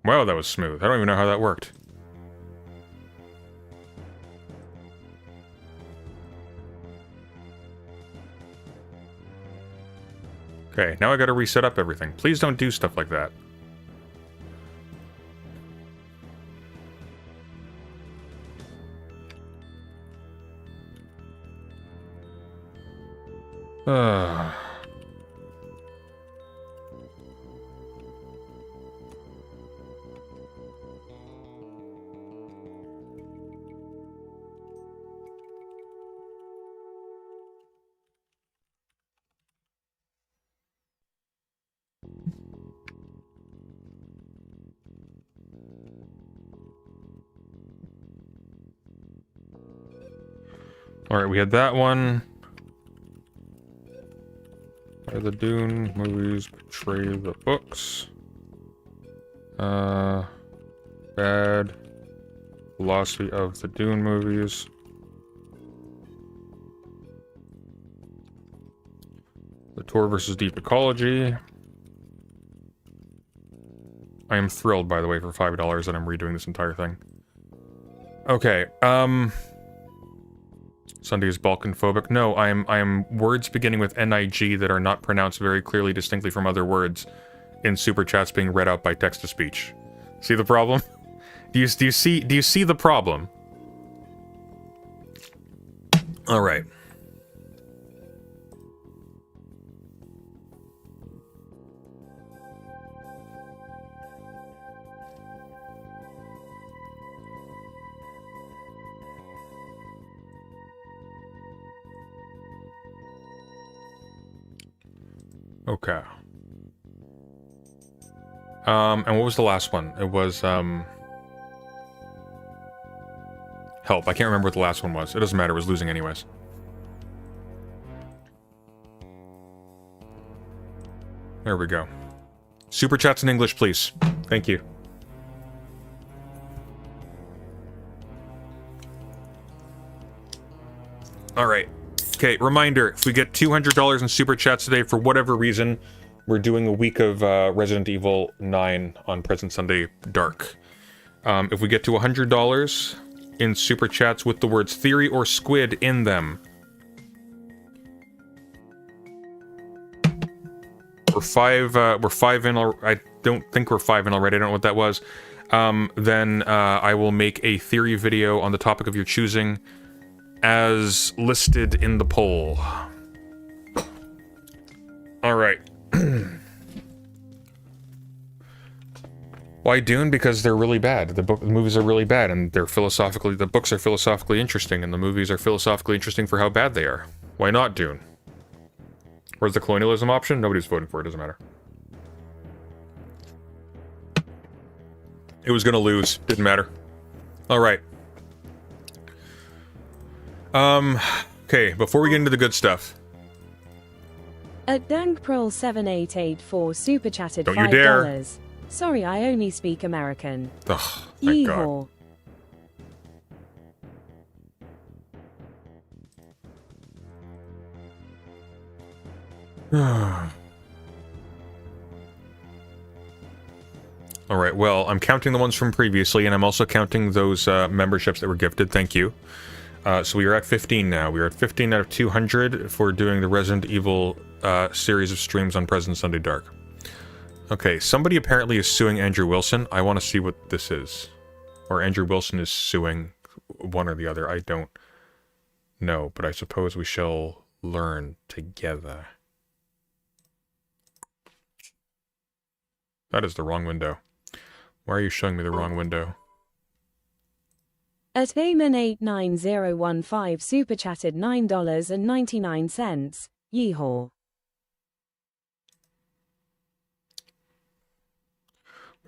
Wow, that was smooth. I don't even know how that worked. Okay, now I gotta reset up everything. Please don't do stuff like that. Alright, we had that one. Why the Dune movies betray the books. Bad philosophy of the Dune movies. The Tour versus Deep Ecology. I am thrilled, by the way, for $5 that I'm redoing this entire thing. Okay, Sunday is Balkan-phobic. No, I am words beginning with NIG that are not pronounced very clearly distinctly from other words in super chats being read out by text-to-speech. See the problem? Do you see the problem? All right. Okay. And what was the last one? It was, Help. I can't remember what the last one was. It doesn't matter, it was losing anyways. There we go. Super chats in English, please. Thank you. Alright. Okay, reminder, if we get $200 in super chats today, for whatever reason, we're doing a week of Resident Evil 9 on Present Sunday Dark. If we get to $100 in super chats with the words theory or squid in them, we're five in. I don't think we're 5 in already. I don't know what that was. Then I will make a theory video on the topic of your choosing, as listed in the poll. Alright. Why Dune? Because they're really bad. The movies are really bad, and the books are philosophically interesting, and the movies are philosophically interesting for how bad they are. Why not Dune? Where's the colonialism option? Nobody's voting for it, doesn't matter. It was gonna lose, didn't matter. Alright. Okay, before we get into the good stuff. At DankProl7884 super chatted Don't $5. you dare. Sorry, I only speak American. Ugh, thank God. Alright, well, I'm counting the ones from previously, and I'm also counting those memberships that were gifted, thank you. So we are at 15 now. We are at 15 out of 200 for doing the Resident Evil series of streams on Present Sunday Dark. Okay, somebody apparently is suing Andrew Wilson. I want to see what this is. Or Andrew Wilson is suing one or the other. I don't know, but I suppose we shall learn together. That is the wrong window. Why are you showing me the wrong window? At Heyman89015 super chatted $9.99. Yeehaw.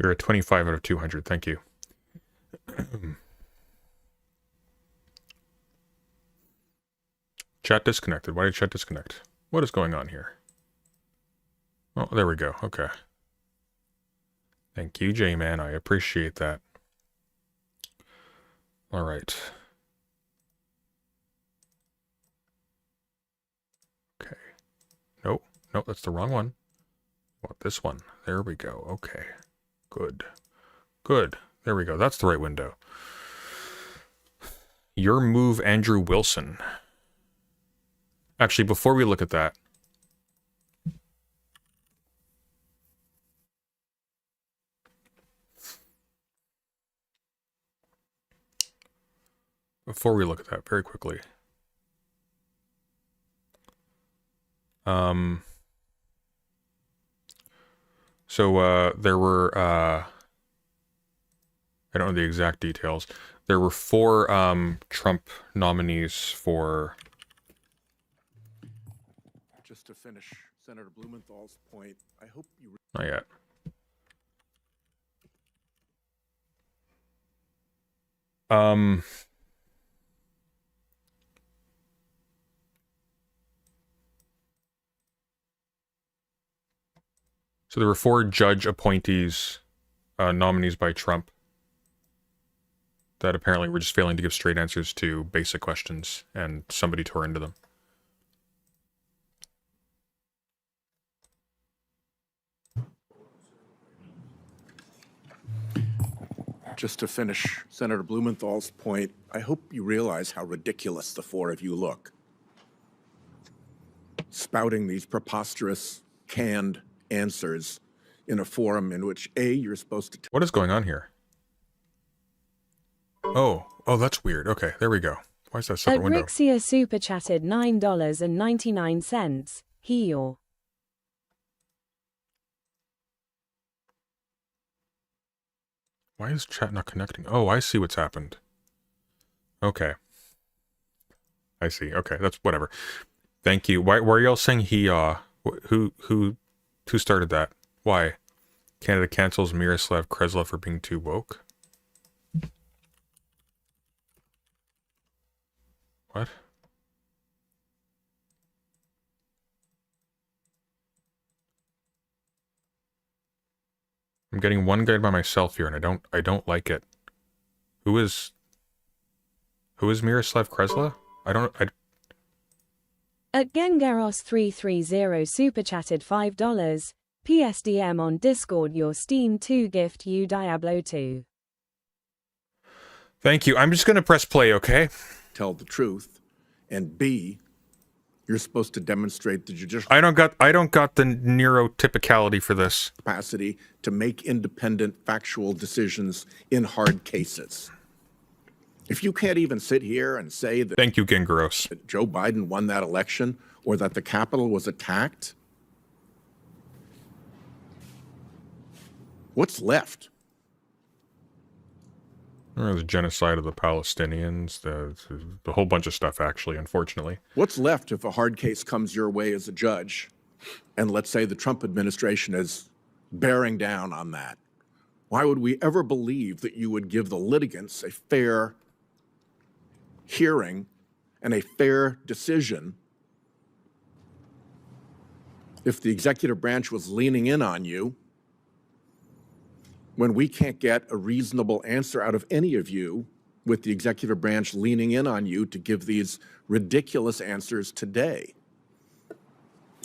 We're at 25 out of 200, thank you. Chat disconnected. Why did chat disconnect? What is going on here? Oh, there we go. Okay. Thank you, J-Man. I appreciate that. All right. Okay. Nope. Nope, that's the wrong one. I want this one. There we go. Okay. Good. Good. There we go. That's the right window. Your move, Andrew Wilson. Actually, before we look at that, very quickly. So there were, I don't know the exact details. There were 4 Trump nominees for... Just to finish Senator Blumenthal's point, I hope you... Not yet. So there were 4 judge appointees, nominees by Trump, that apparently were just failing to give straight answers to basic questions, and somebody tore into them. Just to finish Senator Blumenthal's point, I hope you realize how ridiculous the 4 of you look. Spouting these preposterous, canned answers in a forum in which, A, you're supposed to... What is going on here? Oh, that's weird. Okay, there we go. Why is that a separate window? Rixia super chatted $9.99. He or... Why is chat not connecting? Oh, I see what's happened. Okay. I see. Okay, that's whatever. Thank you. Why are y'all saying he, who started that? Why? Canada cancels Miroslav Kresla for being too woke? What? I'm getting one guide by myself here, and I don't like it. Who is Miroslav Kresla? At Gengaros330 super chatted $5. PSDM on Discord your Steam 2 gift you Diablo 2. Thank you. I'm just gonna press play, okay? Tell the truth, and B, you're supposed to demonstrate the judicial... I don't got the neurotypicality for this. ...capacity to make independent, factual decisions in hard cases. If you can't even sit here and say that... Thank you, Gengaros. ...that Joe Biden won that election, or that the Capitol was attacked, what's left? The genocide of the Palestinians, the whole bunch of stuff, actually, unfortunately. What's left if a hard case comes your way as a judge, and let's say the Trump administration is bearing down on that? Why would we ever believe that you would give the litigants a fair hearing and a fair decision if the executive branch was leaning in on you when we can't get a reasonable answer out of any of you with the executive branch leaning in on you to give these ridiculous answers today?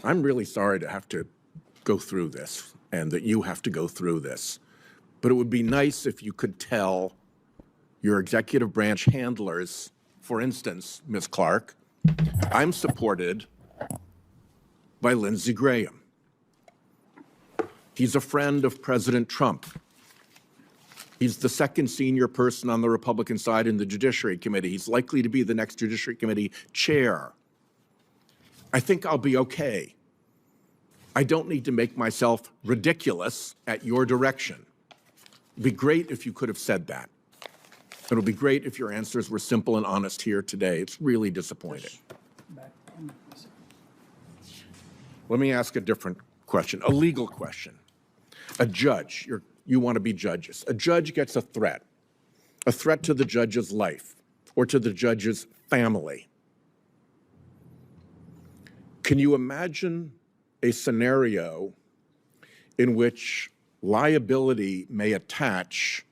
I'm really sorry to have to go through this and that you have to go through this, but it would be nice if you could tell your executive branch handlers, for instance, Ms. Clark, I'm supported by Lindsey Graham. He's a friend of President Trump. He's the second senior person on the Republican side in the Judiciary Committee. He's likely to be the next Judiciary Committee chair. I think I'll be okay. I don't need to make myself ridiculous at your direction. It'd be great if you could have said that. It would be great if your answers were simple and honest here today. It's really disappointing. Let me ask a different question, a legal question. A judge, you want to be judges. A judge gets a threat to the judge's life or to the judge's family. Can you imagine a scenario in which liability may attach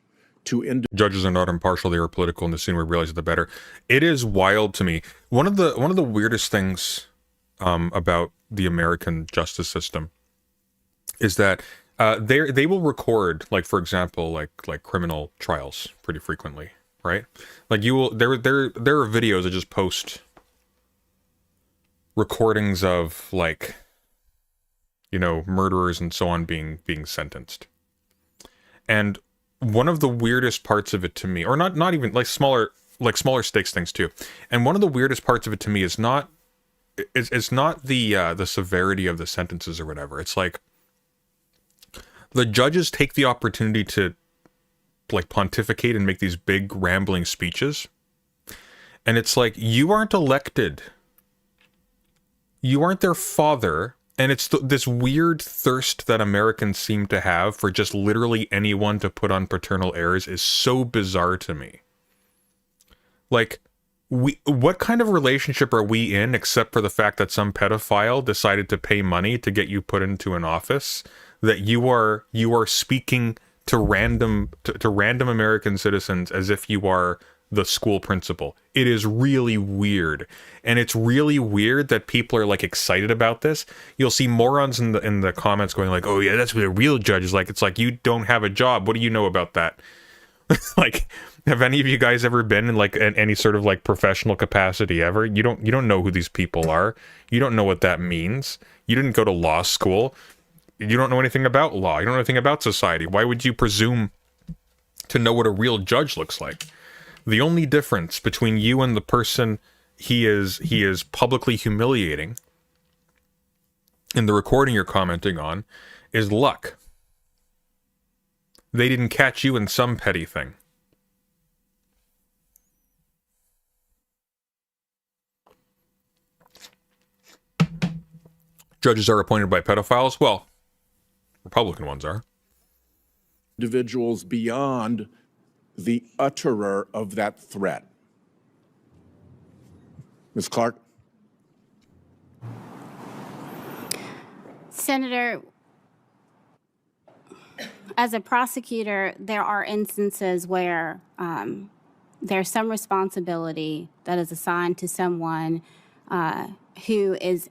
to judges are not impartial, they are political, and the sooner we realize it, the better. It is wild to me. One of the weirdest things about the American justice system is that they will record, like, for example, like criminal trials pretty frequently, right? Like you will there are videos that just post recordings of, like, you know, murderers and so on being sentenced. And one of the weirdest parts of it to me, or not even like smaller stakes things too. And one of the weirdest parts of it to me is not it's not the severity of the sentences or whatever. It's like the judges take the opportunity to, like, pontificate and make these big rambling speeches. And it's like, you aren't elected. You aren't their father. And it's this weird thirst that Americans seem to have for just literally anyone to put on paternal airs is so bizarre to me. Like, what kind of relationship are we in, except for the fact that some pedophile decided to pay money to get you put into an office, that you are speaking to random American citizens as if you are the school principal. It is really weird. And it's really weird that people are, like, excited about this. You'll see morons in the comments going like, "Oh yeah, that's what a real judge is like." It's like, you don't have a job. What do you know about that? Like, have any of you guys ever been in, like, any sort of, like, professional capacity ever? You don't know who these people are. You don't know what that means. You didn't go to law school. You don't know anything about law. You don't know anything about society. Why would you presume to know what a real judge looks like? The only difference between you and the person he is publicly humiliating in the recording you're commenting on is luck. They didn't catch you in some petty thing. Judges are appointed by pedophiles? Well, Republican ones are. Individuals beyond the utterer of that threat. Ms. Clark? Senator, as a prosecutor, there are instances where there's some responsibility that is assigned to someone who is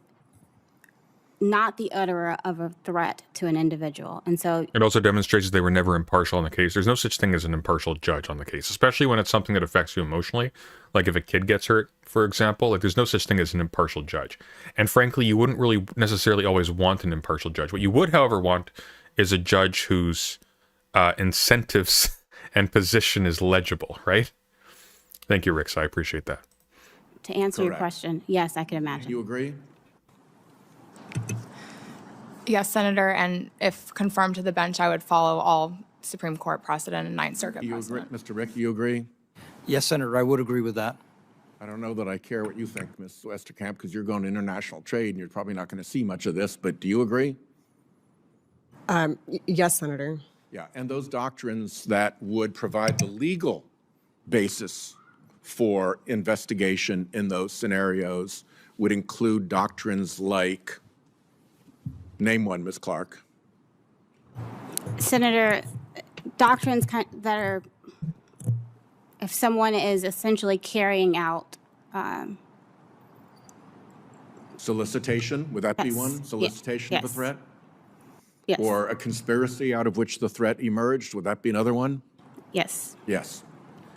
not the utterer of a threat to an individual. And so it also demonstrates that they were never impartial on the case. There's no such thing as an impartial judge on the case, especially when it's something that affects you emotionally. Like if a kid gets hurt, for example, like there's no such thing as an impartial judge. And frankly, you wouldn't really necessarily always want an impartial judge. What you would, however, want is a judge whose incentives and position is legible, right? Thank you, Rix. I appreciate that. to answer your Correct. question, yes, I can imagine. You agree? Yes, Senator, and if confirmed to the bench, I would follow all Supreme Court precedent and Ninth Circuit You agree, precedent. Mr. Rick, you agree? Yes, Senator, I would agree with that. I don't know that I care what you think, Ms. Westerkamp, because you're going to international trade and you're probably not going to see much of this, but do you agree? Yes, Senator. Yeah, and those doctrines that would provide the legal basis for investigation in those scenarios would include doctrines like, name one, Ms. Clark. Senator, doctrines that are, if someone is essentially carrying out, Solicitation, would that be Yes. one? Ye- Solicitation of a yes. threat? yes, Or a conspiracy out of which the threat emerged, would that be another one? yes, Yes.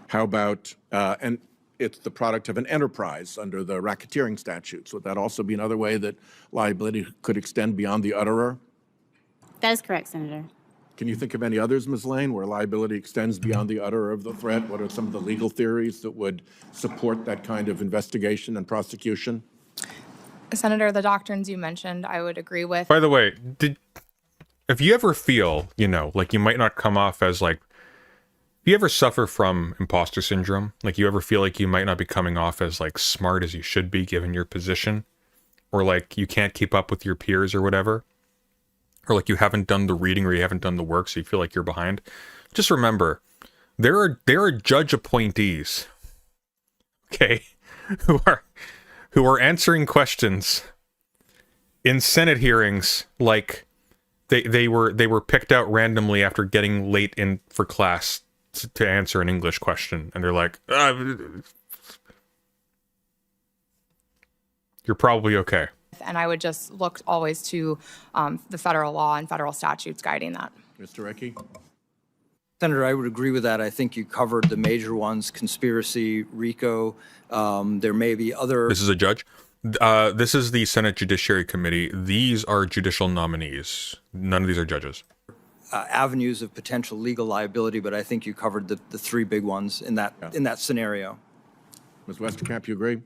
How about, and it's the product of an enterprise under the racketeering statutes. Would that also be another way that liability could extend beyond the utterer? that is correct, Senator. Can you think of any others, Ms. Lane, where liability extends beyond the utterer of the threat? What are some of the legal theories that would support that kind of investigation and prosecution? Senator, the doctrines you mentioned, I would agree with. By the way, if you ever feel, like you might not come off as like, if you ever suffer from imposter syndrome, like you ever feel like you might not be coming off as like smart as you should be given your position, or like you can't keep up with your peers or whatever, or like you haven't done the reading or you haven't done the work, so you feel like you're behind, just remember, there are judge appointees, okay, who are answering questions in Senate hearings like they were picked out randomly after getting late in for class to answer an English question, and they're like, you're probably okay. And I would just look always to the federal law and federal statutes guiding that. Mr. Recchi? Senator, I would agree with that. I think you covered the major ones: conspiracy, RICO. There may be other. This is a judge. This is the Senate Judiciary Committee. These are judicial nominees. None of these are judges. Avenues of potential legal liability, but I think you covered the three big ones in that scenario. Ms. Westerkamp, you agree?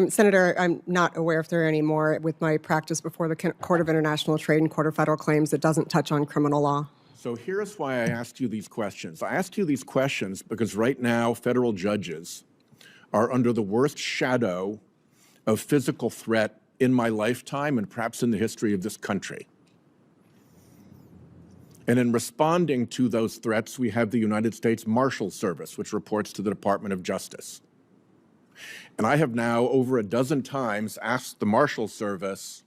Senator, I'm not aware if there are any more. With my practice before the Court of International Trade and Court of Federal Claims, it doesn't touch on criminal law. So here's why I asked you these questions. I asked you these questions because right now federal judges are under the worst shadow of physical threat in my lifetime and perhaps in the history of this country. And in responding to those threats, we have the United States Marshal Service, which reports to the Department of Justice. And I have now over a dozen times asked the Marshal Service,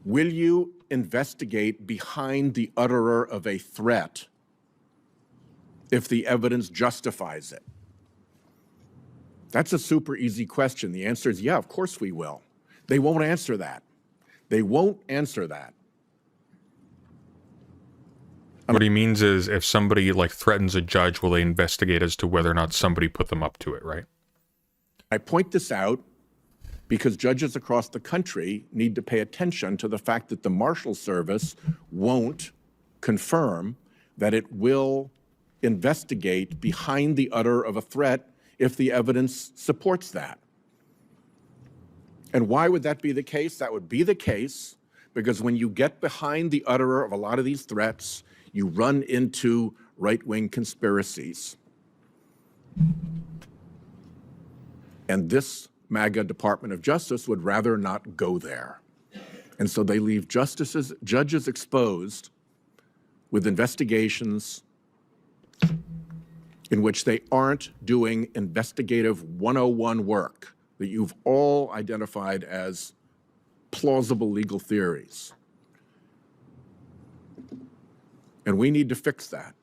will you investigate behind the utterer of a threat if the evidence justifies it? That's a super easy question. The answer is, yeah, of course we will. They won't answer that. They won't answer that. What he means is if somebody like threatens a judge, will they investigate as to whether or not somebody put them up to it, right? I point this out because judges across the country need to pay attention to the fact that the Marshal Service won't confirm that it will investigate behind the utter of a threat if the evidence supports that. And why would that be the case? That would be the case because when you get behind the utterer of a lot of these threats, you run into right-wing conspiracies. And this MAGA Department of Justice would rather not go there. And so they leave judges exposed with investigations in which they aren't doing investigative 101 work that you've all identified as plausible legal theories. And we need to fix that.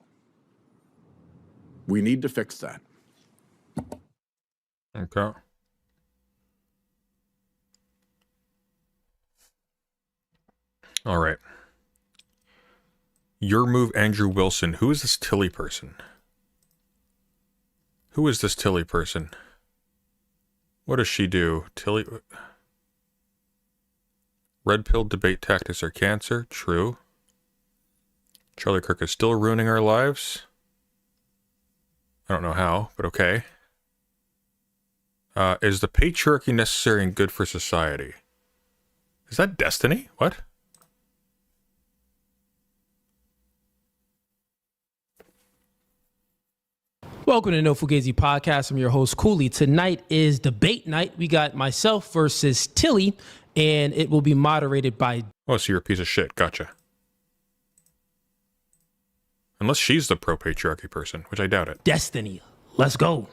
We need to fix that. Okay. All right. Your move, Andrew Wilson. Who is this Tilly person? Who is this Tilly person? What does she do? Tilly... Red pill debate tactics are cancer. True. Charlie Kirk is still ruining our lives. I don't know how, but okay. Is the patriarchy necessary and good for society? Is that Destiny? What? Welcome to No Fugazi Podcast. I'm your host, Cooley. Tonight is debate night. We got myself versus Tilly, and it will be moderated by... Oh, so you're a piece of shit. Gotcha. Unless she's the pro-patriarchy person, which I doubt it. Destiny. Let's go.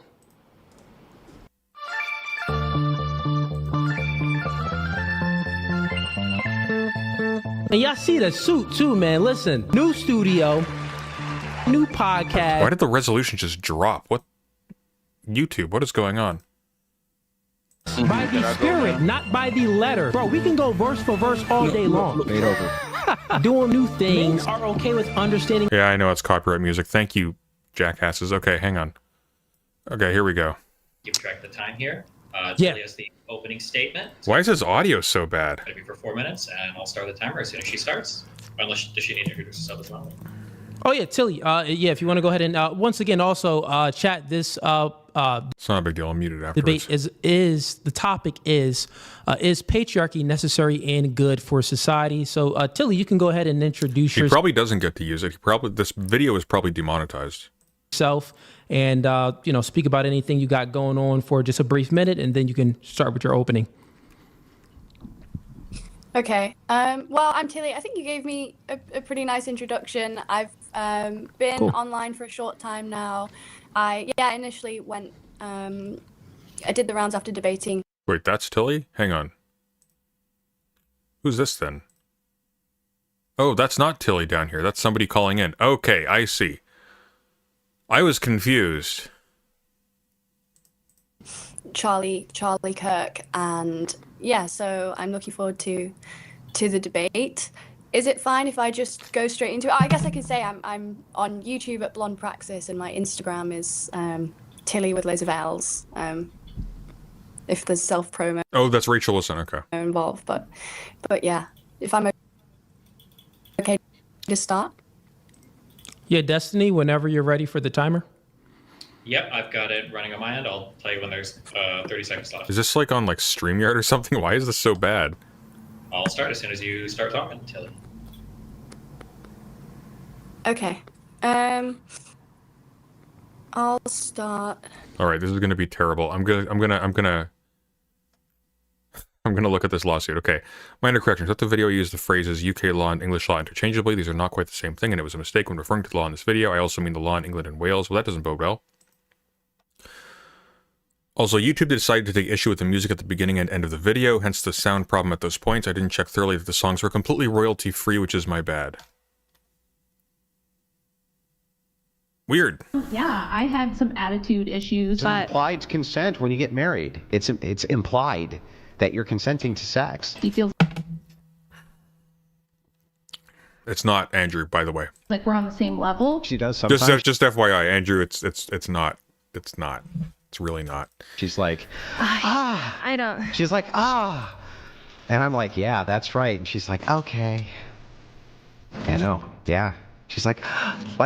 And y'all see the suit too, man. Listen, new studio, new podcast. Why did the resolution just drop? What? YouTube, what is going on? By the spirit, not by the letter. Bro, we can go verse for verse all day long. Doing new things are okay with understanding. Yeah, I know it's copyright music. Thank you, jackasses. Okay, hang on. Okay, here we go. Keep track of the time here. Yeah. Julie has the opening statement. Why is his audio so bad? It's going to be for 4 minutes, and I'll start the timer as soon as she starts. Unless, does she need to introduce herself as well? Oh, yeah, Tilly. Yeah, if you want to go ahead and once again also chat this. It's not a big deal. I'll mute it afterwards. Debate is the topic is patriarchy necessary and good for society? So Tilly, you can go ahead and introduce He probably doesn't get to use it. This video is probably demonetized. yourself and speak about anything you got going on for just a brief minute, and then you can start with your opening. Okay. Well, I'm Tilly. I think you gave me a pretty nice introduction. I've been online for a short time now. I initially went. I did the rounds after debating. Wait, that's Tilly? Hang on. Who's this then? Oh, that's not Tilly down here. That's somebody calling in. Okay, I see. I was confused. Charlie Kirk, and yeah, so I'm looking forward to the debate. Is it fine if I just go straight into it? I guess I could say I'm on YouTube at Blonde Praxis, and my Instagram is Tilly with loads of L's. If there's self-promo Oh, that's Rachel Wilson. Okay. involved, but yeah, if I'm okay to start. Yeah, Destiny, whenever you're ready for the timer. Yep, I've got it running on my end. I'll tell you when there's 30 seconds left. Is this like on like StreamYard or something? Why is this so bad? I'll start as soon as you start talking, Tilly. Okay. I'll start. All right, this is going to be terrible. I'm gonna look at this lawsuit. Okay, minor corrections. At the video, I used the phrases UK law and English law interchangeably. These are not quite the same thing, and it was a mistake when referring to the law in this video. I also mean the law in England and Wales. Well, that doesn't bode well. Also, YouTube decided to take issue with the music at the beginning and end of the video, hence the sound problem at those points. I didn't check thoroughly that the songs were completely royalty-free, which is my bad. Weird. Yeah, I had some attitude issues. But implied consent when you get married. It's implied that you're consenting to sex. he feels It's not Andrew, by the way. like we're on the same level. She does sometimes. Just FYI, Andrew. It's not. It's not. It's really not. She's like, I don't. she's like, ah. And I'm like, yeah, that's right. And she's like, okay. I know. Yeah. She's like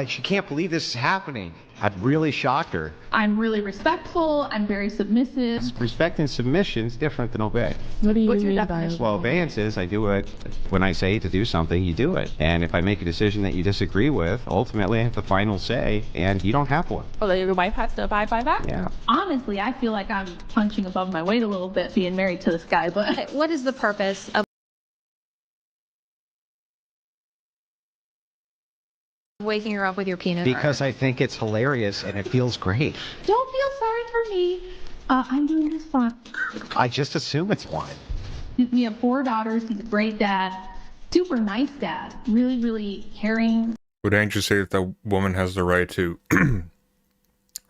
she can't believe this is happening. I've really shocked her. I'm really respectful. I'm very submissive. Respect and submission is different than obey. What do you mean by Well, obeyance is I do it when I say to do something, you do it. And if I make a decision that you disagree with, ultimately I have the final say, and you don't have one. Oh, your wife has to abide by that? Yeah. Honestly, I feel like I'm punching above my weight a little bit being married to this guy, but What is the purpose of waking her up with your peanut? Because I think it's hilarious and it feels great. don't feel sorry for me. I'm doing this fine. I just assume it's one. We have 4 daughters. He's a great dad. Super nice dad. Really, really caring. Would Andrew say that the woman has the right to?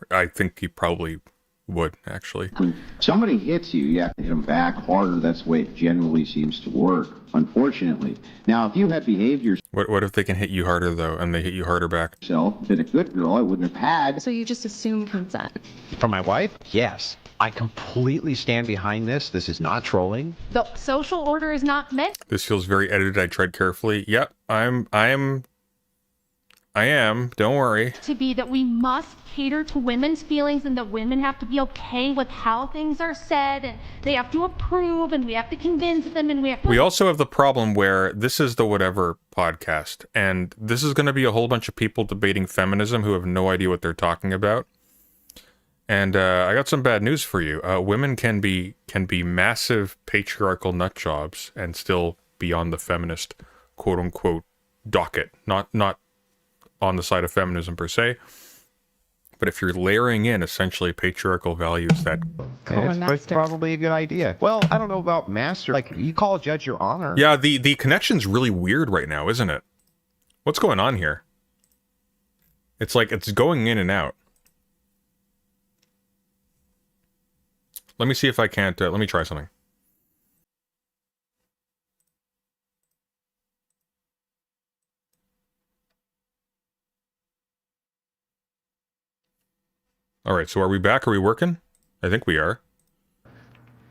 I think he probably would, actually. When somebody hits you, you have to hit them back harder. That's the way it generally seems to work, unfortunately. Now, if you had behaved What if they can hit you harder, though, and they hit you harder back? yourself, been a good girl, I wouldn't have had. So you just assume consent. From my wife? Yes. I completely stand behind this. This is not trolling. The social order is not meant This feels very edited. I tread carefully. Yep, I am. Don't worry. to be that we must cater to women's feelings and that women have to be okay with how things are said and they have to approve and we have to convince them and we have to... We also have the problem where this is the Whatever podcast, and this is going to be a whole bunch of people debating feminism who have no idea what they're talking about. And I got some bad news for you. Women can be massive patriarchal nut jobs and still be on the feminist quote unquote docket. Not on the side of feminism per se, but if you're layering in essentially patriarchal values that It's probably a good idea. Well, I don't know about master. Like, you call a judge your honor. yeah, the connection's really weird right now, isn't it? What's going on here? It's like it's going in and out. Let me see if I can't let me try something. All right, so are we back? Are we working? I think we are.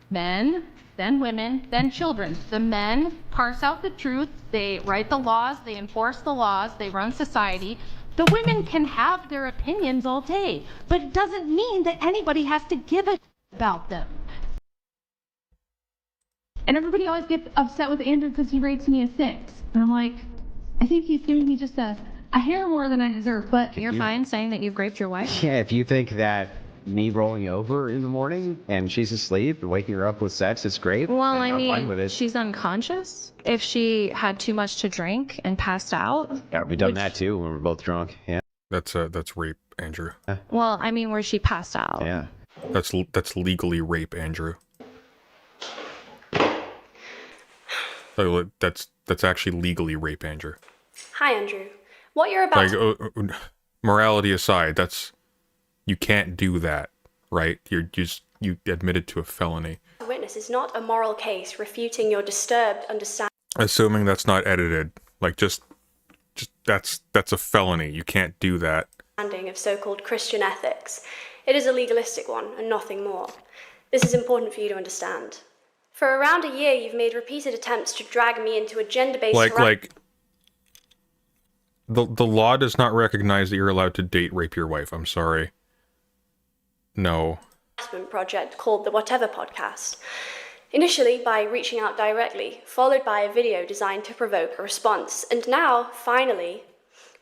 Men, then women, then children. The men parse out the truth, they write the laws, they enforce the laws, they run society. The women can have their opinions all day, but it doesn't mean that anybody has to give a about them. And everybody always gets upset with Andrew because he rates me a 6. And I'm like, I think he's giving me just a hair more than I deserve, but... You're fine saying that you've raped your wife? Yeah, if you think that me rolling over in the morning and she's asleep and waking her up with sex, it's great. Well, I I'm fine with mean, it. she's unconscious. If she had too much to drink and passed out. Yeah, we've done that too when we're both drunk. Yeah. That's rape, Andrew. Well, I mean, where she passed out. Yeah. That's legally rape, Andrew. So that's actually legally rape, Andrew. Hi, Andrew. What you're about Like, morality aside, you can't do that, right? You admitted to a felony. to witness witness is not a moral case refuting your disturbed understanding Assuming that's not edited. Like, just that's a felony. You can't do that. of so-called Christian ethics. It is a legalistic one and nothing more. This is important for you to understand. For around a year, you've made repeated attempts to drag me into a gender-based the law does not recognize that you're allowed to date rape your wife. I'm sorry. No. harassment project called the Whatever Podcast. Initially by reaching out directly, followed by a video designed to provoke a response, and now, finally,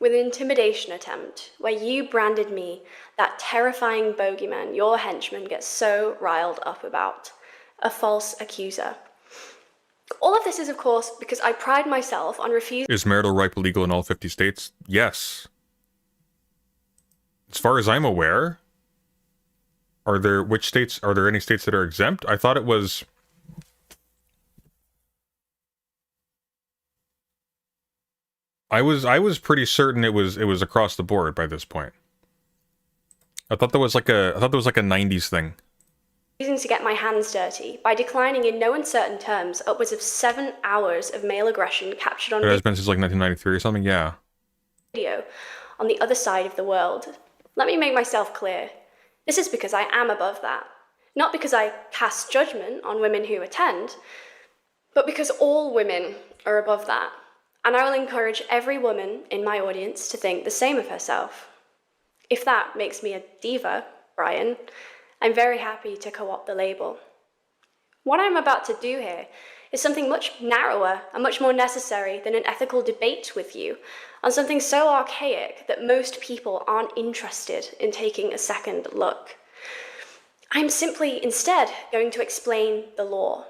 with an intimidation attempt where you branded me that terrifying bogeyman your henchmen get so riled up about, a false accuser. All of this is, of course, because I pride myself on refusing... Is marital rape illegal in all 50 states? Yes. As far as I'm aware, are there any states that are exempt? I thought it was... I was pretty certain it was across the board by this point. I thought there was like a 90s thing. Using to get my hands dirty by declining in no uncertain terms upwards of 7 hours of male aggression captured on It has been since like 1993 or something, yeah. Video on the other side of the world. Let me make myself clear. This is because I am above that. Not because I cast judgment on women who attend, but because all women are above that. And I will encourage every woman in my audience to think the same of herself. If that makes me a diva, Brian, I'm very happy to co-opt the label. What I'm about to do here is something much narrower and much more necessary than an ethical debate with you on something so archaic that most people aren't interested in taking a second look. I'm simply instead going to explain the law.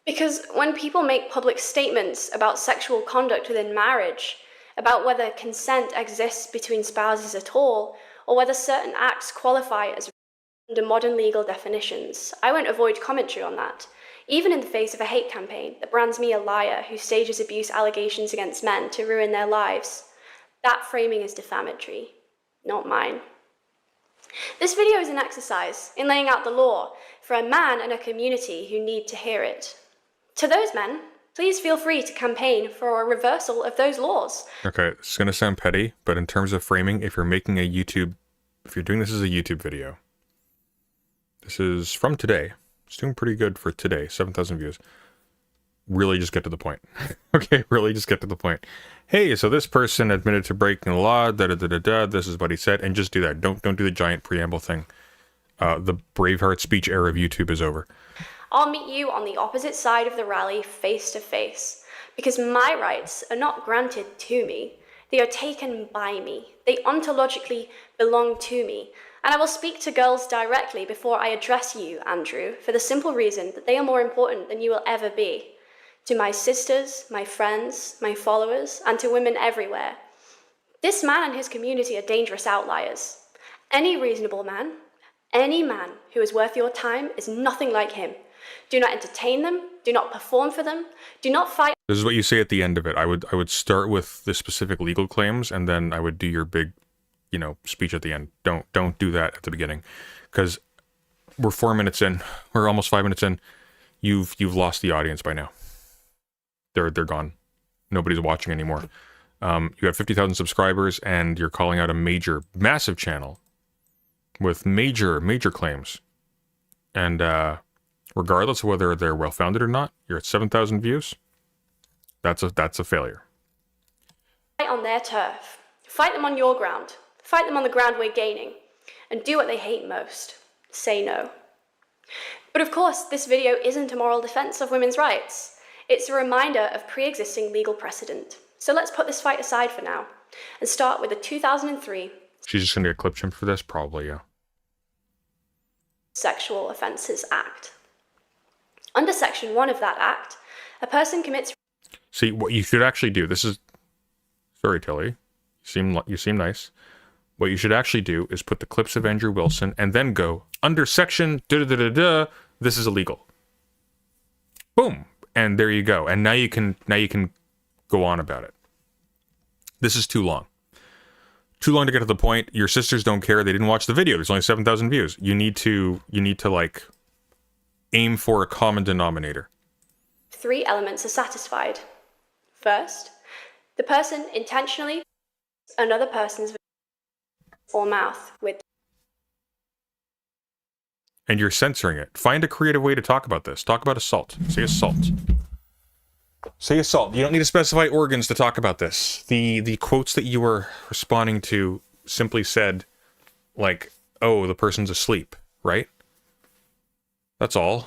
Because when people make public statements about sexual conduct within marriage, about whether consent exists between spouses at all, or whether certain acts qualify as under modern legal definitions, I won't avoid commentary on that, even in the face of a hate campaign that brands me a liar who stages abuse allegations against men to ruin their lives. That framing is defamatory, not mine. This video is an exercise in laying out the law for a man and a community who need to hear it. To those men, please feel free to campaign for a reversal of those laws. Okay, it's going to sound petty, but in terms of framing, if you're doing this as a YouTube video, this is from today. It's doing pretty good for today, 7,000 views. Really just get to the point. Okay, really just get to the point. Hey, so this person admitted to breaking the law, da-da-da-da-da, this is what he said, and just do that. Don't do the giant preamble thing. The Braveheart speech era of YouTube is over. I'll meet you on the opposite side of the rally face to face, because my rights are not granted to me. They are taken by me. They ontologically belong to me. And I will speak to girls directly before I address you, Andrew, for the simple reason that they are more important than you will ever be. To my sisters, my friends, my followers, and to women everywhere. This man and his community are dangerous outliers. Any reasonable man, any man who is worth your time is nothing like him. Do not entertain them, do not perform for them, do not fight. This is what you say at the end of it. I would start with the specific legal claims, and then I would do your big, speech at the end. Don't do that at the beginning, because we're 4 minutes in. We're almost 5 minutes in. You've lost the audience by now. They're gone. Nobody's watching anymore. You have 50,000 subscribers, and you're calling out a massive channel with major claims, and regardless of whether they're well-founded or not, you're at 7,000 views. That's a failure. Fight on their turf. Fight them on your ground. Fight them on the ground we're gaining. And do what they hate most. Say no. But of course, this video isn't a moral defense of women's rights. It's a reminder of pre-existing legal precedent. So let's put this fight aside for now and start with the 2003 She's just gonna get clip chimped for this? Probably, yeah. Sexual Offences Act. Under Section 1 of that Act, a person commits... See, what you should actually do, this is... Sorry, Tilly. You seem nice. What you should actually do is put the clips of Andrew Wilson and then go, under Section da-da-da-da-da, this is illegal. Boom! And there you go. And now you can go on about it. This is too long. Too long to get to the point. Your sisters don't care. They didn't watch the video. There's only 7,000 views. You need to like aim for a common denominator. 3 elements are satisfied. First, the person intentionally another person's or mouth with. And you're censoring it. Find a creative way to talk about this. Talk about assault. Say assault. Say assault. You don't need to specify organs to talk about this. The quotes that you were responding to simply said, like, oh, the person's asleep, right? That's all.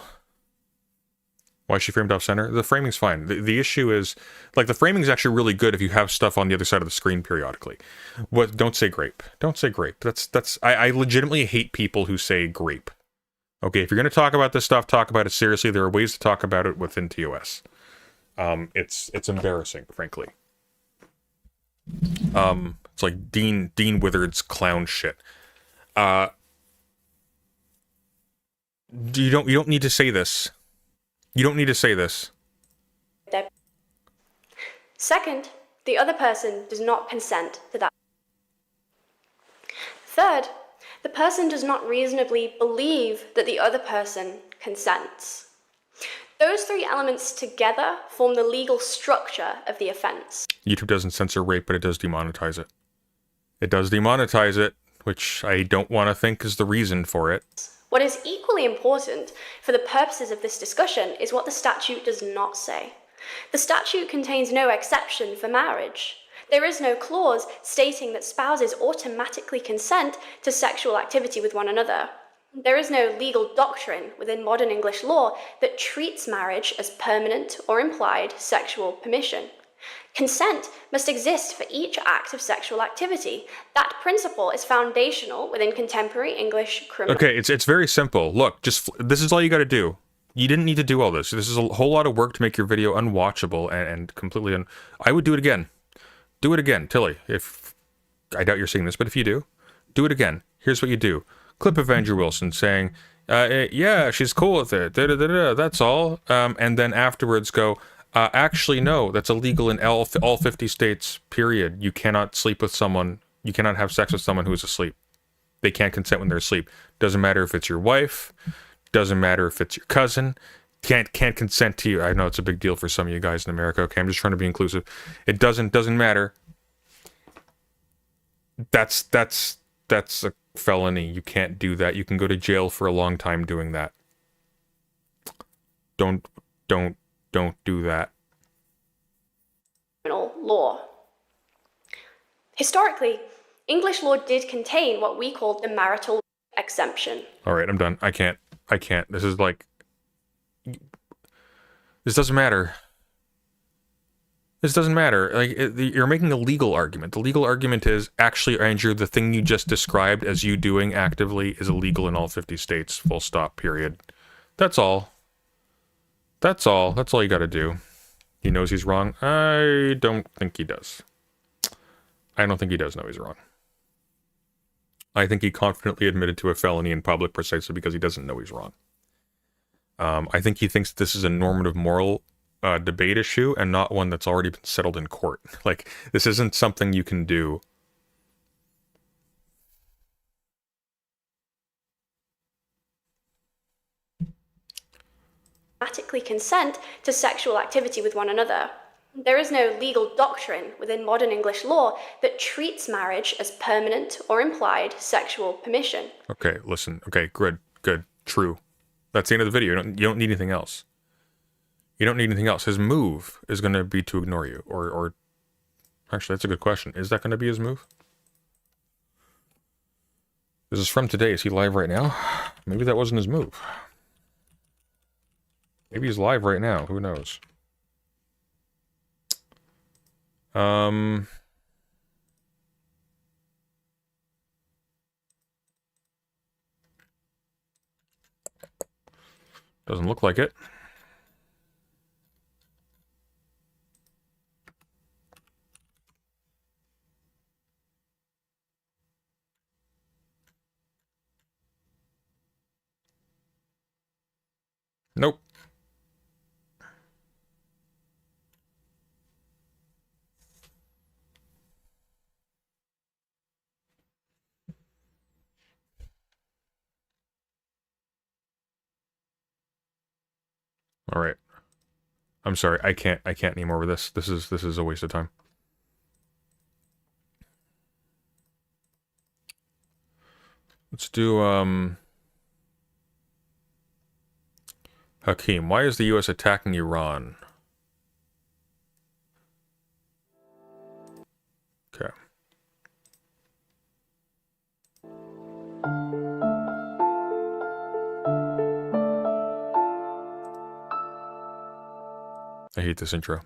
Why is she framed off center? The framing's fine. The issue is, like, the framing's actually really good if you have stuff on the other side of the screen periodically. What? Don't say grape. Don't say grape. I legitimately hate people who say grape. Okay, if you're going to talk about this stuff, talk about it seriously. There are ways to talk about it within TOS. It's embarrassing, frankly. It's like Dean Withered's clown shit. You don't need to say this. You don't need to say this. Second, the other person does not consent to that. Third, the person does not reasonably believe that the other person consents. Those 3 elements together form the legal structure of the offense. YouTube doesn't censor rape, but it does demonetize it. It does demonetize it, which I don't want to think is the reason for it. What is equally important for the purposes of this discussion is what the statute does not say. The statute contains no exception for marriage. There is no clause stating that spouses automatically consent to sexual activity with one another. There is no legal doctrine within modern English law that treats marriage as permanent or implied sexual permission. Consent must exist for each act of sexual activity. That principle is foundational within contemporary English criminal. Okay, it's very simple. Look, this is all you got to do. You didn't need to do all this. This is a whole lot of work to make your video unwatchable and completely I would do it again. Do it again, Tilly. If I doubt you're seeing this, but if you do it again. Here's what you do. Clip of Andrew Wilson saying, yeah, she's cool with it. That's all. And then afterwards go, actually, no, that's illegal in all 50 states, period. You cannot sleep with someone. You cannot have sex with someone who is asleep. They can't consent when they're asleep. Doesn't matter if it's your wife. Doesn't matter if it's your cousin. Can't consent to you. I know it's a big deal for some of you guys in America. Okay, I'm just trying to be inclusive. It doesn't matter. That's a felony. You can't do that. You can go to jail for a long time doing that. Don't do that. Criminal law. Historically, English law did contain what we called the marital exemption. All right, I'm done. I can't. This is like... This doesn't matter. This doesn't matter. Like, you're making a legal argument. The legal argument is, actually, Andrew, the thing you just described as you doing actively is illegal in all 50 states. Full stop, period. That's all. That's all. That's all you gotta do. He knows he's wrong. I don't think he does. I don't think he does know he's wrong. I think he confidently admitted to a felony in public precisely because he doesn't know he's wrong. I think he thinks this is a normative moral debate issue and not one that's already been settled in court. Like, this isn't something you can do. Automatically consent to sexual activity with one another. There is no legal doctrine within modern English law that treats marriage as permanent or implied sexual permission. Okay, listen. Okay, good, true. That's the end of the video. You don't need anything else. You don't need anything else. His move is going to be to ignore you. Or actually, that's a good question. Is that going to be his move? This is from today. Is he live right now? Maybe that wasn't his move. Maybe he's live right now. Who knows? Doesn't look like it. Nope. All right. I'm sorry. I can't anymore with this. This is a waste of time. Let's do Hakeem, why is the US attacking Iran? Okay. I hate this intro.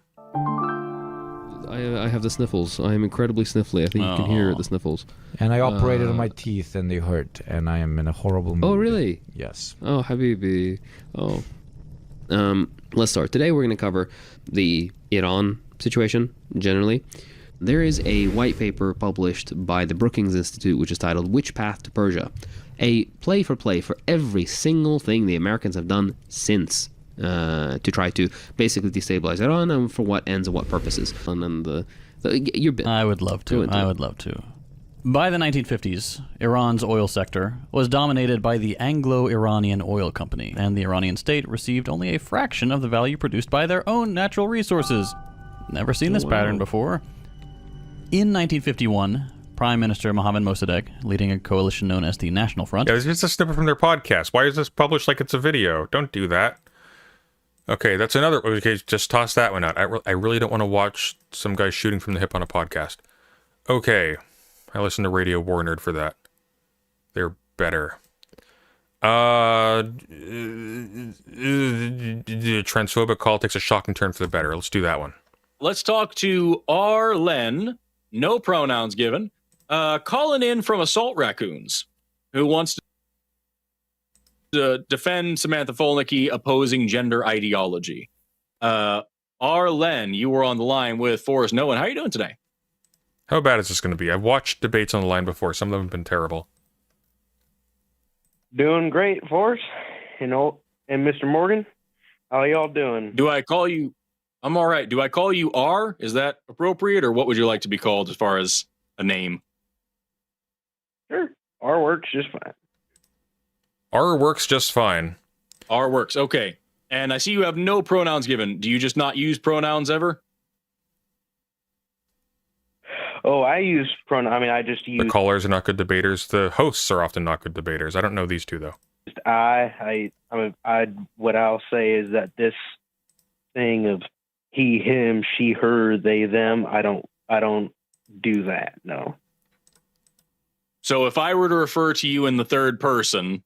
I have the sniffles. I am incredibly sniffly. I think you can hear the sniffles. And I operated on my teeth and they hurt, and I am in a horrible mood. Oh, really? Yes. Oh, Habibi. Oh. Let's start. Today we're going to cover the Iran situation generally. There is a white paper published by the Brookings Institute which is titled Which Path to Persia? A play-for-play for every single thing the Americans have done since to try to basically destabilize Iran, and for what ends and what purposes. And then I would love to. I would love to. By the 1950s, Iran's oil sector was dominated by the Anglo-Iranian Oil Company, and the Iranian state received only a fraction of the value produced by their own natural resources. Never seen this pattern before. In 1951, Prime Minister Mohammad Mossadegh, leading a coalition known as the National Front... Yeah, it's just a snippet from their podcast. Why is this published like it's a video? Don't do that. Okay, that's another... Okay, just toss that one out. I really don't want to watch some guy shooting from the hip on a podcast. Okay, I listen to Radio War Nerd for that. They're better. Transphobic call takes a shocking turn for the better. Let's do that one. Let's talk to R. Len, no pronouns given, calling in from Assault Raccoons, who wants to defend Samantha Folnicki opposing gender ideology. R. Len, you were on the line with Forrest Nolan. How are you doing today? How bad is this going to be? I've watched debates on the line before. Some of them have been terrible. Doing great, Forrest. And Mr. Morgan, how y'all doing? Do I call you... I'm all right. Do I call you R? Is that appropriate, or what would you like to be called as far as a name? Sure. R works just fine. R works just fine. R works. Okay. And I see you have no pronouns given. Do you just not use pronouns ever? Oh, I use pronoun. I mean, I just use... The callers are not good debaters. The hosts are often not good debaters. I don't know these two, though. What I'll say is that this thing of he, him, she, her, they, them, I don't do that, no. So if I were to refer to you in the third person,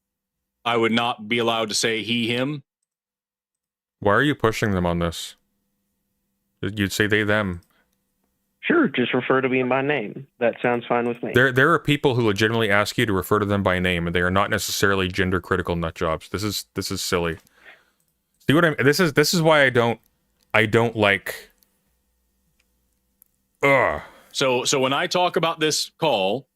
I would not be allowed to say he, him? Why are you pushing them on this? You'd say they, them. Sure, just refer to me by name. That sounds fine with me. There are people who legitimately ask you to refer to them by name, and they are not necessarily gender critical nut jobs. This is silly. See what I mean? This is why I don't like. Ugh. So when I talk about this call,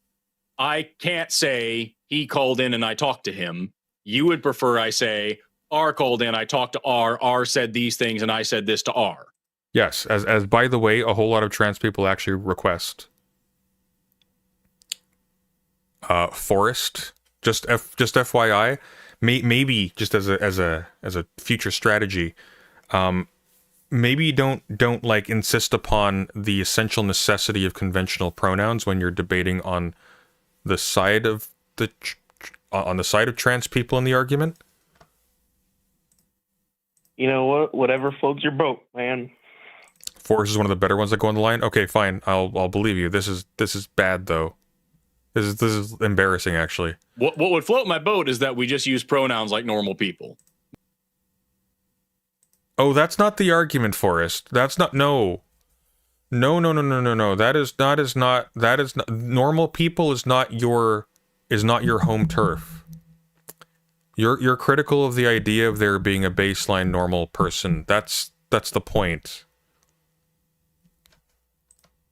I can't say he called in and I talked to him. You would prefer I say R called in, I talked to R. R said these things, and I said this to R. Yes, as by the way, a whole lot of trans people actually request. Forrest, just FYI, maybe just as a future strategy, maybe don't like insist upon the essential necessity of conventional pronouns when you're debating on the side of trans people in the argument. You know what? Whatever floats your boat, man. Forrest is one of the better ones that go on the line. Okay, fine. I'll believe you. This is bad though. This is embarrassing actually. What would float my boat is that we just use pronouns like normal people. Oh, that's not the argument, Forrest. That's not No. That is not normal people is not your home turf. You're critical of the idea of there being a baseline normal person. That's the point.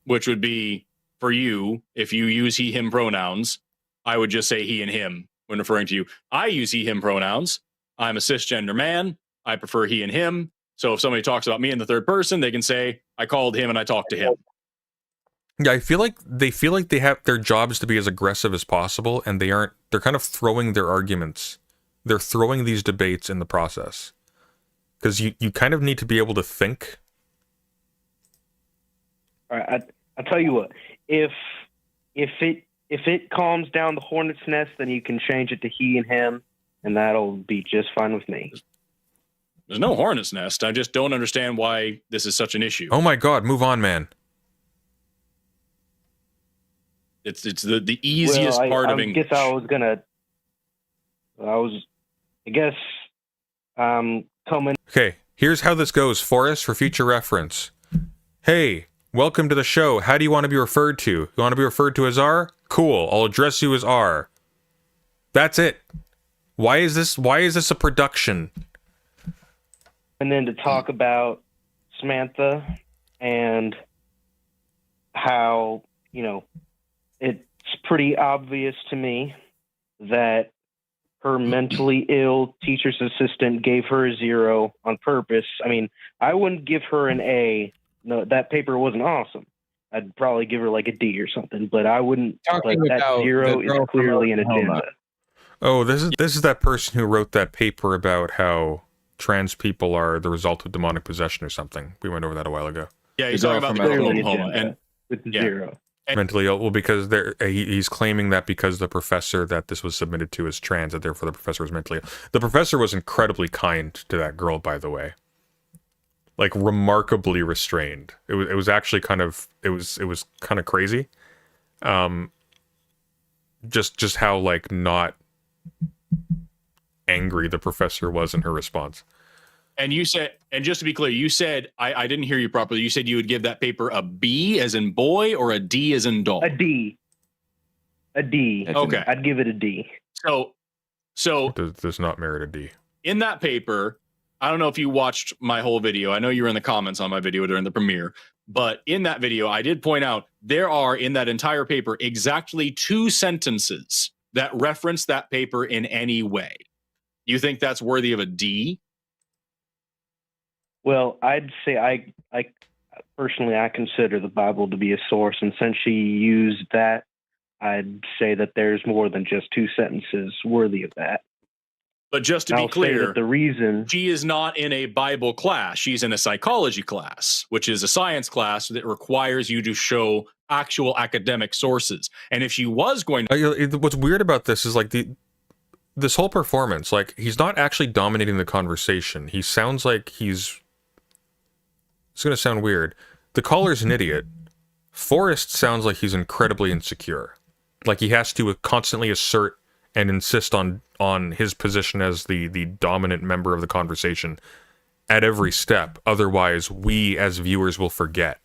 Which would be, for you, if you use he, him pronouns, I would just say he and him when referring to you. I use he, him pronouns. I'm a cisgender man. I prefer he and him. So if somebody talks about me in the third person, they can say, I called him and I talked to him. Yeah, I feel like they have their jobs to be as aggressive as possible, and they aren't. They're kind of throwing their arguments. They're throwing these debates in the process. Because you kind of need to be able to think. All right, I'll tell you what. If it calms down the hornet's nest, then you can change it to he and him, and that'll be just fine with me. There's no hornet's nest. I just don't understand why this is such an issue. Oh my God, move on, man. It's the easiest part of English. I guess coming. Okay, here's how this goes, Forrest, for future reference. Hey, welcome to the show. How do you want to be referred to? You want to be referred to as R? Cool, I'll address you as R. That's it. Why is this a production? And then to talk about Samantha and how, it's pretty obvious to me that her mentally ill teacher's assistant gave her a 0 on purpose. I mean, I wouldn't give her an A. No, that paper wasn't awesome. I'd probably give her like a D or something, but I wouldn't. Like, that 0 is clearly an agenda. Oh, this is that person who wrote that paper about how trans people are the result of demonic possession or something. We went over that a while ago. Yeah, he's talking about the Oklahoma and with the 0. Mentally ill. Well, because he's claiming that because the professor that this was submitted to is trans, that therefore the professor was mentally ill. The professor was incredibly kind to that girl, by the way. Like remarkably restrained. It was actually kind of kind of crazy. Just how like not angry the professor was in her response. And you said, and just to be clear, you said, I didn't hear you properly. You said you would give that paper a B as in boy or a D as in dog? A D. A D. Okay. I'd give it a D. So does not merit a D. In that paper, I don't know if you watched my whole video. I know you were in the comments on my video during the premiere, but in that video, I did point out there are in that entire paper exactly 2 sentences that reference that paper in any way. You think that's worthy of a D? Well, I'd say I personally, I consider the Bible to be a source, and since she used that, I'd say that there's more than just 2 sentences worthy of that. But just to be clear, the reason she is not in a Bible class. She's in a psychology class, which is a science class that requires you to show actual academic sources. And if she was going to... What's weird about this is like this whole performance, like he's not actually dominating the conversation. He sounds like it's going to sound weird. The caller's an idiot. Forrest sounds like he's incredibly insecure. Like he has to constantly assert and insist on his position as the dominant member of the conversation at every step. Otherwise, we as viewers will forget.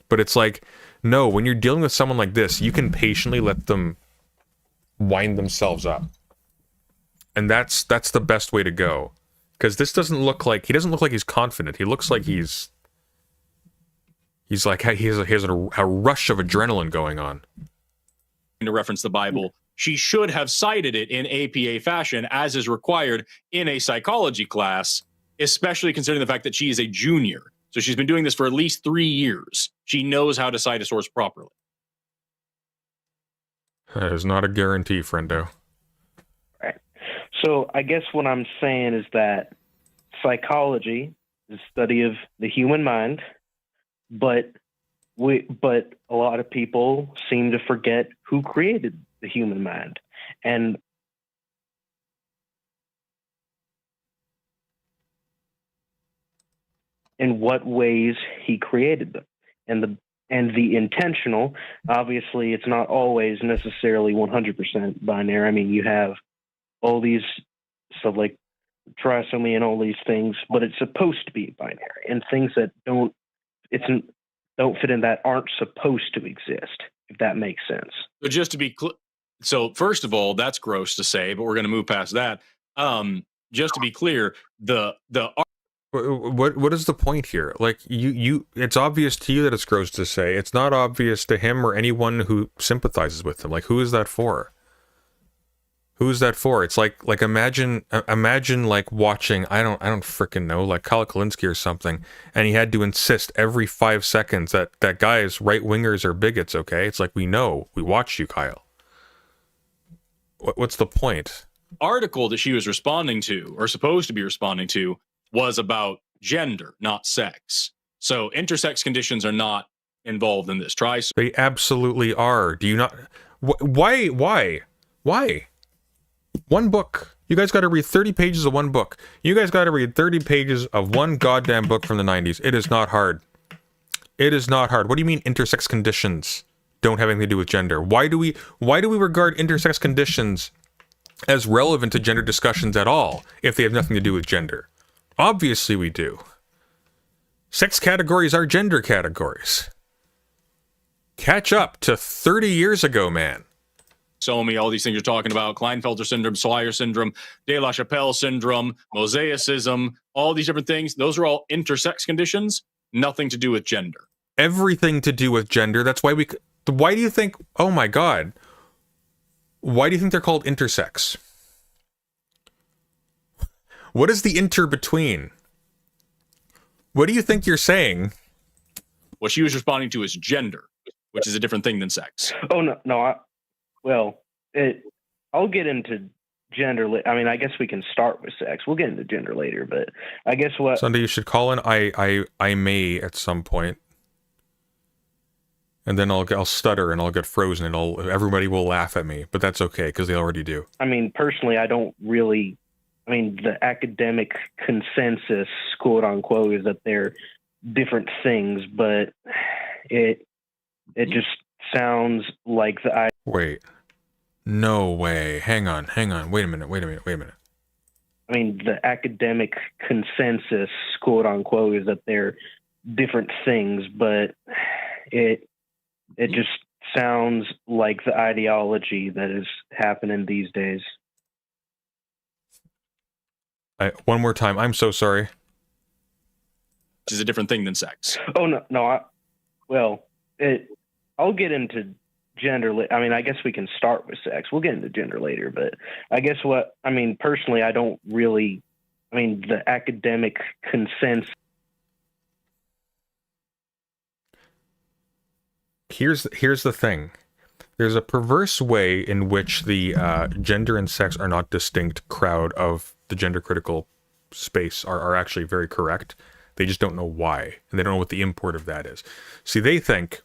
But it's like, no, when you're dealing with someone like this, you can patiently let them wind themselves up. And that's the best way to go. Because this doesn't look like, he doesn't look like he's confident. He looks like he's like, he has a rush of adrenaline going on. To reference the Bible, she should have cited it in APA fashion as is required in a psychology class, especially considering the fact that she is a junior. So she's been doing this for at least 3 years. She knows how to cite a source properly. That is not a guarantee, friendo. Right. So I guess what I'm saying is that psychology is the study of the human mind, but a lot of people seem to forget who created the human mind and in what ways he created them. And the intentional, obviously it's not always necessarily 100% binary. I mean, you have all these stuff like trisomy and all these things, but it's supposed to be binary, and things that don't fit in that aren't supposed to exist, if that makes sense. But just to be clear, so first of all, that's gross to say, but we're going to move past that. Just to be clear, what is the point here? Like it's obvious to you that it's gross to say. It's not obvious to him or anyone who sympathizes with him. Like, who is that for? Who is that for? It's like imagine like watching, I don't freaking know, like Kyle Kalinske or something, and he had to insist every 5 seconds that guys, right-wingers are bigots, okay? It's like, we watch you, Kyle. What's the point? Article that she was responding to, or supposed to be responding to, was about gender, not sex. So intersex conditions are not involved in this. They absolutely are. Do you not? Why? One book. You guys got to read 30 pages of one book. You guys got to read 30 pages of one goddamn book from the 90s. It is not hard. It is not hard. What do you mean intersex conditions don't have anything to do with gender? Why do we regard intersex conditions as relevant to gender discussions at all if they have nothing to do with gender? Obviously we do. Sex categories are gender categories. Catch up to 30 years ago, man. All these things you're talking about, Klinefelter syndrome, Swyer syndrome, De La Chapelle syndrome, mosaicism, all these different things, those are all intersex conditions, nothing to do with gender. Everything to do with gender. That's why why do you think, oh my god, why do you think they're called intersex? What is the inter between? What do you think you're saying? What she was responding to is gender, which is a different thing than sex. Oh, no. I'll get into gender. I mean, I guess we can start with sex. We'll get into gender later, but I guess what... Sunday, you should call in I may at some point. And then I'll stutter and I'll get frozen and everybody will laugh at me, but that's okay because they already do. I mean, personally, I don't really... I mean, the academic consensus, quote unquote, is that they're different things, but it just sounds like the... Wait. No way. Hang on. Wait a minute. I mean, the academic consensus, quote unquote, is that they're different things, but it just sounds like the ideology that is happening these days. One more time. I'm so sorry. Which is a different thing than sex. Oh, no. I'll get into gender. I mean, I guess we can start with sex. We'll get into gender later, but I guess personally, I don't really... I mean, the academic consensus... Here's the thing. There's a perverse way in which the gender and sex are not distinct crowd of the gender critical space are actually very correct. They just don't know why, and they don't know what the import of that is. See, they think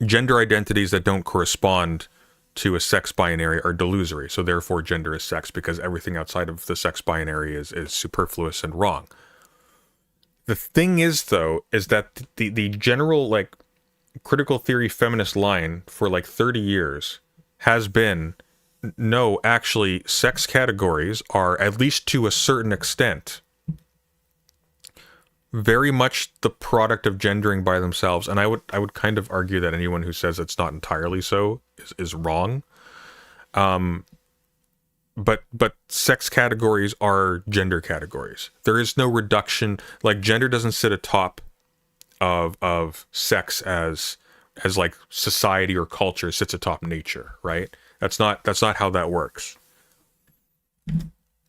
gender identities that don't correspond to a sex binary are delusory, so therefore gender is sex, because everything outside of the sex binary is superfluous and wrong. The thing is, though, is that the general, like, critical theory feminist line for like 30 years has been, no, actually, sex categories are, at least to a certain extent, very much the product of gendering by themselves. And I would kind of argue that anyone who says it's not entirely so is wrong. But sex categories are gender categories. There is no reduction. Like, gender doesn't sit atop of sex as like society or culture sits atop nature, right? That's not how that works.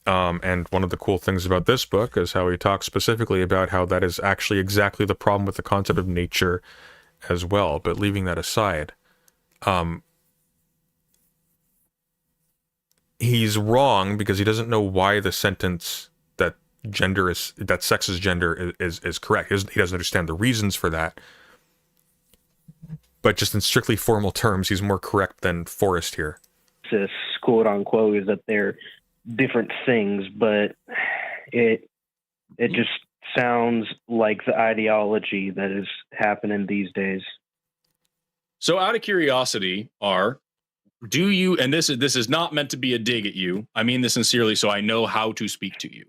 And one of the cool things about this book is how he talks specifically about how that is actually exactly the problem with the concept of nature as well. But leaving that aside, he's wrong because he doesn't know why the sentence that sex is gender is correct. He doesn't understand the reasons for that. But just in strictly formal terms, he's more correct than Forrest here. This, quote unquote, is that they're different things, but it just sounds like the ideology that is happening these days. So, out of curiosity, do you, and this is not meant to be a dig at you, I mean this sincerely, so I know how to speak to you.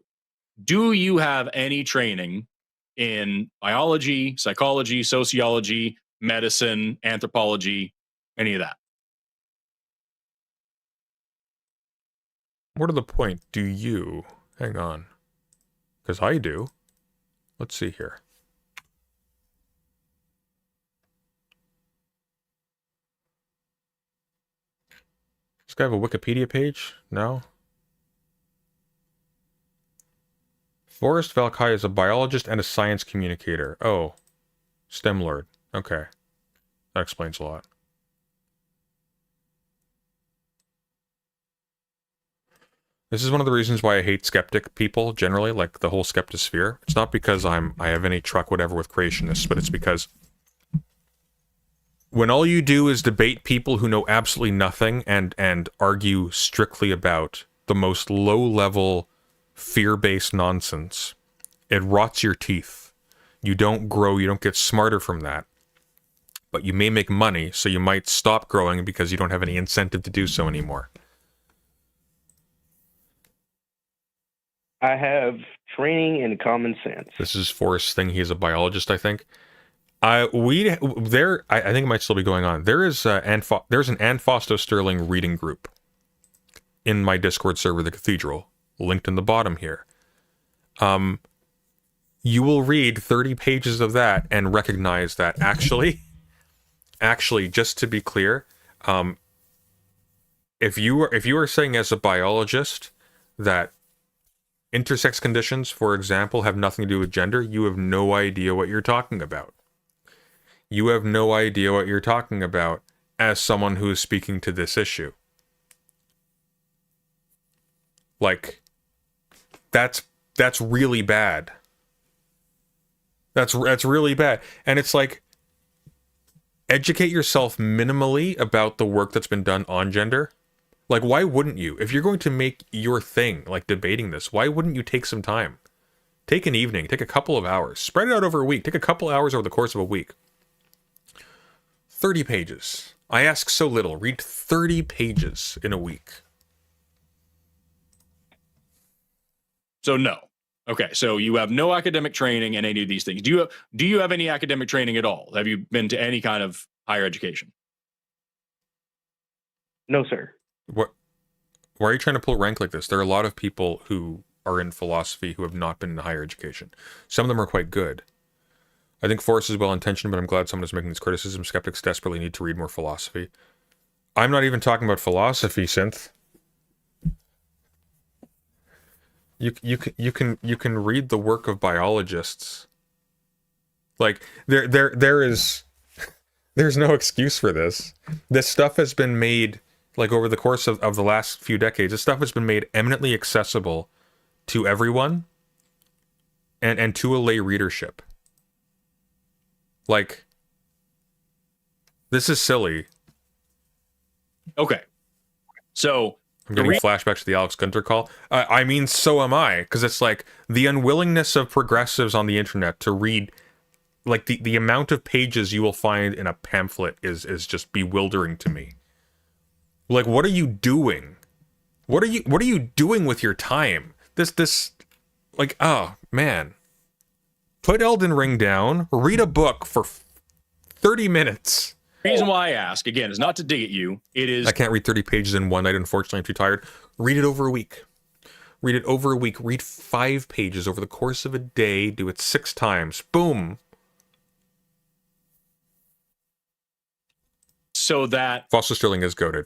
Do you have any training in biology, psychology, sociology, medicine, anthropology, any of that? More to the point, do you? Hang on. Because I do. Let's see here. Does this guy have a Wikipedia page? No? Forrest Valkai is a biologist and a science communicator. Oh. STEM Lord. Okay. That explains a lot. This is one of the reasons why I hate skeptic people generally, like the whole skeptosphere. It's not because I have any truck whatever with creationists, but it's because when all you do is debate people who know absolutely nothing and argue strictly about the most low-level, fear-based nonsense, it rots your teeth. You don't grow, you don't get smarter from that. But you may make money, so you might stop growing because you don't have any incentive to do so anymore. I have training in common sense. This is Forrest's thing. He is a biologist, I think. I think it might still be going on. There's an Ann Fausto Sterling reading group in my Discord server, the Cathedral, linked in the bottom here. You will read 30 pages of that and recognize that actually, just to be clear, if you are saying as a biologist that intersex conditions, for example, have nothing to do with gender, you have no idea what you're talking about. You have no idea what you're talking about as someone who is speaking to this issue. Like, that's really bad. That's really bad. And it's like, educate yourself minimally about the work that's been done on gender. Like, why wouldn't you? If you're going to make your thing, like debating this, why wouldn't you take some time? Take an evening, take a couple of hours, spread it out over a week, take a couple hours over the course of a week. 30 pages. I ask so little. Read 30 pages in a week. So no. Okay, so you have no academic training in any of these things. Do you have any academic training at all? Have you been to any kind of higher education? No, sir. Why are you trying to pull rank like this? There are a lot of people who are in philosophy who have not been in higher education. Some of them are quite good. I think Forrest is well-intentioned, but I'm glad someone is making these criticisms. Skeptics desperately need to read more philosophy. I'm not even talking about philosophy, Synth. You can read the work of biologists. Like, there's no excuse for this. This stuff has been made, like, over the course of the last few decades, this stuff has been made eminently accessible to everyone and to a lay readership. Like, this is silly. Okay. So I'm getting flashbacks to the Alex Gunter call. I mean, so am I, because it's like the unwillingness of progressives on the internet to read, like the amount of pages you will find in a pamphlet is just bewildering to me. Like, what are you doing? What are you doing with your time? This like, oh man. Put Elden Ring down, read a book for 30 minutes. The reason why I ask, again, is not to dig at you. It is... I can't read 30 pages in one night, unfortunately. I'm too tired. Read it over a week. Read it over a week. Read 5 pages over the course of a day. Do it 6 times. Boom. So that... Foster Sterling is goated.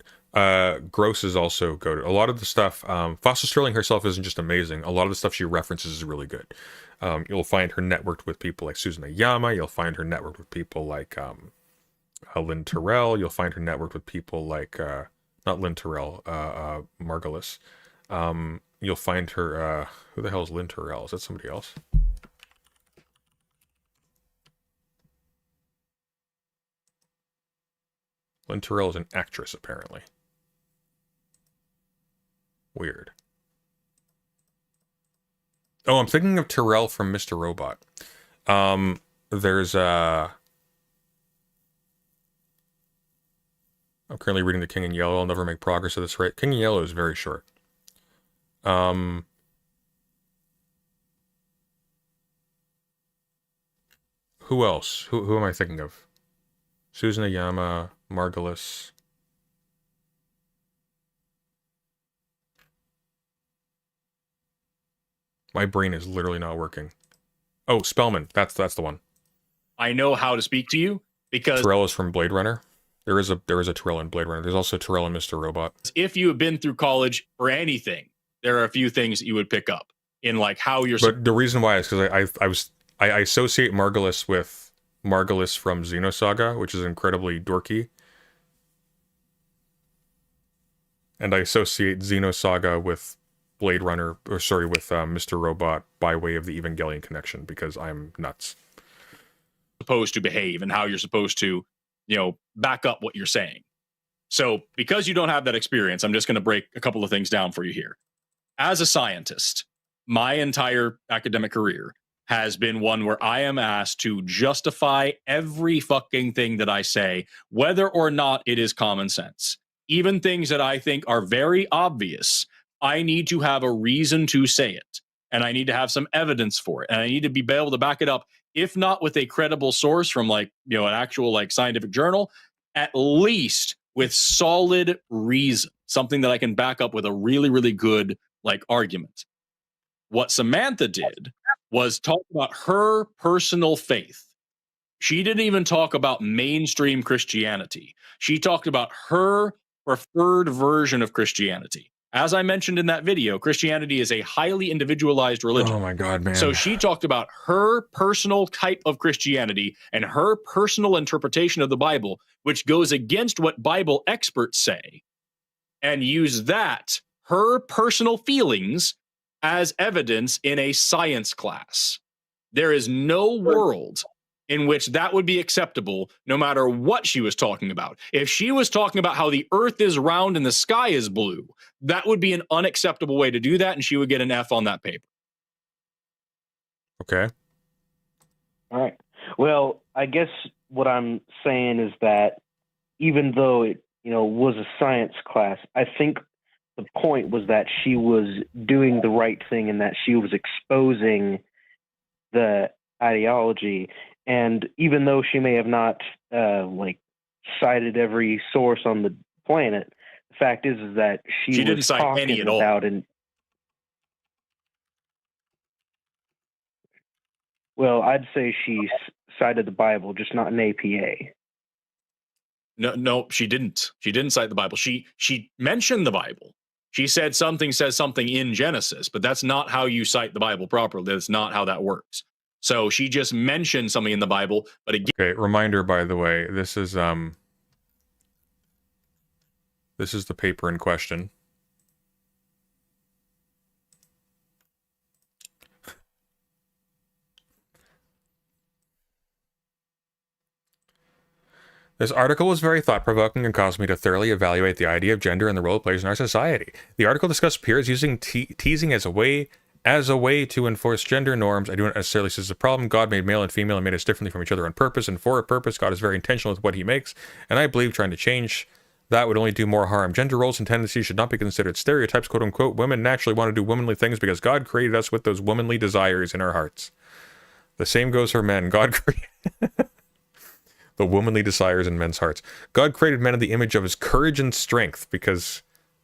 Gross is also goated. A lot of the stuff... Foster Sterling herself isn't just amazing. A lot of the stuff she references is really good. You'll find her networked with people like Susan Ayama. You'll find her networked with people like... Lynn Terrell. You'll find her networked with people like not Lynn Terrell, Margulis. You'll find her who the hell is Lynn Terrell? Is that somebody else? Lynn Terrell is an actress, apparently. Weird. Oh, I'm thinking of Terrell from Mr. Robot. There's I'm currently reading The King in Yellow. I'll never make progress at this rate. King in Yellow is very short. Who else? Who am I thinking of? Susan Ayama, Margulis. My brain is literally not working. Oh, Spellman. That's the one. I know how to speak to you because... Terrell is from Blade Runner. There is a Terrell in Blade Runner. There's also Terrell in Mr. Robot. If you have been through college or anything, there are a few things that you would pick up in like how you're... But the reason why is because I associate Margulis with Margulis from Xenosaga, which is incredibly dorky. And I associate Xenosaga with Blade Runner, or sorry, with Mr. Robot by way of the Evangelion connection, because I'm nuts. Supposed to behave and how you're supposed to, back up what you're saying. So because you don't have that experience, I'm just going to break a couple of things down for you here. As a scientist, my entire academic career has been one where I am asked to justify every fucking thing that I say, whether or not it is common sense. Even things that I think are very obvious, I need to have a reason to say it. And I need to have some evidence for it. And I need to be able to back it up, if not with a credible source from an actual scientific journal, at least with solid reason, something that I can back up with a really, really good argument. What Samantha did was talk about her personal faith. She didn't even talk about mainstream Christianity. She talked about her preferred version of Christianity. As I mentioned in that video, Christianity is a highly individualized religion. Oh my God, man. So she talked about her personal type of Christianity and her personal interpretation of the Bible, which goes against what Bible experts say, and used that, her personal feelings, as evidence in a science class. There is no world in which that would be acceptable, no matter what she was talking about. If she was talking about how the earth is round and the sky is blue, that would be an unacceptable way to do that, and she would get an F on that paper. Okay. All right. Well, I guess what I'm saying is that even though it, was a science class, I think the point was that she was doing the right thing and that she was exposing the ideology. And even though she may have not cited every source on the planet, the fact is that she didn't was cite talking any at all. Well, I'd say she cited the Bible, just not an APA. No, she didn't. She didn't cite the Bible. She mentioned the Bible. She said something says something in Genesis, but that's not how you cite the Bible properly. That's not how that works. So she just mentioned something in the Bible, but again. Okay, reminder, by the way, this is the paper in question. This article was very thought-provoking and caused me to thoroughly evaluate the idea of gender and the role it plays in our society. The article discussed peers using teasing as a way to enforce gender norms. I don't necessarily see this as a problem. God made male and female and made us differently from each other on purpose and for a purpose. God is very intentional with what he makes, and I believe trying to change that would only do more harm. Gender roles and tendencies should not be considered stereotypes, quote-unquote. Women naturally want to do womanly things because God created us with those womanly desires in our hearts. The same goes for men. God created the womanly desires in men's hearts. God created men in the image of his courage and strength because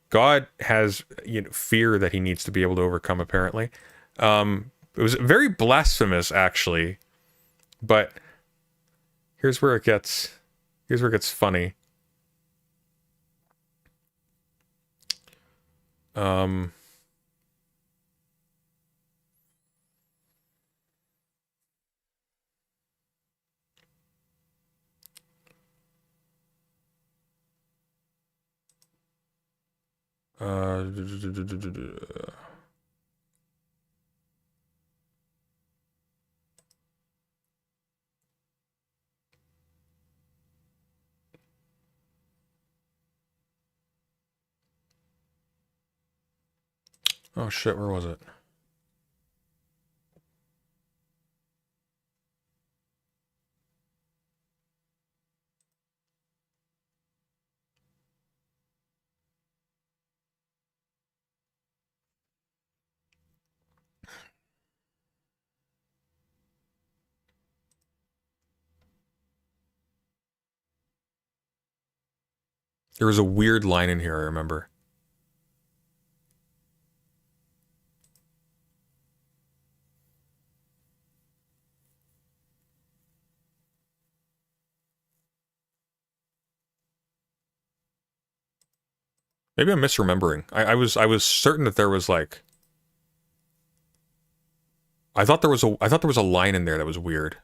God has fear that he needs to be able to overcome, apparently. It was very blasphemous, actually. But here's where it gets funny. Oh shit, where was it? There was a weird line in here, I remember. Maybe I'm misremembering. I was certain that there was like, I thought there was a line in there that was weird.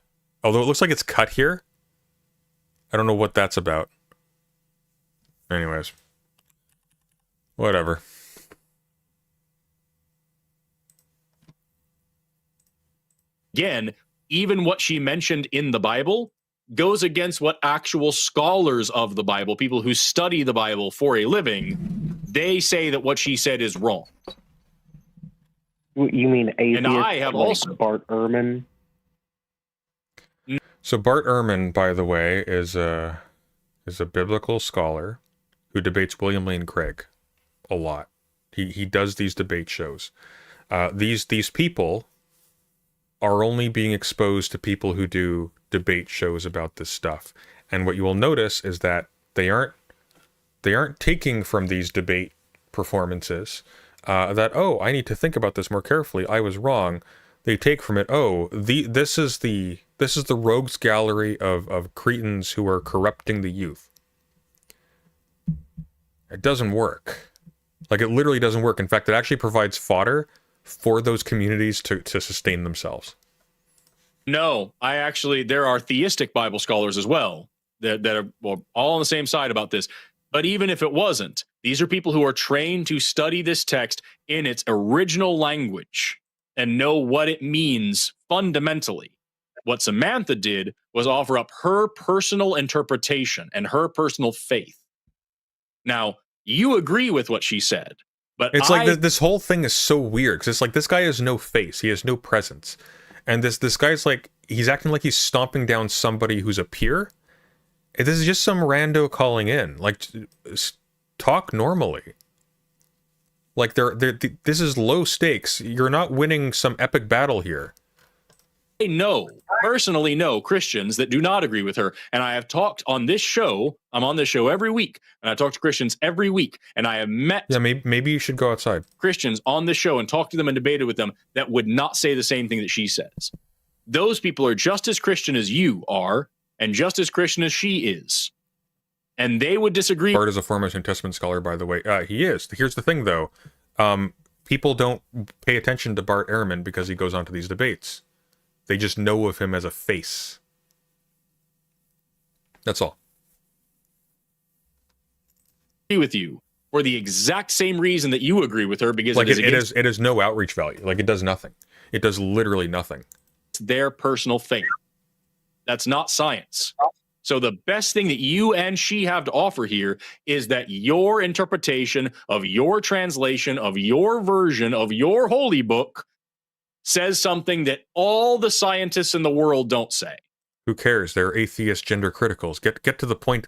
Although it looks like it's cut here. I don't know what that's about. Anyways. Whatever. Again, even what she mentioned in the Bible goes against what actual scholars of the Bible, people who study the Bible for a living, they say that what she said is wrong. You mean atheist? And I have like also Bart Ehrman. So Bart Ehrman, by the way, is a biblical scholar who debates William Lane Craig a lot. He does these debate shows. These people are only being exposed to people who do debate shows about this stuff. And what you will notice is that they aren't taking from these debate performances that, oh, I need to think about this more carefully, I was wrong. They take from it, oh, this is the rogues gallery of cretins who are corrupting the youth. It doesn't work. Like, it literally doesn't work. In fact, it actually provides fodder for those communities to sustain themselves. No, there are theistic Bible scholars as well that are all on the same side about this. But even if it wasn't, these are people who are trained to study this text in its original language and know what it means fundamentally. What Samantha did was offer up her personal interpretation and her personal faith. Now, you agree with what she said, but it's like this whole thing is so weird, because it's like this guy has no face, he has no presence, and this guy's like, he's acting like he's stomping down somebody who's a peer. This is just some rando calling in. Like, talk normally. Like, this is low stakes. You're not winning some epic battle here. I personally know Christians that do not agree with her. And I have talked on this show. I'm on this show every week. And I talk to Christians every week. And I have met... Yeah, maybe you should go outside. Christians on this show and talk to them and debated with them that would not say the same thing that she says. Those people are just as Christian as you are, and just as Christian as she is. And they would disagree. Bart is a foremost New Testament scholar, by the way. He is. Here's the thing, though. People don't pay attention to Bart Ehrman because he goes on to these debates. They just know of him as a face. That's all. With you for the exact same reason that you agree with her, because like it is no outreach value. Like, it does nothing. It does literally nothing. It's their personal faith. That's not science. So the best thing that you and she have to offer here is that your interpretation of your translation of your version of your holy book says something that all the scientists in the world don't say. Who cares? They're atheist gender criticals. Get to the point.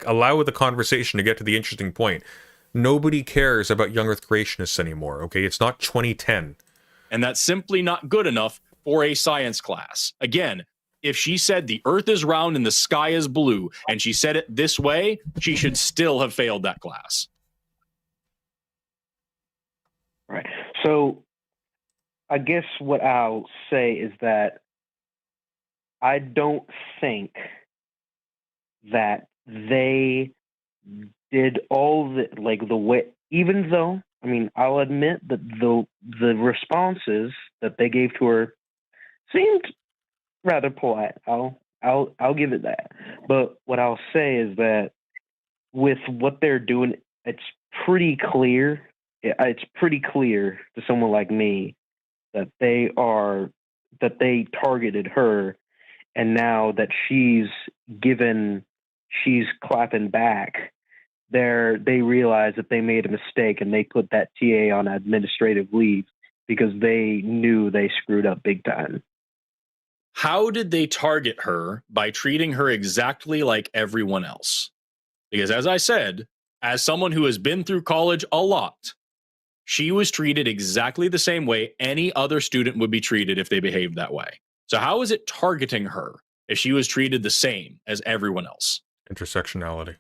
Allow the conversation to get to the interesting point. Nobody cares about young earth creationists anymore, okay? It's not 2010. And that's simply not good enough for a science class. Again, if she said the earth is round and the sky is blue, and she said it this way, she should still have failed that class. Right. So I guess what I'll say is that I don't think that they did all the way, even though, I mean, I'll admit that the responses that they gave to her seemed rather polite. I'll give it that. But what I'll say is that with what they're doing, it's pretty clear. It's pretty clear to someone like me that they targeted her, and now that she's clapping back, they realize that they made a mistake, and they put that TA on administrative leave because they knew they screwed up big time. How did they target her? By treating her exactly like everyone else. Because as I said, as someone who has been through college a lot, she was treated exactly the same way any other student would be treated if they behaved that way. So how is it targeting her if she was treated the same as everyone else? Intersectionality.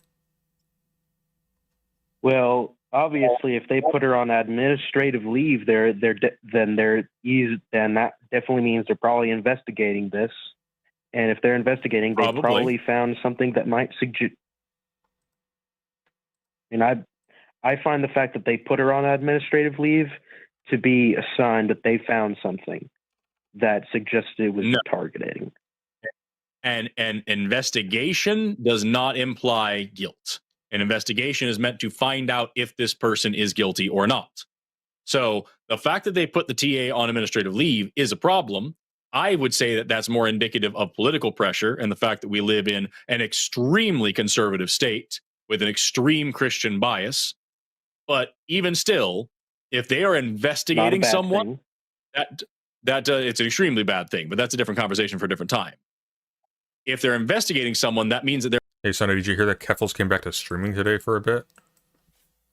Well, obviously, if they put her on administrative leave, then that definitely means they're probably investigating this. And if they're investigating, they probably found something that might suggest. And I find the fact that they put her on administrative leave to be a sign that they found something that suggested it was targeting. And an investigation does not imply guilt. An investigation is meant to find out if this person is guilty or not. So the fact that they put the TA on administrative leave is a problem, I would say that that's more indicative of political pressure and the fact that we live in an extremely conservative state with an extreme Christian bias. But even still, if they are investigating someone, that it's an extremely bad thing. But that's a different conversation for a different time. If they're investigating someone, that means that they're. Hey, Sonny, did you hear that Keffels came back to streaming today for a bit?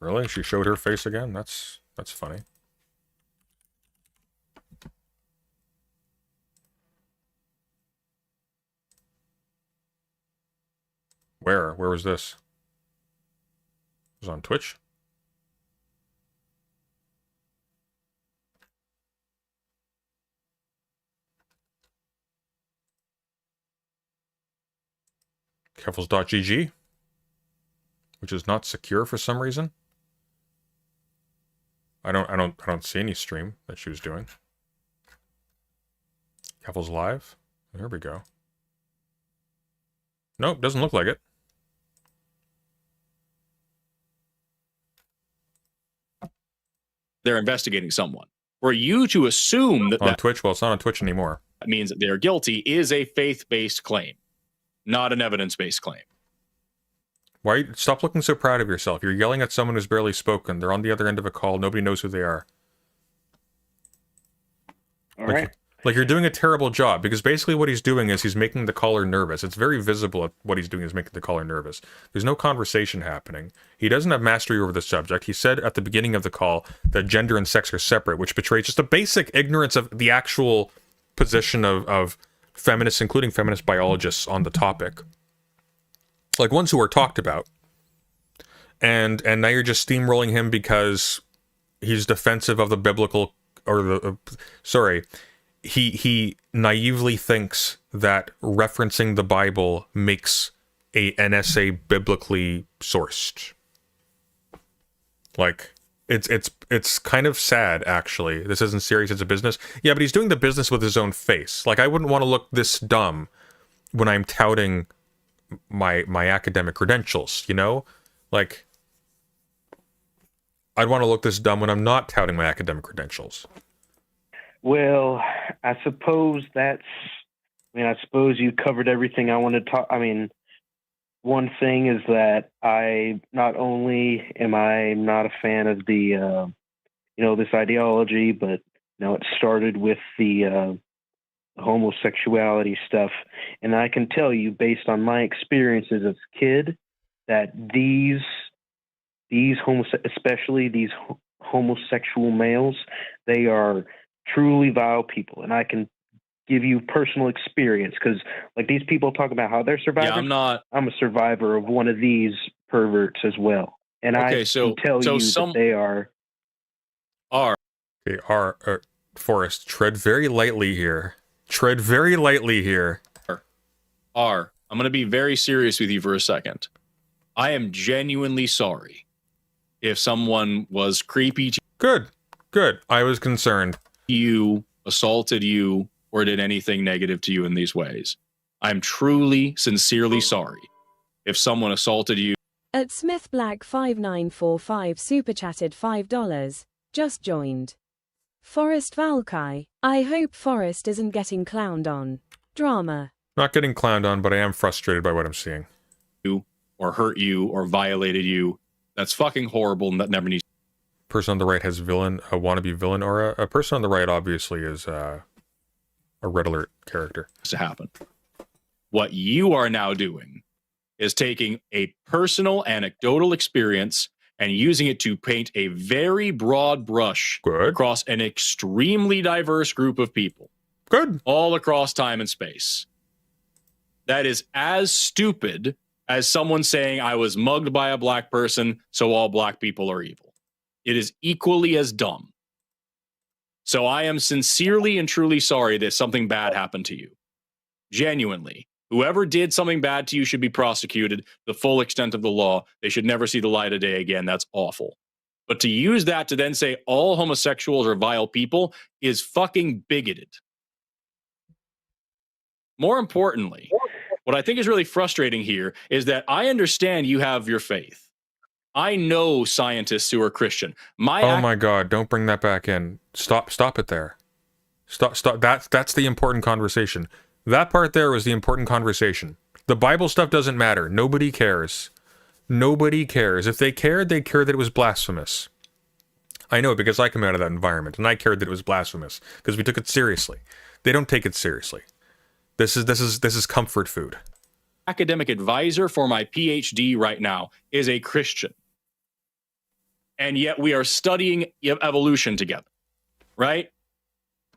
Really? She showed her face again? That's funny. Where? Where was this? It was on Twitch? Keffels.gg, which is not secure for some reason. I don't see any stream that she was doing. Keffels live. There we go. Nope, doesn't look like it. They're investigating someone. For you to assume that on Twitch, well, it's not on Twitch anymore. That means that they're guilty is a faith-based claim, not an evidence-based claim. Why? Stop looking so proud of yourself. You're yelling at someone who's barely spoken. They're on the other end of a call. Nobody knows who they are. All right. Like you're doing a terrible job, because basically what he's doing is he's making the caller nervous. It's very visible that what he's doing is making the caller nervous. There's no conversation happening. He doesn't have mastery over the subject. He said at the beginning of the call that gender and sex are separate, which betrays just a basic ignorance of the actual position of feminists, including feminist biologists, on the topic. Like ones who are talked about. And now you're just steamrolling him because he's defensive of the biblical, or the, sorry, he naively thinks that referencing the Bible makes an essay biblically sourced. Like, it's kind of sad, actually. This isn't serious, it's a business. Yeah, but he's doing the business with his own face. Like, I wouldn't want to look this dumb when I'm touting my academic credentials, you know? Like, I'd want to look this dumb when I'm not touting my academic credentials. Well, I suppose I suppose you covered everything I wanted to talk. I mean, one thing is that I not only am I not a fan of the, this ideology, but, it started with the homosexuality stuff. And I can tell you, based on my experiences as a kid, that especially these homosexual males, they are truly vile people. And I can give you personal experience, because like these people talk about how they're survivors. Yeah, I'm a survivor of one of these perverts as well. And I can tell you that they are. Forrest, tread very lightly here. Tread very lightly here. I'm going to be very serious with you for a second. I am genuinely sorry if someone was creepy to you. Good. I was concerned. You, assaulted you, or did anything negative to you in these ways. I'm truly, sincerely sorry if someone assaulted you. At Smith Black 5945 super chatted $5. Just joined. Forrest Valkai. I hope Forrest isn't getting clowned on. Drama. Not getting clowned on, but I am frustrated by what I'm seeing. You, or hurt you, or violated you. That's fucking horrible, and that never needs. Person on the right has a wannabe villain aura. A person on the right obviously is a Red Alert character. To happen. What you are now doing is taking a personal anecdotal experience and using it to paint a very broad brush across an extremely diverse group of people. Good. All across time and space. That is as stupid as someone saying I was mugged by a black person, so all black people are evil. It is equally as dumb. So I am sincerely and truly sorry that something bad happened to you. Genuinely. Whoever did something bad to you should be prosecuted the full extent of the law. They should never see the light of day again. That's awful. But to use that to then say all homosexuals are vile people is fucking bigoted. More importantly, what I think is really frustrating here is that I understand you have your faith. I know scientists who are Christian. Oh my God, don't bring that back in. Stop it there. Stop. That's the important conversation. That part there was the important conversation. The Bible stuff doesn't matter. Nobody cares. Nobody cares. If they cared, they'd care that it was blasphemous. I know, because I come out of that environment, and I cared that it was blasphemous because we took it seriously. They don't take it seriously. This is comfort food. Academic advisor for my PhD right now is a Christian. And yet we are studying evolution together, right?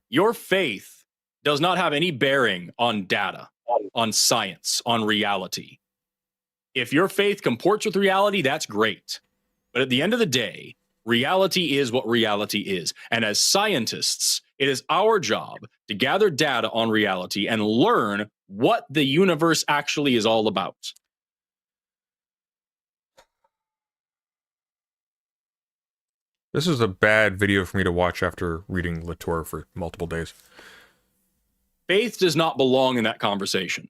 Your faith does not have any bearing on data, on science, on reality. If your faith comports with reality, that's great. But at the end of the day, reality is what reality is. And as scientists, it is our job to gather data on reality and learn what the universe actually is all about. This is a bad video for me to watch after reading Latour for multiple days. Faith does not belong in that conversation.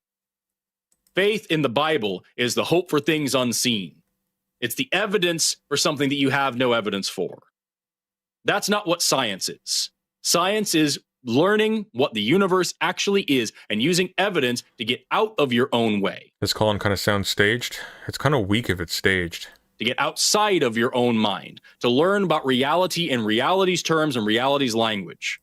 Faith in the Bible is the hope for things unseen. It's the evidence for something that you have no evidence for. That's not what science is. Science is learning what the universe actually is and using evidence to get out of your own way. This Colin kind of sounds staged. It's kind of weak if it's staged. To get outside of your own mind, to learn about reality in reality's terms and reality's language.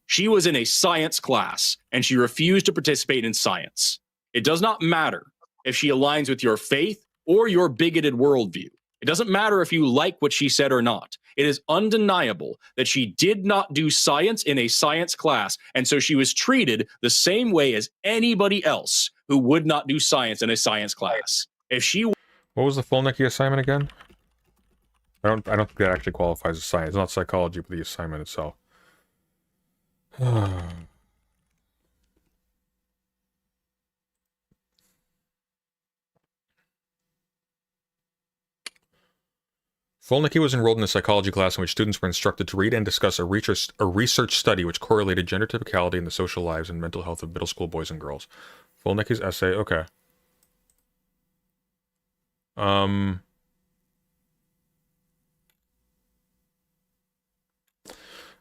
She was in a science class and she refused to participate in science. It does not matter if she aligns with your faith or your bigoted worldview. It doesn't matter if you like what she said or not. It is undeniable that she did not do science in a science class, and so she was treated the same way as anybody else who would not do science in a science class. If she... What was the Folnicki assignment again? I don't think that actually qualifies as science. It's not psychology, but the assignment itself. Folnicki was enrolled in a psychology class in which students were instructed to read and discuss a research study which correlated gender typicality in the social lives and mental health of middle school boys and girls. Folnicki's essay, okay.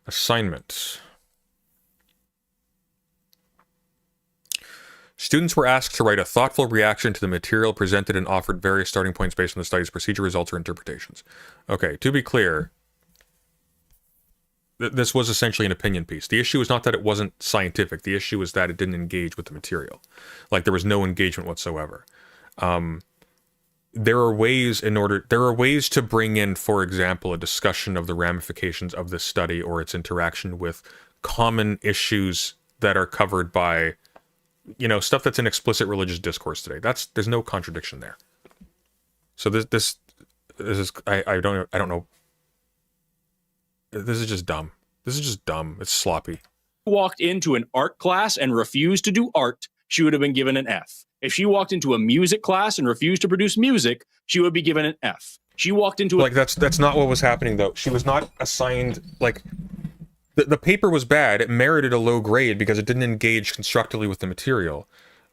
Assignment. Students were asked to write a thoughtful reaction to the material presented and offered various starting points based on the study's procedure, results, or interpretations. Okay, to be clear, this was essentially an opinion piece. The issue is not that it wasn't scientific. The issue is that it didn't engage with the material. Like, there was no engagement whatsoever. There are ways to bring in, for example, a discussion of the ramifications of this study or its interaction with common issues that are covered by, you know, stuff that's in explicit religious discourse today. There's no contradiction there. So this is I don't know. This is just dumb. This is just dumb. It's sloppy. Walked into an art class and refused to do art, she would have been given an F. If she walked into a music class and refused to produce music, she would be given an F. She walked into like that's not what was happening though. She was not assigned, like, the paper was bad. It merited a low grade because it didn't engage constructively with the material.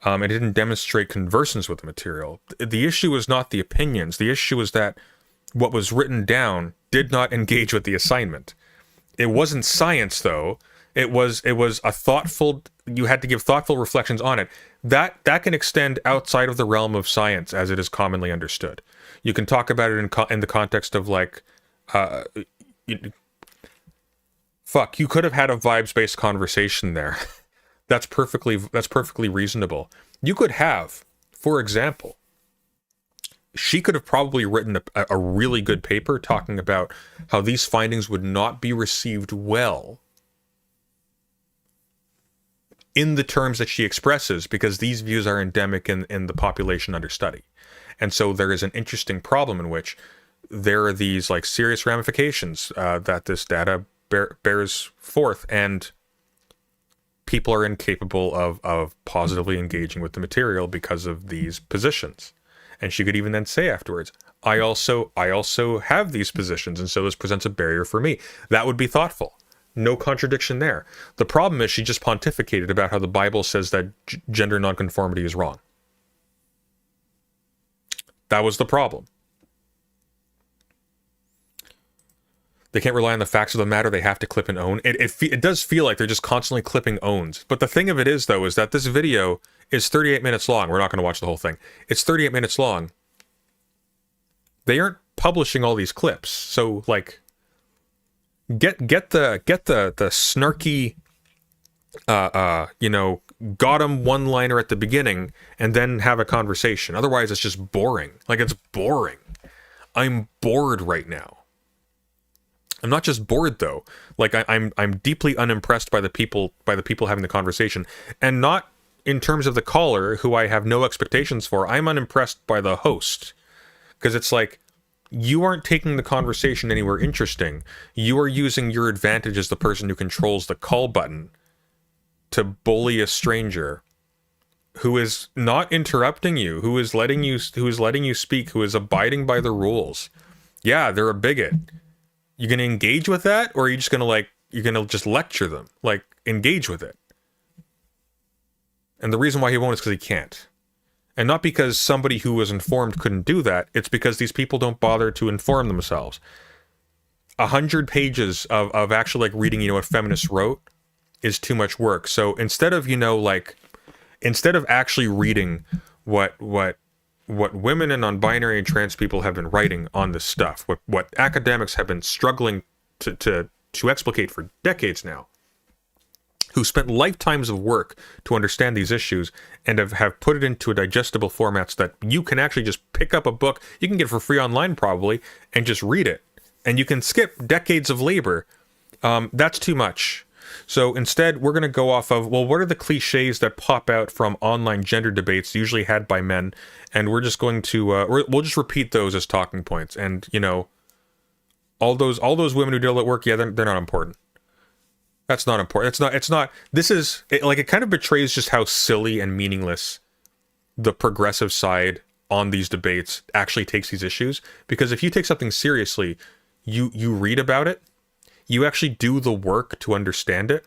It didn't demonstrate conversance with the material. The issue was not the opinions. The issue was that what was written down did not engage with the assignment. It wasn't science though. It was a thoughtful, you had to give thoughtful reflections on it. That can extend outside of the realm of science as it is commonly understood. You can talk about it in the context of, like, you could have had a vibes-based conversation there. That's perfectly reasonable. You could have, for example, she could have probably written a really good paper talking about how these findings would not be received well in the terms that she expresses, because these views are endemic in the population under study. And so there is an interesting problem in which there are these, like, serious ramifications that this data bears forth, and people are incapable of positively engaging with the material because of these positions. And she could even then say afterwards, I also have these positions, and so this presents a barrier for me. That would be thoughtful. No contradiction there. The problem is she just pontificated about how the Bible says that gender nonconformity is wrong. That was the problem. They can't rely on the facts of the matter. They have to clip and own. It does feel like they're just constantly clipping owns. But the thing of it is, though, is that this video is 38 minutes long. We're not going to watch the whole thing. It's 38 minutes long. They aren't publishing all these clips. So, like, get the snarky, got him one-liner at the beginning and then have a conversation. Otherwise, it's just boring. Like, it's boring. I'm bored right now. I'm not just bored though. Like I'm deeply unimpressed by the people having the conversation, and not in terms of the caller, who I have no expectations for. I'm unimpressed by the host, because it's like, you aren't taking the conversation anywhere interesting. You are using your advantage as the person who controls the call button to bully a stranger who is not interrupting you, who is letting you speak, who is abiding by the rules. Yeah, they're a bigot. You gonna engage with that, or are you just gonna you're gonna just lecture them? Like, engage with it. And the reason why he won't is because he can't. And not because somebody who was informed couldn't do that. It's because these people don't bother to inform themselves. 100 pages of actually reading, what feminists wrote is too much work. So instead of, instead of actually reading what women and non-binary and trans people have been writing on this stuff, what academics have been struggling to explicate for decades now, who spent lifetimes of work to understand these issues and have put it into digestible formats that you can actually just pick up a book, you can get for free online probably, and just read it. And you can skip decades of labor. That's too much. So instead, we're going to go off of, well, what are the cliches that pop out from online gender debates usually had by men? And we're just going to, we'll just repeat those as talking points. And, all those women who did all that work, yeah, they're not important. That's not important. It kind of betrays just how silly and meaningless the progressive side on these debates actually takes these issues. Because if you take something seriously, you read about it, you actually do the work to understand it.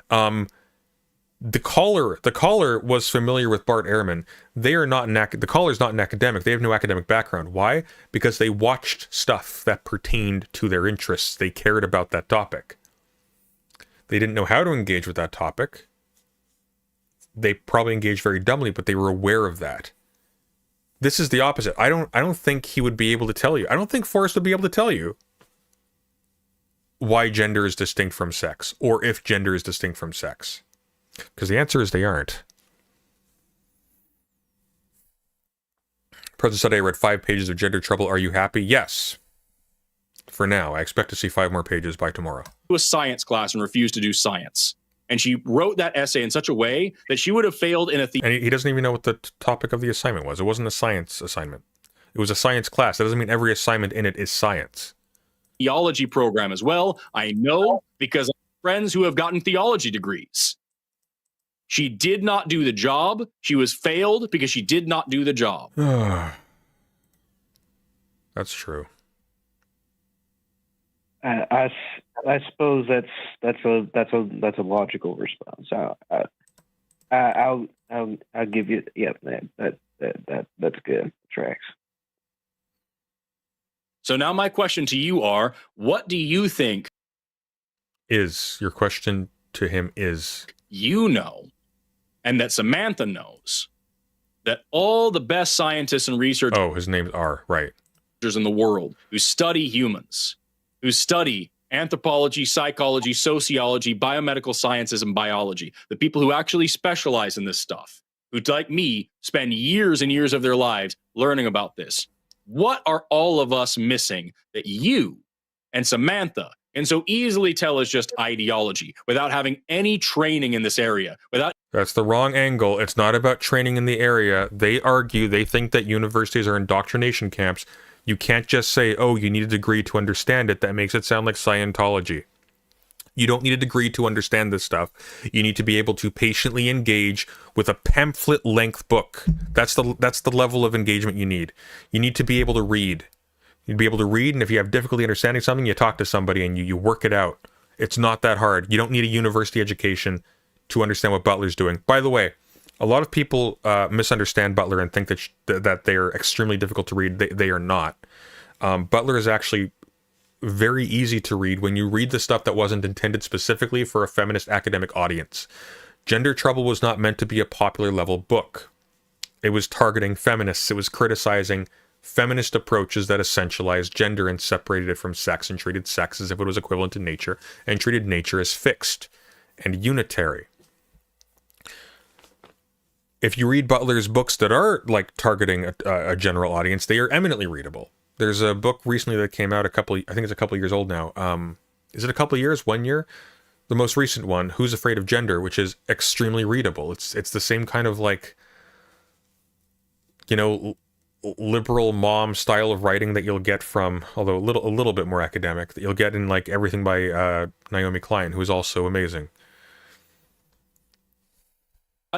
The caller was familiar with Bart Ehrman. The caller's not an academic. They have no academic background. Why? Because they watched stuff that pertained to their interests. They cared about that topic. They didn't know how to engage with that topic. They probably engaged very dumbly, but they were aware of that. This is the opposite. I don't think he would be able to tell you. I don't think Forrest would be able to tell you why gender is distinct from sex, or if gender is distinct from sex. Because the answer is they aren't. President Sunday, I read 5 pages of Gender Trouble. Are you happy? Yes. For now. I expect to see 5 more pages by tomorrow. To a science class and refused to do science. And she wrote that essay in such a way that she would have failed in a... And he doesn't even know what the topic of the assignment was. It wasn't a science assignment. It was a science class. That doesn't mean every assignment in it is science. Theology program as well. I know because I have friends who have gotten theology degrees. She did not do the job. She was failed because she did not do the job. That's true. I suppose that's a logical response. I'll give you that's good. Tracks. So now my question to you are, what do you think? Your question to him is? You know, and that Samantha knows, that all the best scientists and researchers... Oh, his name's R, right. ...in the world who study humans, who study anthropology, psychology, sociology, biomedical sciences, and biology, the people who actually specialize in this stuff, who, like me, spend years and years of their lives learning about this. What are all of us missing that you and Samantha can so easily tell is just ideology without having any training in this area? That's the wrong angle. It's not about training in the area. They argue, they think that universities are indoctrination camps. You can't just say, oh, you need a degree to understand it. That makes it sound like Scientology. You don't need a degree to understand this stuff. You need to be able to patiently engage with a pamphlet-length book. That's the level of engagement you need. You need to be able to read. You'd be able to read, and if you have difficulty understanding something, you talk to somebody and you work it out. It's not that hard. You don't need a university education to understand what Butler's doing. By the way, a lot of people misunderstand Butler and think that they are extremely difficult to read. They are not. Butler is actually very easy to read when you read the stuff that wasn't intended specifically for a feminist academic audience. Gender Trouble was not meant to be a popular level book. It was targeting feminists. It was criticizing feminist approaches that essentialized gender and separated it from sex and treated sex as if it was equivalent to nature and treated nature as fixed and unitary. If you read Butler's books that are like targeting a general audience, they are eminently readable. There's a book recently that came out I think it's a couple years old now. Is it a couple years? 1 year? The most recent one, Who's Afraid of Gender, which is extremely readable. It's the same kind of like, you know, liberal mom style of writing that you'll get from, although a little bit more academic, that you'll get in like everything by Naomi Klein, who is also amazing.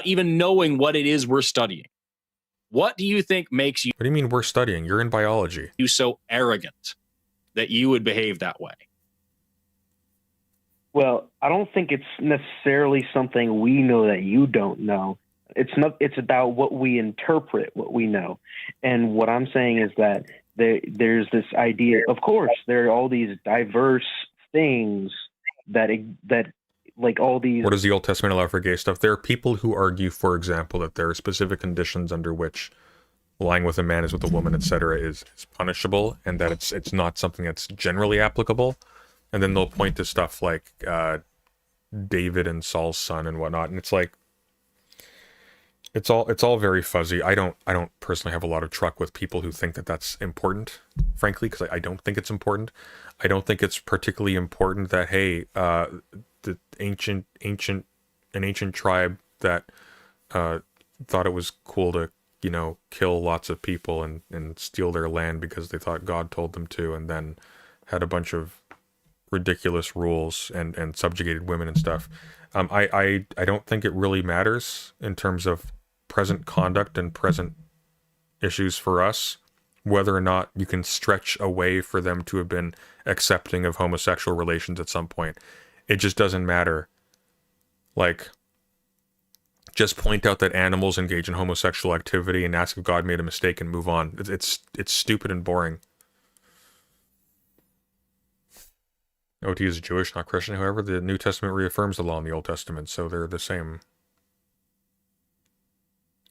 Even knowing what it is we're studying. What do you think makes you... What do you mean we're studying? You're in biology. You so arrogant that you would behave that way? Well, I don't think it's necessarily something we know that you don't know. It's about what we interpret, what we know. And what I'm saying is that there's this idea, of course, there are all these diverse things that like all these... What does the Old Testament allow for gay stuff? There are people who argue, for example, that there are specific conditions under which lying with a man is with a woman, etc., is punishable, and that it's not something that's generally applicable. And then they'll point to stuff like David and Saul's son and whatnot, and it's like it's all very fuzzy. I don't personally have a lot of truck with people who think that that's important, frankly, because I don't think it's important. I don't think it's particularly important that the ancient tribe that thought it was cool to, you know, kill lots of people and steal their land because they thought God told them to, and then had a bunch of ridiculous rules and subjugated women and stuff. I don't think it really matters in terms of present conduct and present issues for us, whether or not you can stretch a way for them to have been accepting of homosexual relations at some point. It just doesn't matter. Like, just point out that animals engage in homosexual activity and ask if God made a mistake and move on. It's stupid and boring. OT is Jewish, not Christian. However, the New Testament reaffirms the law in the Old Testament, so they're the same.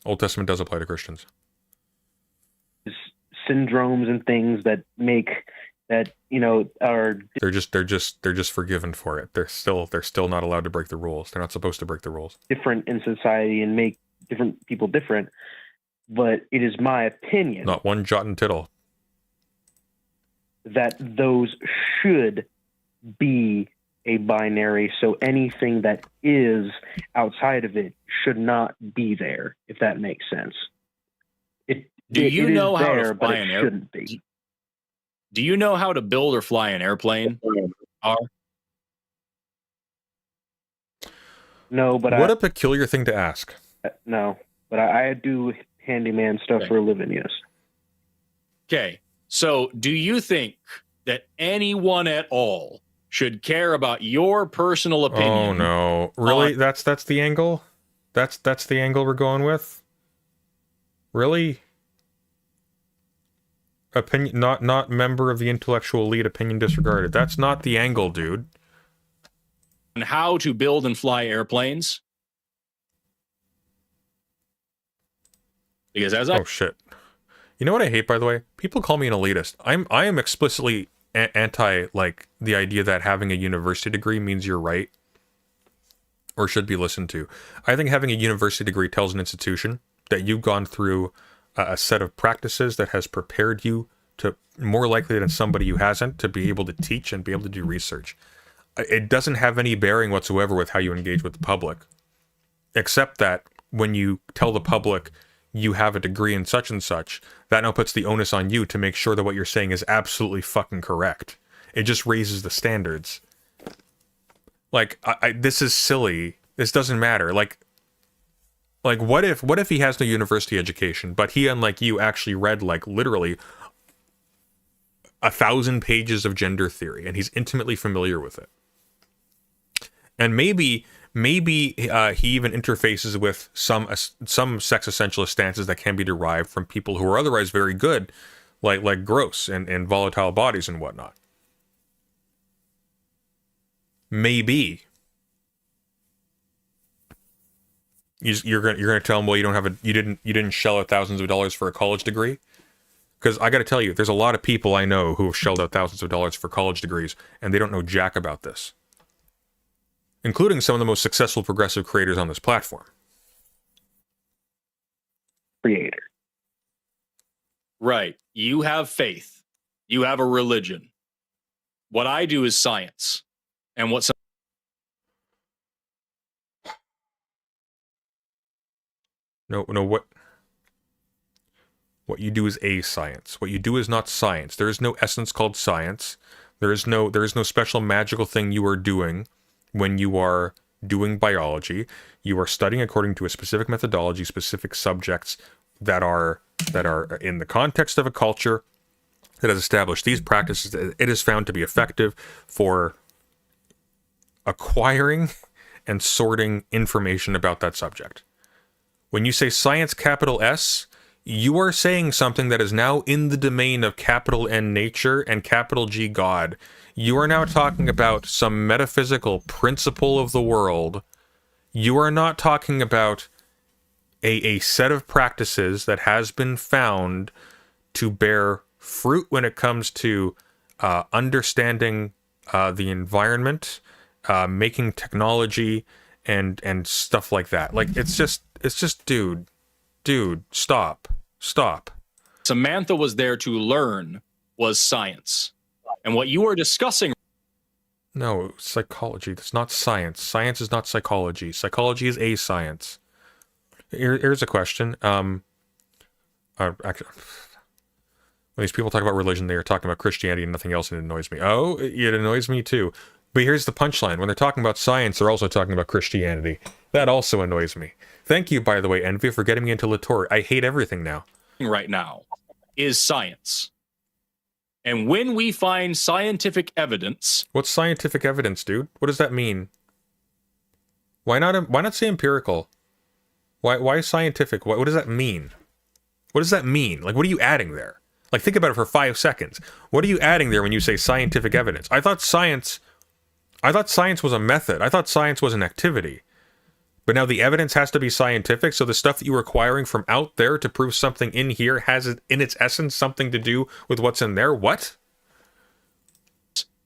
Old Testament does apply to Christians. Syndromes and things that make that, you know, are... They're just forgiven for it. They're still not allowed to break the rules. They're not supposed to break the rules. Different in society and make different people different. But it is my opinion... Not one jot and tittle. ...that those should be a binary, so anything that is outside of it should not be there, if that makes sense. Do you know how to but fly it an shouldn't airplane? be. Do you know how to build or fly an airplane? No, but what a peculiar thing to ask. No, but I do handyman stuff for a living, yes. Okay, so do you think that anyone at all should care about your personal opinion? Oh no, really? That's the angle? That's the angle we're going with? Really? Opinion, not member of the intellectual elite, opinion disregarded. That's not the angle, dude. And how to build and fly airplanes? Because as oh shit, you know what I hate, by the way? People call me an elitist. I am explicitly anti like the idea that having a university degree means you're right or should be listened to. I think having a university degree tells an institution that you've gone through a set of practices that has prepared you to, more likely than somebody who hasn't, to be able to teach and be able to do research. It doesn't have any bearing whatsoever with how you engage with the public, except that when you tell the public you have a degree in such and such, that now puts the onus on you to make sure that what you're saying is absolutely fucking correct. It just raises the standards. Like, this is silly. This doesn't matter. Like what if he has no university education, but he, unlike you, actually read like literally 1,000 pages of gender theory and he's intimately familiar with it. And maybe he even interfaces with some sex essentialist stances that can be derived from people who are otherwise very good, like gross and volatile bodies and whatnot. Maybe. You're gonna tell them, well, you didn't shell out thousands of dollars for a college degree? Because I got to tell you, there's a lot of people I know who have shelled out thousands of dollars for college degrees, and they don't know jack about this, including some of the most successful progressive creators on this platform. Creator. Right. You have faith. You have a religion. What I do is science. And what some No, what you do is a science. What you do is not science. There is no essence called science. There is no special magical thing you are doing when you are doing biology. You are studying according to a specific methodology, specific subjects that are in the context of a culture that has established these practices. It is found to be effective for acquiring and sorting information about that subject. When you say science capital S, you are saying something that is now in the domain of capital N nature and capital G God. You are now talking about some metaphysical principle of the world. You are not talking about a set of practices that has been found to bear fruit when it comes to understanding the environment, making technology, and stuff like that. Like, it's just dude, stop. Samantha was there to learn was science. And what you are discussing... No, psychology. That's not science. Science is not psychology. Psychology is a science. Here's a question. Actually, when these people talk about religion, they are talking about Christianity and nothing else, and it annoys me. Oh, it annoys me too. But here's the punchline. When they're talking about science, they're also talking about Christianity. That also annoys me. Thank you, by the way, Envy, for getting me into Latour. I hate everything now. Right now is science. And when we find scientific evidence... What's scientific evidence, dude? What does that mean? Why not say empirical? Why scientific? What does that mean? What does that mean? Like, what are you adding there? Like, think about it for 5 seconds. What are you adding there when you say scientific evidence? I thought science was a method. I thought science was an activity. But now the evidence has to be scientific, so the stuff that you're acquiring from out there to prove something in here has, in its essence, something to do with what's in there? What?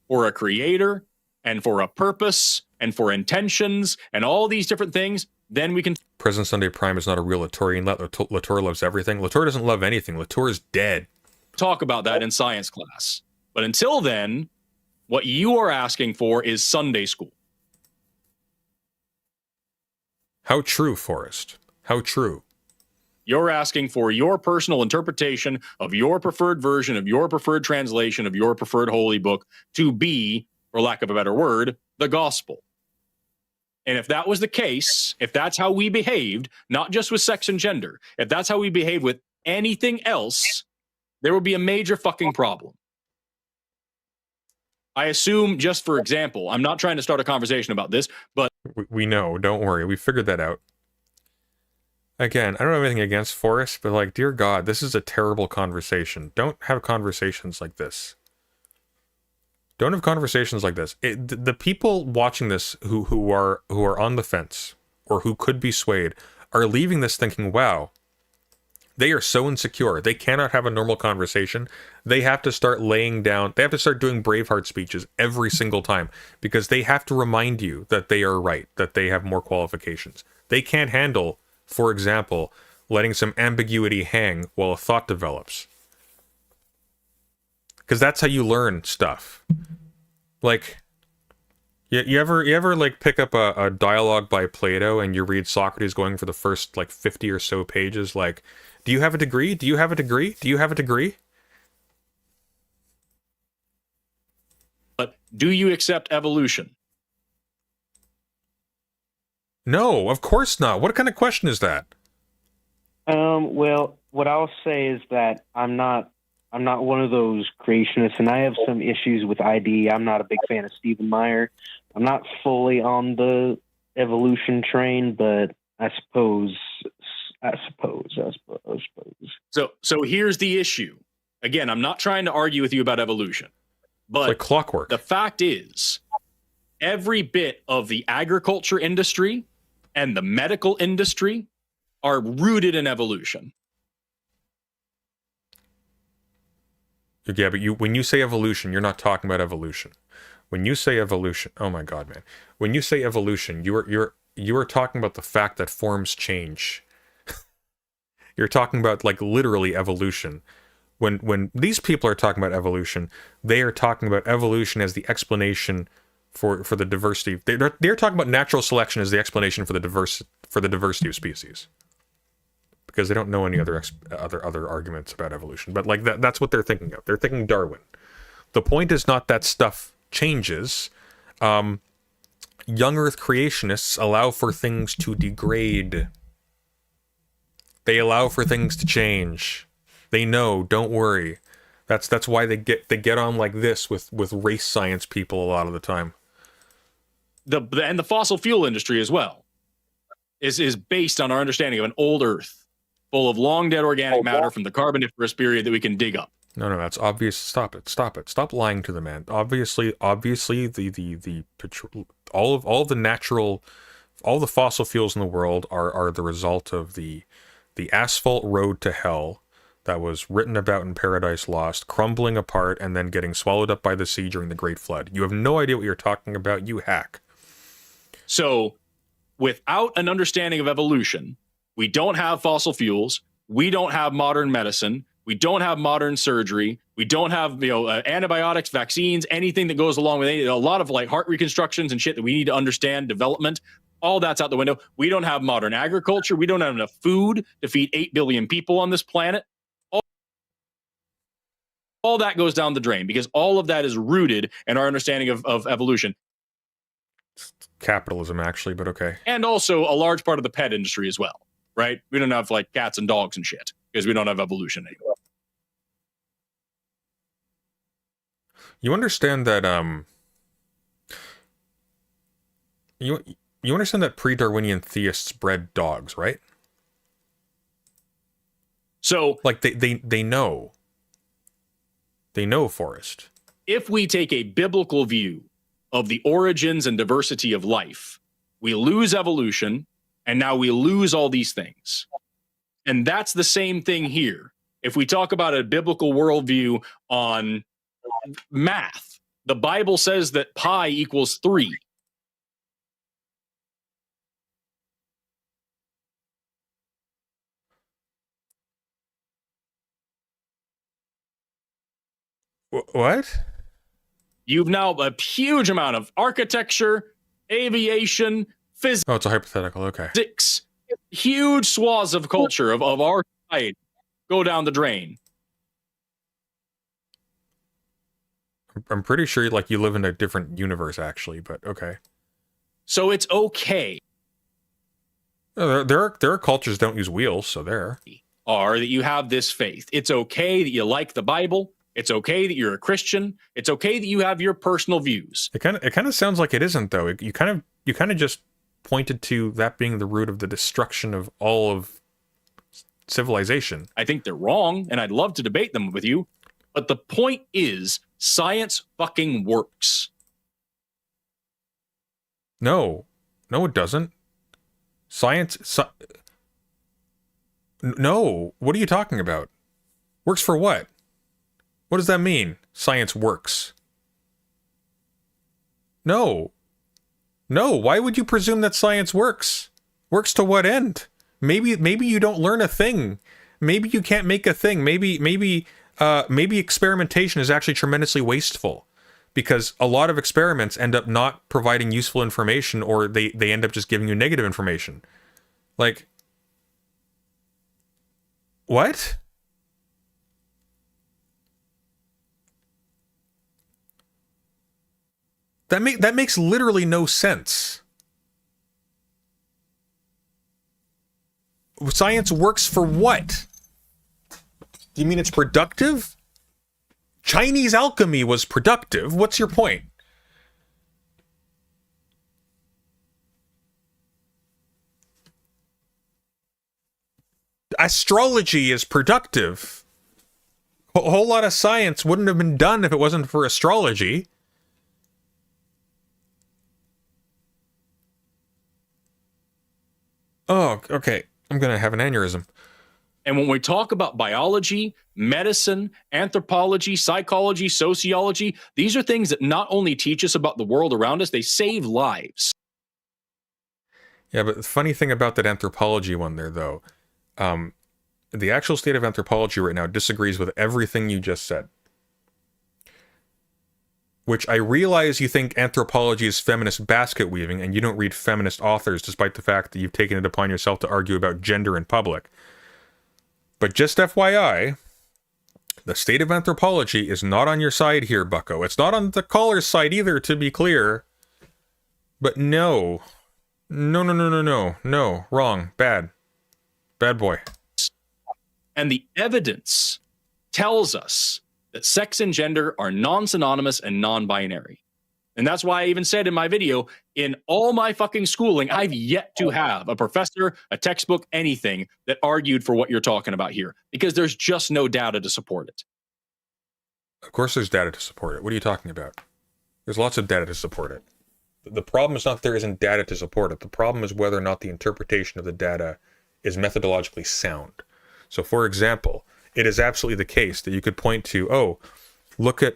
For a creator, and for a purpose, and for intentions, and all these different things, then we can... President Sunday Prime is not a real Latourian. Latour loves everything. Latour doesn't love anything. Latour is dead. Talk about that in science class. But until then, what you are asking for is Sunday school. How true, Forrest? How true? You're asking for your personal interpretation of your preferred version, of your preferred translation, of your preferred holy book to be, for lack of a better word, the gospel. And if that was the case, if that's how we behaved, not just with sex and gender, if that's how we behave with anything else, there would be a major fucking problem. I assume, just for example, I'm not trying to start a conversation about this, but... We know, don't worry, we figured that out. Again, I don't have anything against Forrest, but like, dear God, this is a terrible conversation. Don't have conversations like this. Don't have conversations like this. The people watching this who are on the fence, or who could be swayed, are leaving this thinking, wow, they are so insecure. They cannot have a normal conversation. They have to start laying down, they have to start doing Braveheart speeches every single time, because they have to remind you that they are right, that they have more qualifications. They can't handle, for example, letting some ambiguity hang while a thought develops. Because that's how you learn stuff. Like, you ever like pick up a dialogue by Plato and you read Socrates going for the first like 50 or so pages, like, do you have a degree? Do you have a degree? Do you have a degree? But do you accept evolution? No, of course not. What kind of question is that? Well, what I'll say is that I'm not one of those creationists, and I have some issues with ID. I'm not a big fan of Stephen Meyer. I'm not fully on the evolution train, but I suppose. So here's the issue. Again, I'm not trying to argue with you about evolution, but it's like clockwork. The fact is, every bit of the agriculture industry and the medical industry are rooted in evolution. Yeah, but when you say evolution, you're not talking about evolution. When you say evolution, oh my God, man. When you say evolution, you are talking about the fact that forms change. You're talking about like literally evolution. When these people are talking about evolution, they are talking about evolution as the explanation for the diversity. They're talking about natural selection as the explanation for the diversity of species. Because they don't know any other arguments about evolution. But like that's what they're thinking of. They're thinking Darwin. The point is not that stuff changes. Young Earth creationists allow for things to degrade. They allow for things to change. They know, don't worry. That's why they get on like this with race science people a lot of the time. And the fossil fuel industry as well is based on our understanding of an old Earth full of long dead organic matter from the Carboniferous period that we can dig up. No, that's obvious. Stop it. Stop lying to the man. Obviously, all of the fossil fuels in the world are the result of the asphalt road to hell that was written about in Paradise Lost, crumbling apart and then getting swallowed up by the sea during the Great Flood. You have no idea what you're talking about, you hack. So, without an understanding of evolution, we don't have fossil fuels. We don't have modern medicine. We don't have modern surgery. We don't have antibiotics, vaccines, anything that goes along with it. A lot of like heart reconstructions and shit that we need to understand, development. All that's out the window. We don't have modern agriculture. We don't have enough food to feed 8 billion people on this planet. All that goes down the drain because all of that is rooted in our understanding of evolution. Capitalism, actually, but okay. And also a large part of the pet industry as well. Right? We don't have like cats and dogs and shit because we don't have evolution anymore. You understand that you understand that pre-Darwinian theists bred dogs, right? So like they know. They know, Forrest. If we take a biblical view of the origins and diversity of life, we lose evolution. And now we lose all these things. And that's the same thing here. If we talk about a biblical worldview on math, the Bible says that pi equals 3. What? You've now a huge amount of architecture, aviation, physics. Oh, it's a hypothetical. Okay. Huge swaths of culture of our society go down the drain. I'm pretty sure like you live in a different universe, actually, but okay. So it's okay. There are cultures that don't use wheels, so there are that you have this faith. It's okay that you like the Bible. It's okay that you're a Christian. It's okay that you have your personal views. It kind of sounds like it isn't though. You kind of just pointed to that being the root of the destruction of all of civilization. I think they're wrong, and I'd love to debate them with you. But the point is, science fucking works. No, it doesn't. No, what are you talking about? Works for what? What does that mean? Science works. No, why would you presume that science works? Works to what end? Maybe you don't learn a thing. Maybe you can't make a thing. Maybe experimentation is actually tremendously wasteful because a lot of experiments end up not providing useful information, or they end up just giving you negative information. Like, what? That makes literally no sense. Science works for what? Do you mean it's productive? Chinese alchemy was productive. What's your point? Astrology is productive. A whole lot of science wouldn't have been done if it wasn't for astrology. Oh, okay. I'm gonna have an aneurysm. And when we talk about biology, medicine, anthropology, psychology, sociology, these are things that not only teach us about the world around us, they save lives. Yeah, but the funny thing about that anthropology one there, though, the actual state of anthropology right now disagrees with everything you just said. Which I realize you think anthropology is feminist basket weaving, and you don't read feminist authors, despite the fact that you've taken it upon yourself to argue about gender in public. But just FYI, the state of anthropology is not on your side here, bucko. It's not on the caller's side either, to be clear. But no. No. Wrong. Bad. Bad boy. And the evidence tells us that sex and gender are non-synonymous and non-binary. And that's why I even said in my video, in all my fucking schooling, I've yet to have a professor, a textbook, anything that argued for what you're talking about here, because there's just no data to support it. Of course there's data to support it. What are you talking about? There's lots of data to support it. The problem is not that there isn't data to support it. The problem is whether or not the interpretation of the data is methodologically sound. So, for example, it is absolutely the case that you could point to, oh, look at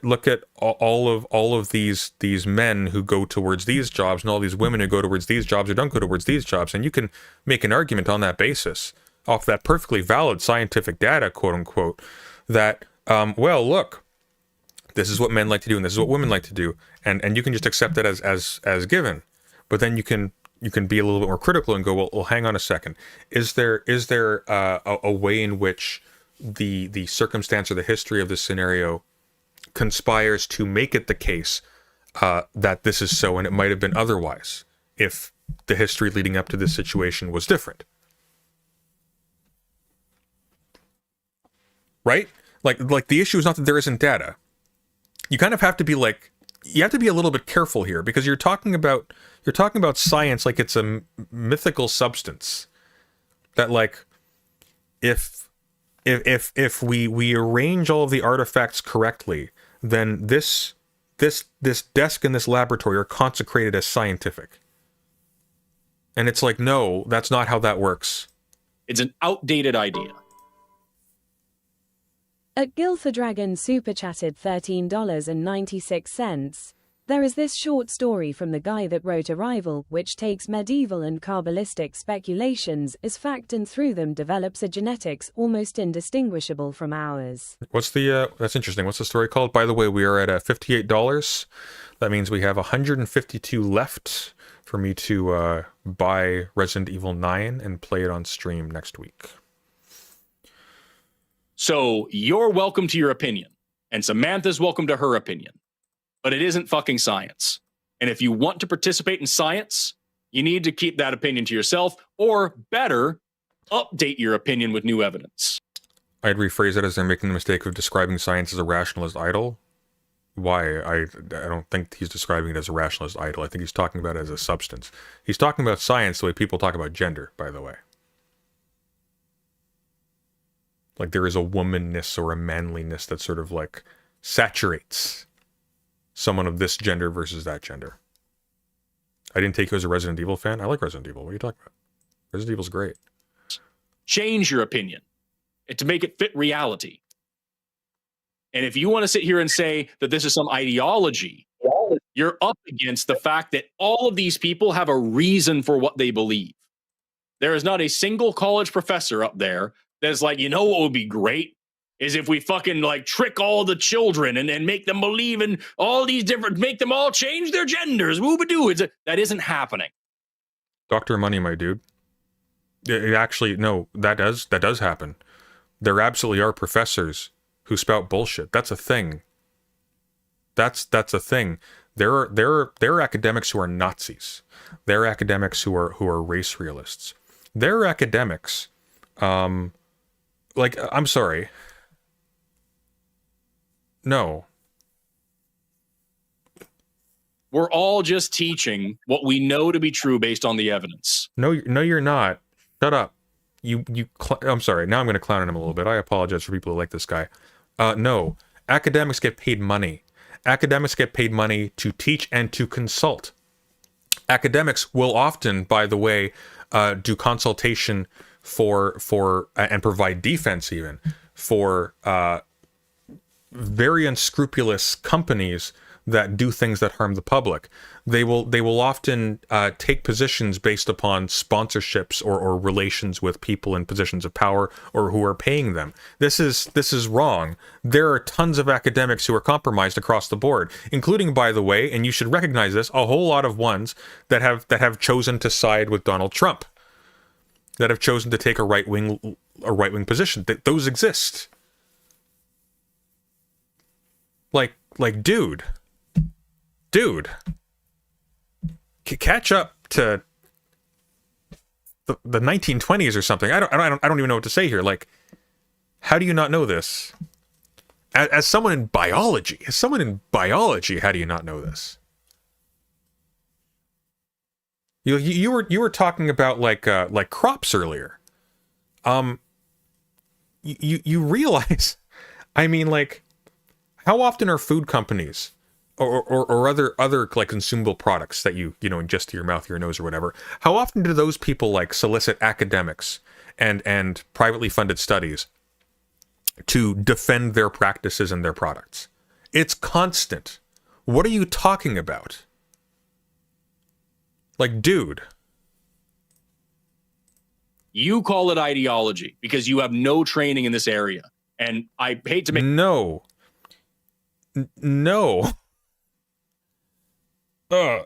all of these men who go towards these jobs and all these women who go towards these jobs or don't go towards these jobs, and you can make an argument on that basis, off that perfectly valid scientific data, quote unquote, that well, look, this is what men like to do and this is what women like to do, and you can just accept that as given. But then you can be a little bit more critical and go, well, hang on a second, is there a way in which the circumstance or the history of this scenario conspires to make it the case that this is so, and it might have been otherwise if the history leading up to this situation was different, right? Like the issue is not that there isn't data. You kind of have to be like, you have to be a little bit careful here, because you're talking about science like it's a mythical substance that, like, if we arrange all of the artifacts correctly, then this desk in this laboratory are consecrated as scientific. And it's like, no, that's not how that works. It's an outdated idea. At Gilfordragon super chatted $13.96. There is this short story from the guy that wrote Arrival, which takes medieval and Kabbalistic speculations as fact and through them develops a genetics almost indistinguishable from ours. What's the, that's interesting. What's the story called? By the way, we are at $58. That means we have 152 left for me to buy Resident Evil 9 and play it on stream next week. So you're welcome to your opinion, and Samantha's welcome to her opinion. But it isn't fucking science. And if you want to participate in science, you need to keep that opinion to yourself, or better, update your opinion with new evidence. I'd rephrase it as I'm making the mistake of describing science as a rationalist idol. Why? I don't think he's describing it as a rationalist idol. I think he's talking about it as a substance. He's talking about science the way people talk about gender, by the way. Like there is a womanness or a manliness that sort of like saturates someone of this gender versus that gender. I didn't take you as a Resident Evil fan. I like Resident Evil. What are you talking about? Resident Evil's great. Change your opinion and to make it fit reality. And if you want to sit here and say that this is some ideology, you're up against the fact that all of these people have a reason for what they believe. There is not a single college professor up there that's like, you know what would be great? Is if we fucking like trick all the children and make them believe in all these different, make them all change their genders. Woo-ba-doo. That isn't happening. Dr. Money, my dude. It actually, no, that does happen. There absolutely are professors who spout bullshit. That's a thing. That's a thing. There are academics who are Nazis. There are academics who are race realists. There are academics, like, I'm sorry. No. We're all just teaching what we know to be true based on the evidence. No, you're not. Shut up. I'm sorry. Now I'm going to clown him a little bit. I apologize for people who like this guy. No. Academics get paid money. Academics get paid money to teach and to consult. Academics will often, by the way, do consultation for and provide defense even for very unscrupulous companies that do things that harm the public. They will often take positions based upon sponsorships or relations with people in positions of power or who are paying them. This is wrong. There are tons of academics who are compromised across the board, including, by the way, and you should recognize this, a whole lot of ones that have chosen to side with Donald Trump, that have chosen to take a right wing position. Those exist. Like dude, catch up to the 1920s or something. I don't even know what to say here. Like, how do you not know this? As someone in biology, how do you not know this? You were talking about like crops earlier. You realize, I mean, like, how often are food companies or other like consumable products that you ingest to your mouth, your nose, or whatever, how often do those people like solicit academics and privately funded studies to defend their practices and their products? It's constant. What are you talking about? Like, dude. You call it ideology because you have no training in this area. And I hate to make... No. Make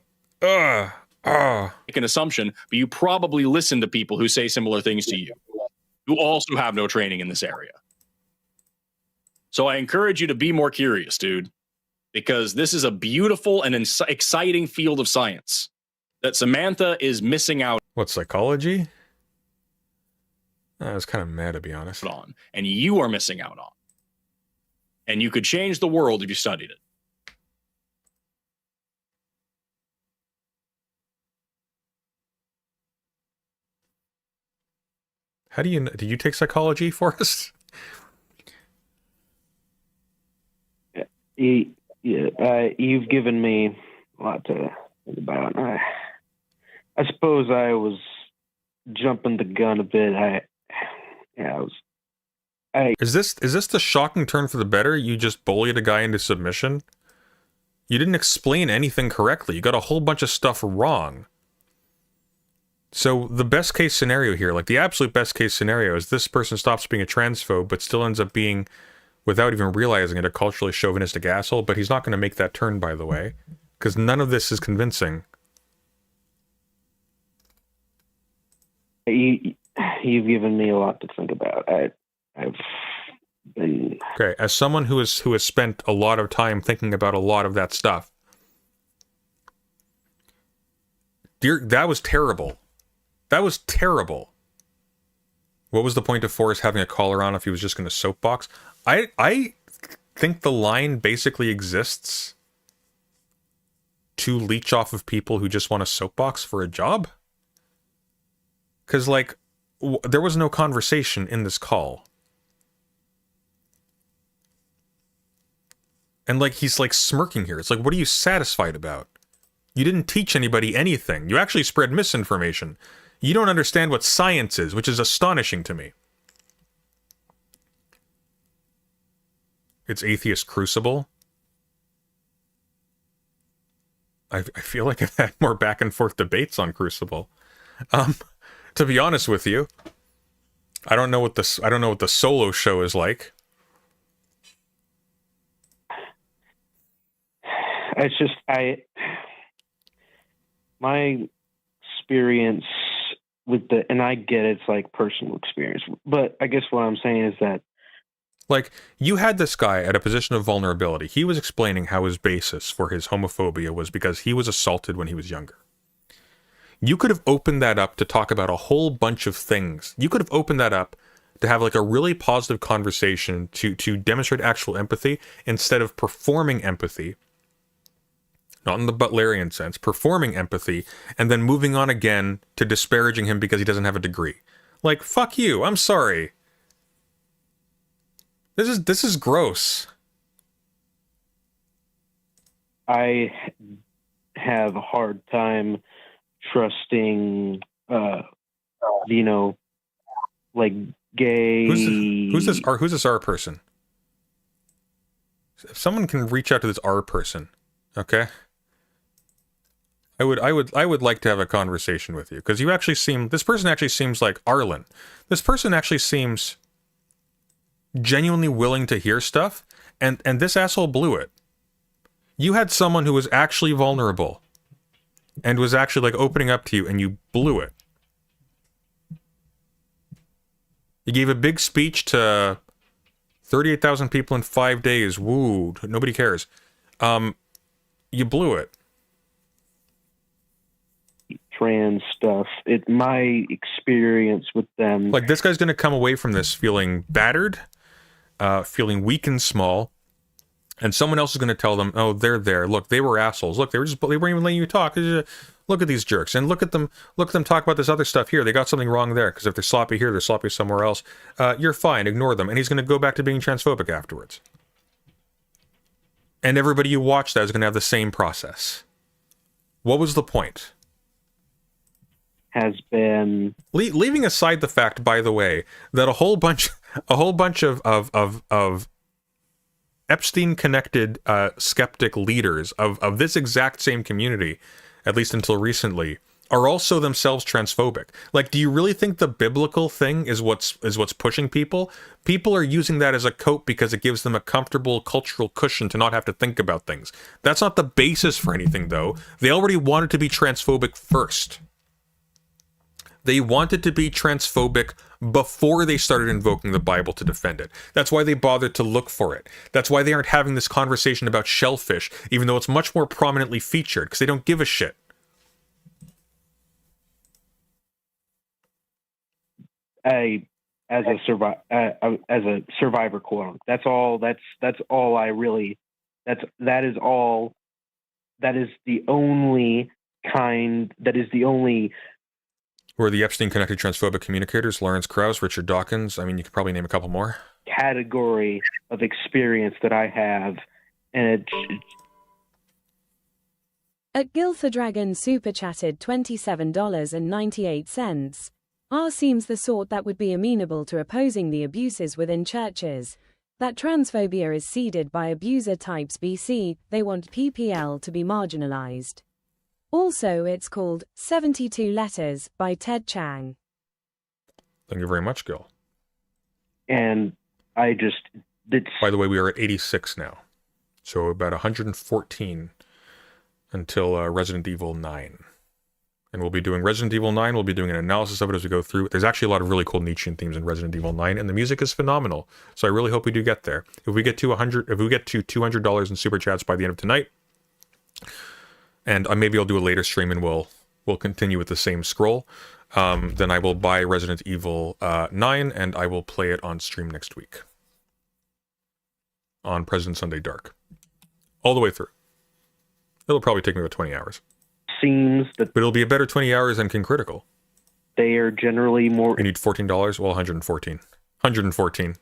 an assumption, but you probably listen to people who say similar things to you, who also have no training in this area. So I encourage you to be more curious, dude, because this is a beautiful and exciting field of science that Samantha is missing out. What, psychology? I was kind of mad, to be honest. On, and you are missing out on. And you could change the world if you studied it. How do you take psychology, Forrest? You've given me a lot to think about. I suppose I was jumping the gun a bit. Is this the shocking turn for the better? You just bullied a guy into submission? You didn't explain anything correctly. You got a whole bunch of stuff wrong. So the best case scenario here, like the absolute best case scenario, is this person stops being a transphobe but still ends up being, without even realizing it, a culturally chauvinistic asshole. But he's not going to make that turn, by the way, because none of this is convincing. You've given me a lot to think about. I've been... Okay, as someone who has spent a lot of time thinking about a lot of that stuff, that was terrible. That was terrible. What was the point of Forrest having a collar on if he was just going to soapbox? I think the line basically exists to leech off of people who just want a soapbox for a job. Because, like, there was no conversation in this call. And, like, he's, like, smirking here. It's like, what are you satisfied about? You didn't teach anybody anything. You actually spread misinformation. You don't understand what science is, which is astonishing to me. It's Atheist Crucible. I feel like I've had more back and forth debates on Crucible. To be honest with you, I don't know what the solo show is like. It's just my experience with and I get it's like personal experience, but I guess what I'm saying is that, like, you had this guy at a position of vulnerability. He was explaining how his basis for his homophobia was because he was assaulted when he was younger. You could have opened that up to talk about a whole bunch of things. You could have opened that up to have like a really positive conversation to demonstrate actual empathy instead of performing empathy. Not in the Butlerian sense, performing empathy, and then moving on again to disparaging him because he doesn't have a degree. Like, fuck you, I'm sorry. This is gross. I have a hard time trusting you know, like gay. Who's this R person? If someone can reach out to this R person, okay? I would like to have a conversation with you, because this person actually seems like Arlen. This person actually seems genuinely willing to hear stuff, and this asshole blew it. You had someone who was actually vulnerable and was actually like opening up to you, and you blew it. You gave a big speech to 38,000 people in 5 days. Woo, nobody cares. You blew it. Trans stuff. My experience with them. Like, this guy's going to come away from this feeling battered, feeling weak and small, and someone else is going to tell them, oh, they're there. Look, they were assholes. Look, they weren't even letting you talk. Look at these jerks, and look at them talk about this other stuff here. They got something wrong there, because if they're sloppy here, they're sloppy somewhere else. You're fine. Ignore them. And he's going to go back to being transphobic afterwards. And everybody you watch that is going to have the same process. What was the point? Has been leaving aside the fact, by the way, that a whole bunch of Epstein-connected skeptic leaders of this exact same community, at least until recently, are also themselves transphobic. Like, do you really think the biblical thing is what's pushing people? People are using that as a cope because it gives them a comfortable cultural cushion to not have to think about things. That's not the basis for anything, though. They already wanted to be transphobic first. They wanted to be transphobic before they started invoking the Bible to defend it. That's why they bothered to look for it. That's why they aren't having this conversation about shellfish, even though it's much more prominently featured, because they don't give a shit. As a survivor quote. That's all I really. That is the only kind. That is the only. Who are the Epstein-connected transphobic communicators? Lawrence Krauss, Richard Dawkins. I mean, you could probably name a couple more. Category of experience that I have, and At Gilther Dragon super chatted $27.98. R seems the sort that would be amenable to opposing the abuses within churches. That transphobia is seeded by abuser types BC, they want PPL to be marginalized. Also, it's called 72 Letters by Ted Chiang. Thank you very much, Gil. And I just... By the way, we are at 86 now. So about 114 until Resident Evil 9. And we'll be doing Resident Evil 9, we'll be doing an analysis of it as we go through. There's actually a lot of really cool Nietzschean themes in Resident Evil 9, and the music is phenomenal. So I really hope we do get there. If we get to $200 in super chats by the end of tonight, and maybe I'll do a later stream and we'll continue with the same scroll. Then I will buy Resident Evil 9 and I will play it on stream next week. On President Sunday Dark. All the way through. It'll probably take me about 20 hours. Seems that... But it'll be a better 20 hours than King Critical. They are generally more... You need $14? Well, 114. 114.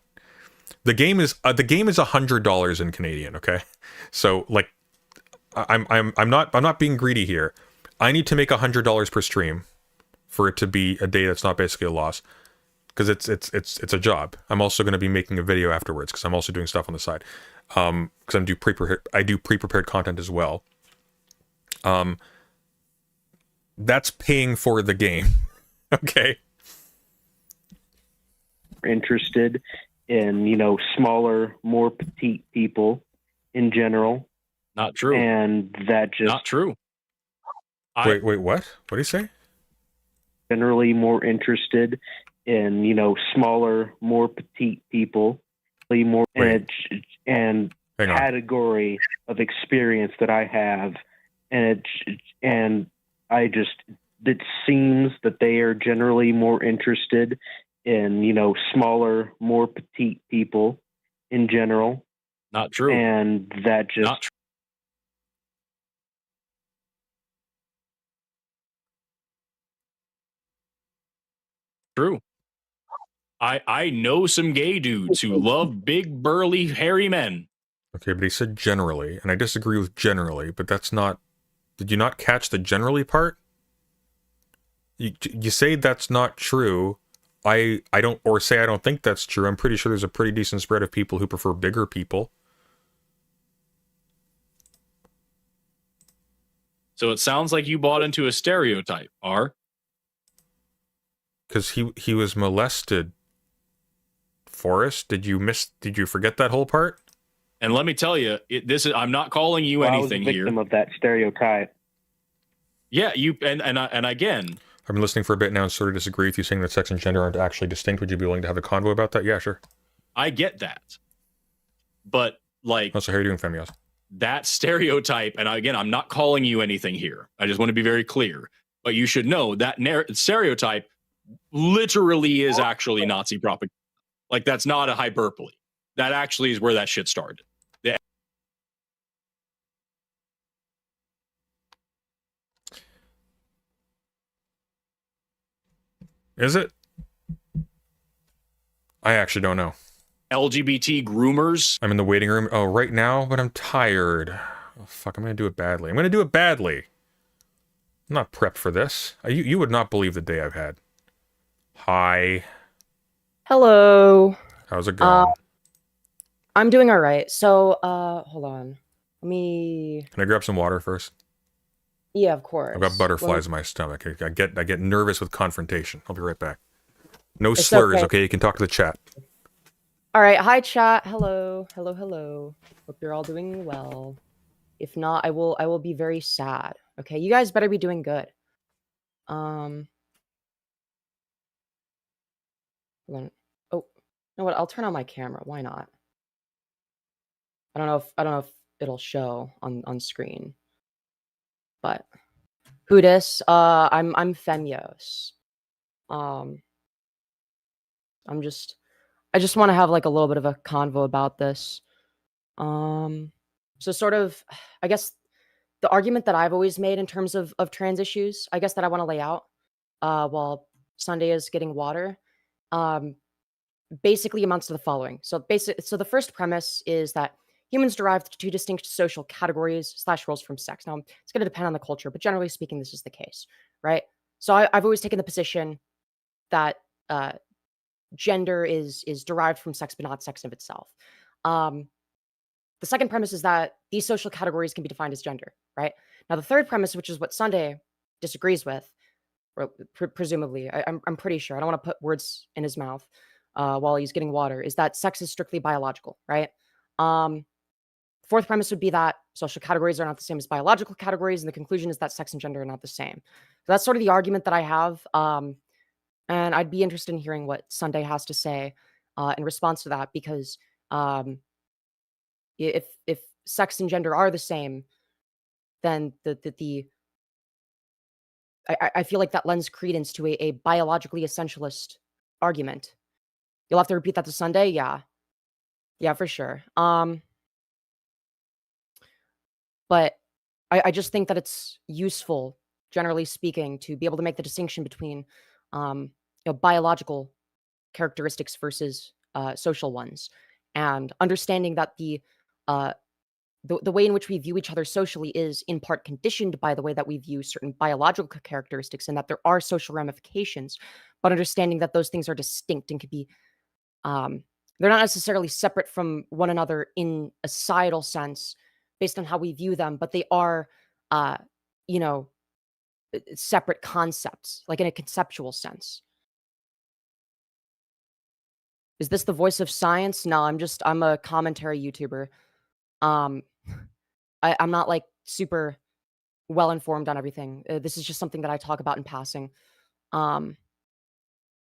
The game is $100 in Canadian, okay? So, like, I'm not being greedy here. I need to make $100 per stream for it to be a day that's not basically a loss, because it's a job. I'm also going to be making a video afterwards because I'm also doing stuff on the side. Because I do pre-prepared content as well. That's paying for the game. Okay. Interested in smaller, more petite people in general. Not true. And that just... Not true. Wait, what? What do you say? Generally more interested in, smaller, more petite people. More and category of experience that I have. And it seems that they are generally more interested in, smaller, more petite people in general. Not true. And that just... Not true. True. I know some gay dudes who love big, burly, hairy men. Okay, but he said generally, and I disagree with generally, but that's not... Did you not catch the generally part? You say that's not true. I don't, or say I don't think that's true. I'm pretty sure there's a pretty decent spread of people who prefer bigger people. So it sounds like you bought into a stereotype, R. Because he was molested. Forrest, did you forget that whole part? And let me tell you, I'm not calling you anything I was a victim here. of that stereotype. Yeah, and again, I've been listening for a bit now and sort of disagree with you saying that sex and gender aren't actually distinct. Would you be willing to have a convo about that? Yeah, sure. I get that. But like, also, how are you doing, Femios? That stereotype, and again, I'm not calling you anything here. I just want to be very clear. But you should know that stereotype literally is actually Nazi propaganda. Like, that's not a hyperbole. That actually is where that shit started. Is it? I actually don't know. LGBT groomers. I'm in the waiting room. Oh, right now, but I'm tired. Oh, fuck, I'm gonna do it badly. I'm not prepped for this. You would not believe the day I've had. Hi. Hello. How's it going? I'm doing all right. So, hold on. Let me. Can I grab some water first? Yeah, of course. I've got butterflies in my stomach. I get nervous with confrontation. I'll be right back. No slurs, okay? You can talk to the chat. All right. Hi, chat. Hello. Hello. Hello. Hope you're all doing well. If not, I will be very sad. Okay, you guys better be doing good. Hold on. Oh, you know what? I'll turn on my camera. Why not? I don't know if it'll show on screen. But who dis? I'm Femios. I just want to have like a little bit of a convo about this. So sort of, I guess the argument that I've always made in terms of trans issues, I guess that I want to lay out while Sunday is getting water, basically amounts to the following. So the first premise is that humans derive two distinct social categories / roles from sex. Now, it's going to depend on the culture, but generally speaking, this is the case, right? So I've always taken the position that gender is derived from sex, but not sex of itself. The second premise is that these social categories can be defined as gender, right? Now, the third premise, which is what Sunday disagrees with, or presumably, I'm pretty sure, I don't want to put words in his mouth while he's getting water, is that sex is strictly biological, right? Fourth premise would be that social categories are not the same as biological categories, and the conclusion is that sex and gender are not the same. So that's sort of the argument that I have, and I'd be interested in hearing what Sunday has to say in response to that, because if sex and gender are the same, then I feel like that lends credence to a biologically essentialist argument. You'll have to repeat that to Sunday? Yeah, for sure. But I just think that it's useful, generally speaking, to be able to make the distinction between biological characteristics versus social ones, and understanding that the way in which we view each other socially is in part conditioned by the way that we view certain biological characteristics, and that there are social ramifications, but understanding that those things are distinct and could be, they're not necessarily separate from one another in a societal sense based on how we view them, but they are, separate concepts, like in a conceptual sense. Is this the voice of science? No, I'm a commentary YouTuber. I'm not like super well informed on everything. This is just something that I talk about in passing. You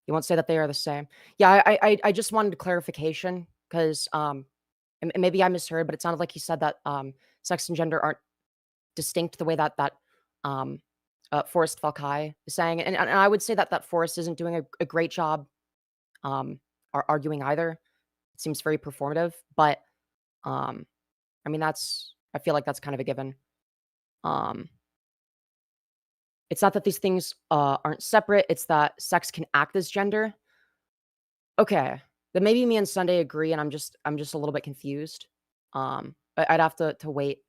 won't say that they are the same. Yeah, I just wanted clarification because maybe I misheard, but it sounded like he said that sex and gender aren't distinct the way that Forrest Falkai is saying, and I would say that Forrest isn't doing a great job arguing either. It seems very performative, but I mean, I feel like that's kind of a given. It's not that these things aren't separate. It's that sex can act as gender. Okay, then maybe me and Sunday agree, and I'm just a little bit confused. I'd have to wait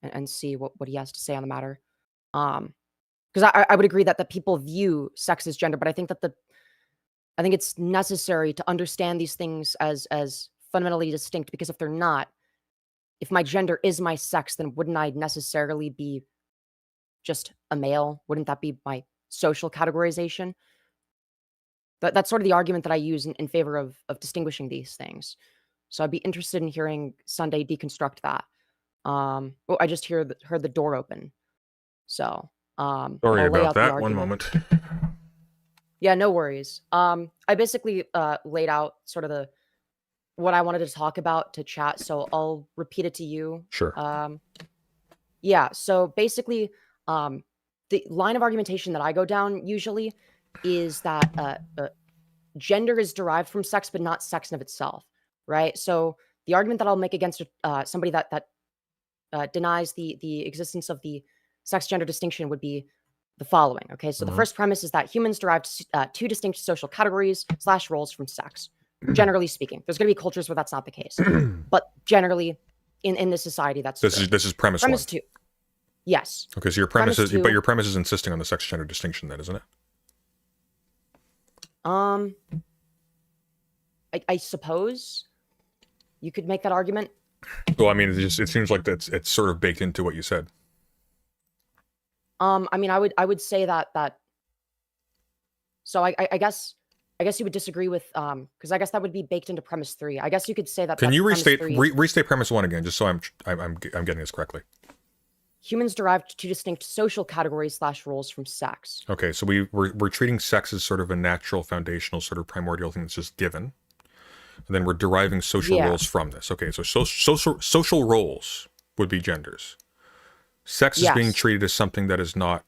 and see what he has to say on the matter. because I would agree that people view sex as gender, but I think that I think it's necessary to understand these things as fundamentally distinct, because if they're not, if my gender is my sex, then wouldn't I necessarily be just a male? Wouldn't that be my social categorization? That's sort of the argument that I use in favor of distinguishing these things. So I'd be interested in hearing Sunday deconstruct that. Oh, I just heard the door open. So Sorry I'll lay about out the that. One argument. moment. Yeah, no worries. I basically laid out sort of what I wanted to talk about to chat, so I'll repeat it to you. Sure. Yeah, so basically, the line of argumentation that I go down usually is that gender is derived from sex, but not sex in of itself, right? So the argument that I'll make against somebody that denies the existence of the sex-gender distinction would be the following, okay? So the first premise is that humans derived two distinct social categories / roles from sex, generally speaking. There's going to be cultures where that's not the case, but generally in this society, that's This true. is premise Premise one. 2. Yes. Okay, so your premise Premise is, but two. your premise is insisting on the sex-gender distinction, then, isn't it? I suppose you could make that argument. Well, I mean, it seems like it's sort of baked into what you said. I mean, I would say that. So I guess you would disagree with because I guess that would be baked into premise 3. I guess you could say that. Can you premise restate 3, restate premise 1 again, just so I'm getting this correctly? Humans derived two distinct social categories / roles from sex. Okay, so we're treating sex as sort of a natural, foundational, sort of primordial thing that's just given, and then we're deriving social roles from this. Okay, so social roles would be genders. Sex is being treated as something that is not,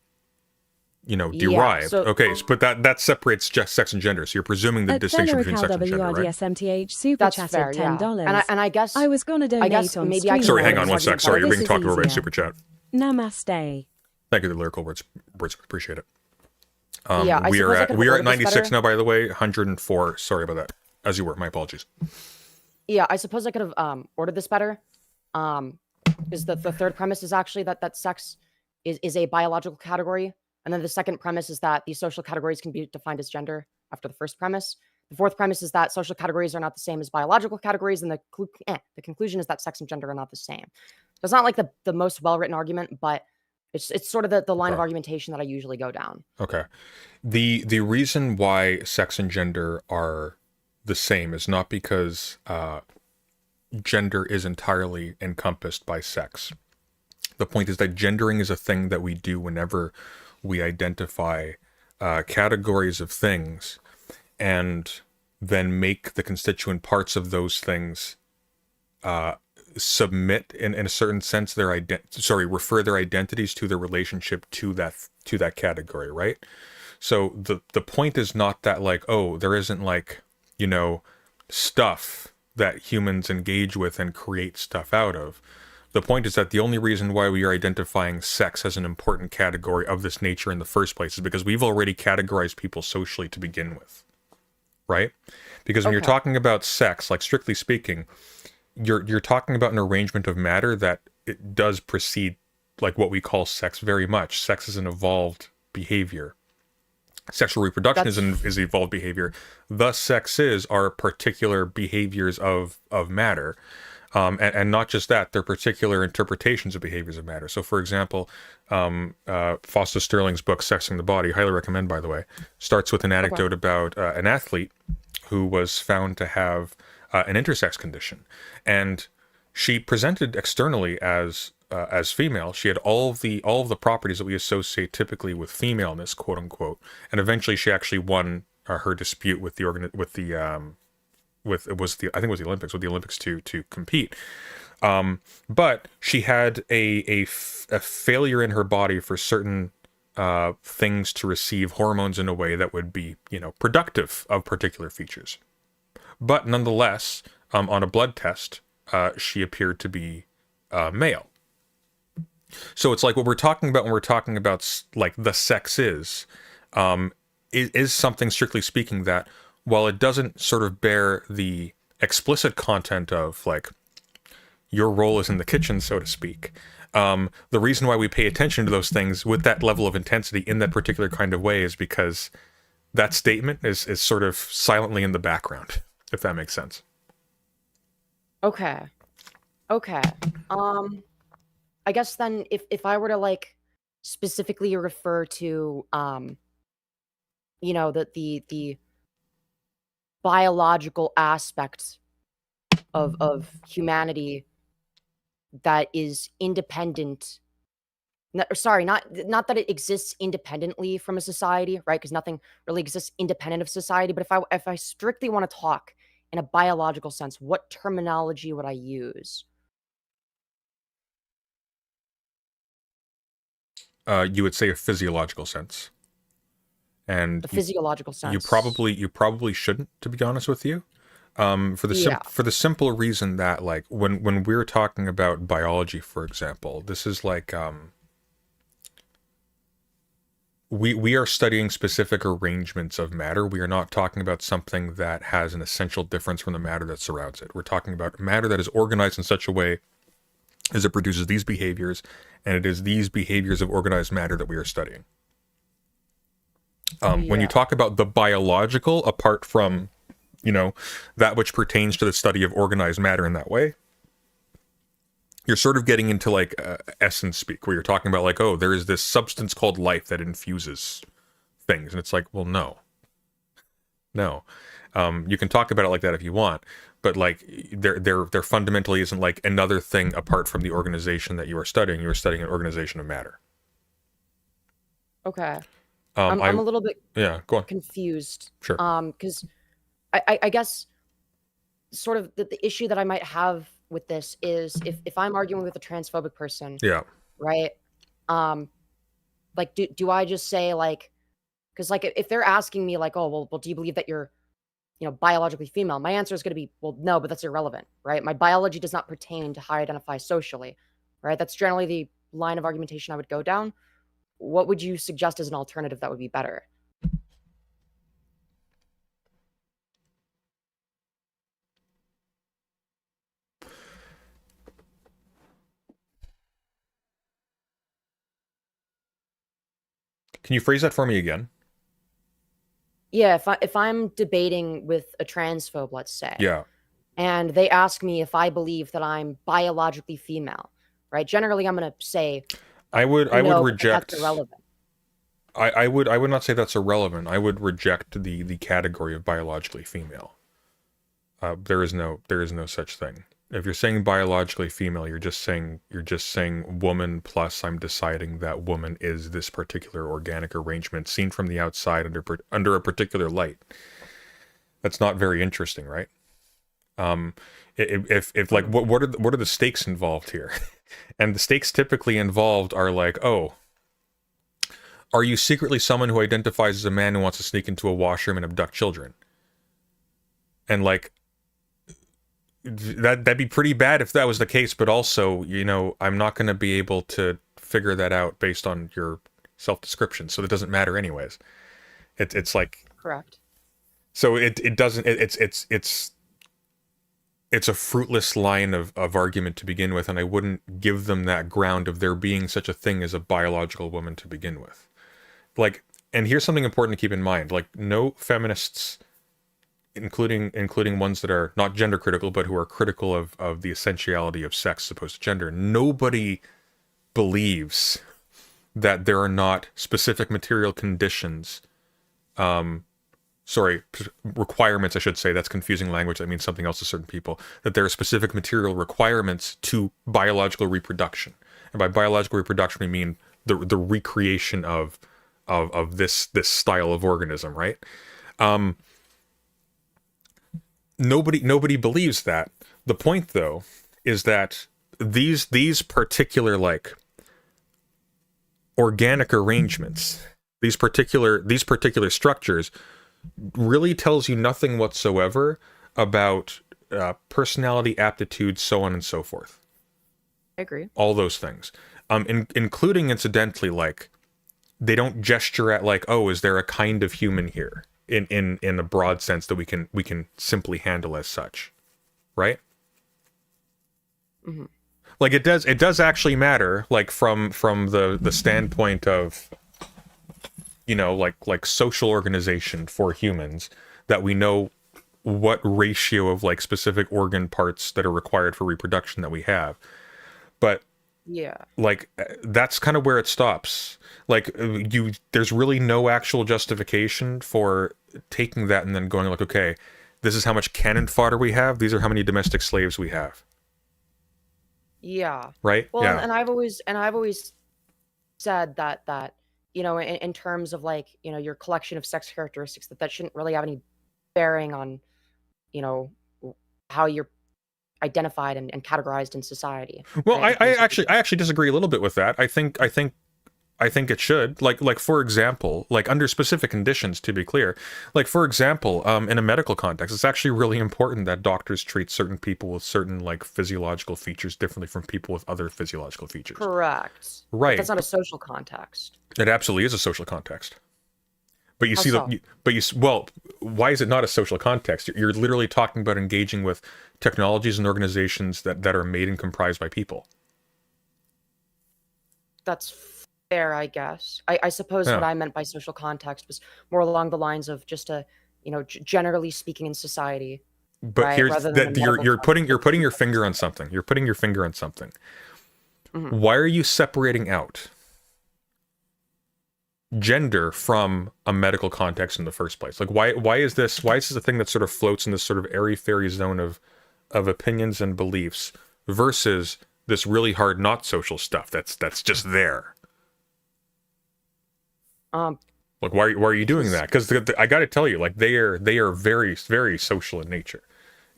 derived. so- Okay, but that separates just sex and gender. So you're presuming the distinction between sex and gender, right? WRDSMTH super That's chatted fair, yeah. $10. And I guess I was gonna donate guess on maybe I stream. can- Sorry, hang on one sec. Sorry, you're This being is talked over by easier. super chat. Namaste. Thank you, the lyrical words. Appreciate it. Yeah, I we suppose I are could we are order at this 96 better. now, by the way. 104. Sorry about that. As you were. My apologies. Yeah, I suppose I could have ordered this better. Because the third premise is actually that sex is a biological category. And then the second premise is that these social categories can be defined as gender after the first premise. The fourth premise is that social categories are not the same as biological categories. And the conclusion is that sex and gender are not the same. So it's not like the most well-written argument, but it's sort of the line of argumentation that I usually go down. Okay. The reason why sex and gender are the same is not because gender is entirely encompassed by sex. The point is that gendering is a thing that we do whenever we identify categories of things and then make the constituent parts of those things submit in a certain sense refer their identities to their relationship to that category, right? So the point is not that like, oh, there isn't like, stuff that humans engage with and create stuff out of. The point is that the only reason why we are identifying sex as an important category of this nature in the first place is because we've already categorized people socially to begin with, right? Because when you're talking about sex, like strictly speaking, you're talking about an arrangement of matter that it does precede like what we call sex very much. Sex is an evolved behavior. Sexual reproduction is evolved behavior. Thus, sexes are particular behaviors of matter. And not just that, they're particular interpretations of behaviors of matter. So, for example, Foster Sterling's book, Sexing the Body, highly recommend, by the way, starts with an anecdote about an athlete who was found to have an intersex condition. And she presented externally as female. She had all of the properties that we associate typically with femaleness, quote unquote. And eventually she actually won her dispute with the Olympics to compete. But she had a failure in her body for certain things to receive hormones in a way that would be, productive of particular features. But nonetheless, on a blood test, she appeared to be male. So it's like what we're talking about when we're talking about like the sex is something, strictly speaking, that while it doesn't sort of bear the explicit content of like your role is in the kitchen, so to speak, The reason why we pay attention to those things with that level of intensity in that particular kind of way is because that statement is sort of silently in the background, if that makes sense. Okay. I guess then if I were to like specifically refer to the biological aspect of humanity that is independent. Sorry, not that it exists independently from a society, right? Because nothing really exists independent of society. But if I strictly want to talk in a biological sense, what terminology would I use? You would say a physiological sense, and A physiological sense. you probably shouldn't, to be honest with you, for the simple reason that, like, when we're talking about biology, for example, this is like we are studying specific arrangements of matter. We are not talking about something that has an essential difference from the matter that surrounds it. We're talking about matter that is organized in such a way as it produces these behaviors, and it is these behaviors of organized matter that we are studying. When you talk about the biological, apart from, that which pertains to the study of organized matter in that way, you're sort of getting into like essence speak, where you're talking about like, oh, there is this substance called life that infuses things, and it's like, well, no. You can talk about it like that if you want, but like there fundamentally isn't like another thing apart from the organization that you are studying. You are studying an organization of matter. Okay. I'm a little bit go on. confused. Sure. Because I guess sort of the issue that I might have with this is if I'm arguing with a transphobic person, right? Like, do I just say like, because like if they're asking me like, oh well, do you believe that you're biologically female? My answer is going to be, well, no, but that's irrelevant, right? My biology does not pertain to how I identify socially, right? That's generally the line of argumentation I would go down. What would you suggest as an alternative that would be better? Can you phrase that for me again? Yeah, if I'm debating with a transphobe, let's say, Yeah, and they ask me if I believe that I'm biologically female, right? Generally, I'm going to say, I would reject. That's irrelevant. I would not say that's irrelevant. I would reject the category of biologically female. There is no such thing. If you're saying biologically female, you're just saying woman plus I'm deciding that woman is this particular organic arrangement seen from the outside under a particular light. That's not very interesting, right? If like what are the stakes involved here? And the stakes typically involved are like, oh, are you secretly someone who identifies as a man who wants to sneak into a washroom and abduct children? And like, that'd be pretty bad if that was the case, but also, I'm not going to be able to figure that out based on your self-description, so it doesn't matter anyways. It's like, correct. So it doesn't, it's a fruitless line of argument to begin with, and I wouldn't give them that ground of there being such a thing as a biological woman to begin with. Like, and here's something important to keep in mind, like, no feminists, including ones that are not gender critical, but who are critical of the essentiality of sex as opposed to gender, nobody believes that there are not specific material conditions, requirements, I should say, that's confusing language, that means something else to certain people, that there are specific material requirements to biological reproduction. And by biological reproduction, we mean the recreation of this style of organism, right? Nobody believes that. The point, though, is that these particular like organic arrangements, these particular structures, really tells you nothing whatsoever about personality, aptitude, so on and so forth. I agree. All those things, including incidentally, like, they don't gesture at like, oh, is there a kind of human here? In a broad sense that we can simply handle as such, right? Mm-hmm. Like it does actually matter, like from the standpoint of, you know, like social organization for humans, that we know what ratio of like specific organ parts that are required for reproduction that we have. But Yeah. like that's kind of where it stops. Like there's really no actual justification for taking that and then going like, okay, this is how much cannon fodder we have, these are how many domestic slaves we have. Yeah. Right? Well, Yeah. and I've always said that you know, in terms of like, you know, your collection of sex characteristics, that shouldn't really have any bearing on, you know, how you're identified and categorized in society. Well, right? I actually disagree a little bit with that. I think it should, like for example, like under specific conditions, to be clear, like for example, in a medical context, it's actually really important that doctors treat certain people with certain like physiological features differently from people with other physiological features. Correct. Right. But that's not a social context. It absolutely is a social context. But you How see so? well, why is it not a social context? You're literally talking about engaging with technologies and organizations that are made and comprised by people. That's fair, I guess. I suppose Yeah. what I meant by social context was more along the lines of just a, you know, generally speaking in society. But right? here's Rather than that the medical you're putting your finger on something. You're putting your finger on something. Mhm. Why are you separating out gender from a medical context in the first place? Like why is this a thing that sort of floats in this sort of airy-fairy zone of opinions and beliefs versus this really hard not social stuff that's just there? Like why are you doing that? Because I got to tell you, like they are very very social in nature,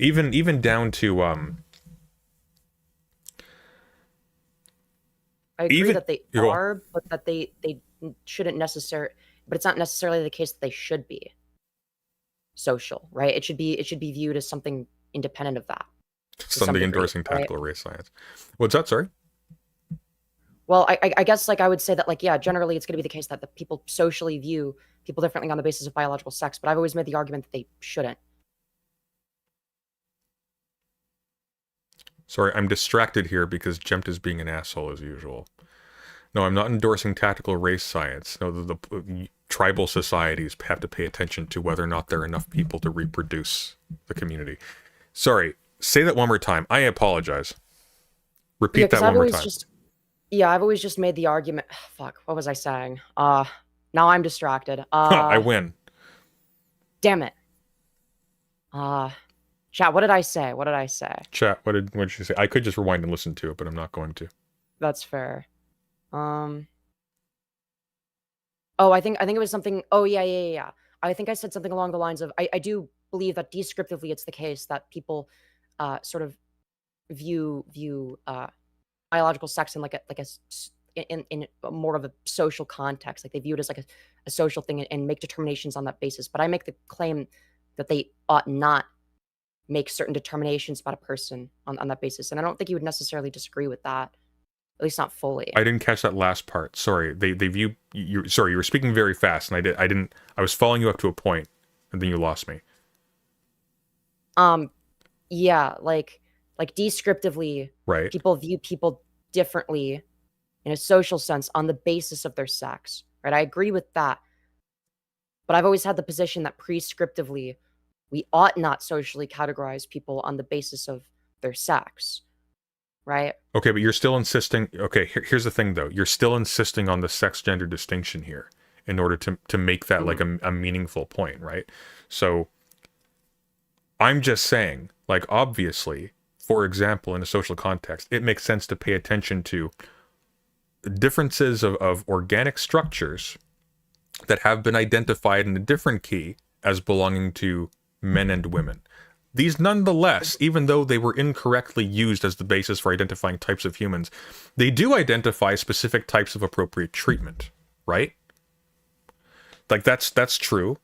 even down to I agree even- that they you go- are, but that they shouldn't necessarily. But it's not necessarily the case that they should be social, right? It should be viewed as something independent of that. to some somebody degree, endorsing right? tactical race science. What's that? Sorry. Well, I guess like I would say that like yeah, generally it's going to be the case that the people socially view people differently on the basis of biological sex, but I've always made the argument that they shouldn't. Sorry, I'm distracted here because Jemt is being an asshole as usual. No, I'm not endorsing tactical race science. No, the tribal societies have to pay attention to whether or not there are enough people to reproduce the community. Sorry, say that one more time. I apologize. Repeat Yeah, 'cause that one I've more always time. just I've always just made the argument. Fuck, what was I saying? Now I'm distracted. I win. Damn it. Chat, what did I say? Chat, what did you say? I could just rewind and listen to it, but I'm not going to. That's fair. Oh, I think it was something. Oh, yeah. I think I said something along the lines of I do believe that descriptively it's the case that people sort of view biological sex in in more of a social context. Like they view it as like a social thing and make determinations on that basis. But I make the claim that they ought not make certain determinations about a person on that basis. And I don't think you would necessarily disagree with that. At least not fully. I didn't catch that last part. Sorry. They view you. Sorry, you were speaking very fast, and I didn't. I was following you up to a point, and then you lost me. Yeah, like descriptively, Right. people view people differently in a social sense on the basis of their sex. Right. I agree with that. But I've always had the position that prescriptively, we ought not socially categorize people on the basis of their sex. Right. Okay, but you're still insisting. Okay, here's the thing, though. You're still insisting on the sex-gender distinction here in order to make that like a meaningful point, right? So I'm just saying, like, obviously, for example, in a social context, it makes sense to pay attention to differences of organic structures that have been identified in a different key as belonging to men and women. These nonetheless, even though they were incorrectly used as the basis for identifying types of humans, they do identify specific types of appropriate treatment, right? Like that's true.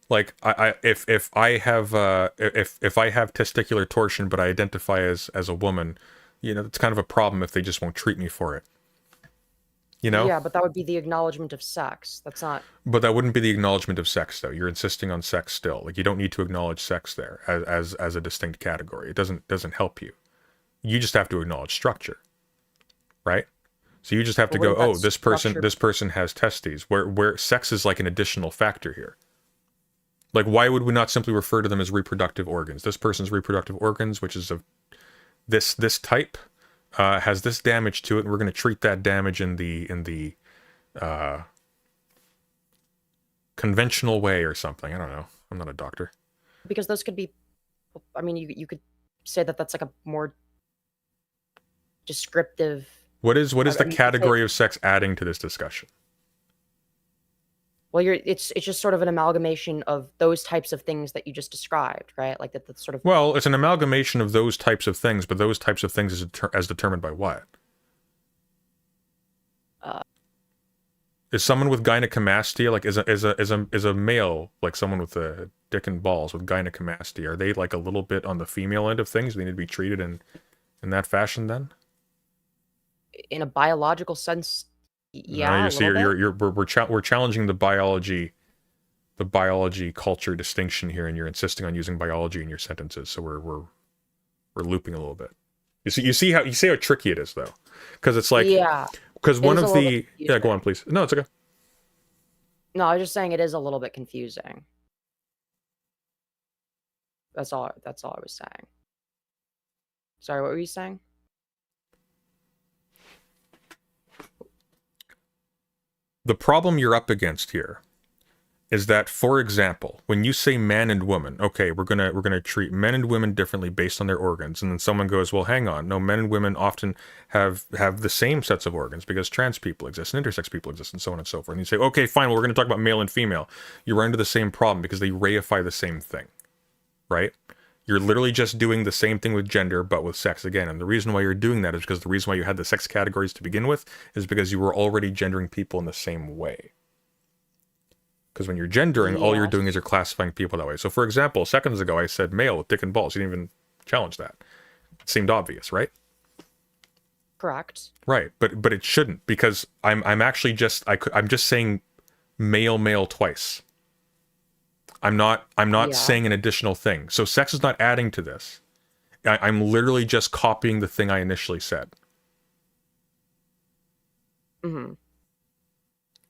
Like if I have testicular torsion but I identify as a woman, you know, it's kind of a problem if they just won't treat me for it. You know? Yeah, but that would be the acknowledgement of sex. That's not. But that wouldn't be the acknowledgement of sex, though. You're insisting on sex still. Like you don't need to acknowledge sex there as a distinct category. It doesn't help you. You just have to acknowledge structure. right? So you just have to Well, go, wouldn't oh, that structure- this person has testes, where sex is like an additional factor here. Like, why would we not simply refer to them as reproductive organs? This person's reproductive organs, which is of this type, has this damage to it, and we're going to treat that damage in the conventional way or something. I don't know. I'm not a doctor. Because those could be, I mean, you could say that that's like a more descriptive. What is the I mean, you could category say- of sex adding to this discussion? Well, it's just sort of an amalgamation of those types of things that you just described, right? Like that's sort of. Well, it's an amalgamation of those types of things, but those types of things as determined by what? Is someone with gynecomastia, like is a male, like someone with a dick and balls with gynecomastia, are they like a little bit on the female end of things? They need to be treated in that fashion then? In a biological sense, yeah. No, a you see, little bit. we're challenging the biology culture distinction here, and you're insisting on using biology in your sentences. So we're looping a little bit. You see how tricky it is though, because it's like Yeah. because It one is a of little the bit go on please. No, it's okay. No, I was just saying it is a little bit confusing. That's all I was saying. Sorry, what were you saying? The problem you're up against here is that, for example, when you say man and woman, okay, we're gonna treat men and women differently based on their organs, and then someone goes, well, hang on, no, men and women often have the same sets of organs because trans people exist and intersex people exist and so on and so forth. And you say, okay, fine, well, we're gonna talk about male and female. You run into the same problem because they reify the same thing, right? You're literally just doing the same thing with gender, but with sex again. And the reason why you're doing that is because the reason why you had the sex categories to begin with is because you were already gendering people in the same way. Because when you're gendering, all you're doing is you're classifying people that way. So, for example, seconds ago, I said male with dick and balls. You didn't even challenge that. It seemed obvious, right? Correct. Right, but it shouldn't, because I'm actually just I'm just saying male twice. I'm not saying an additional thing. So sex is not adding to this. I'm literally just copying the thing I initially said. Mm-hmm.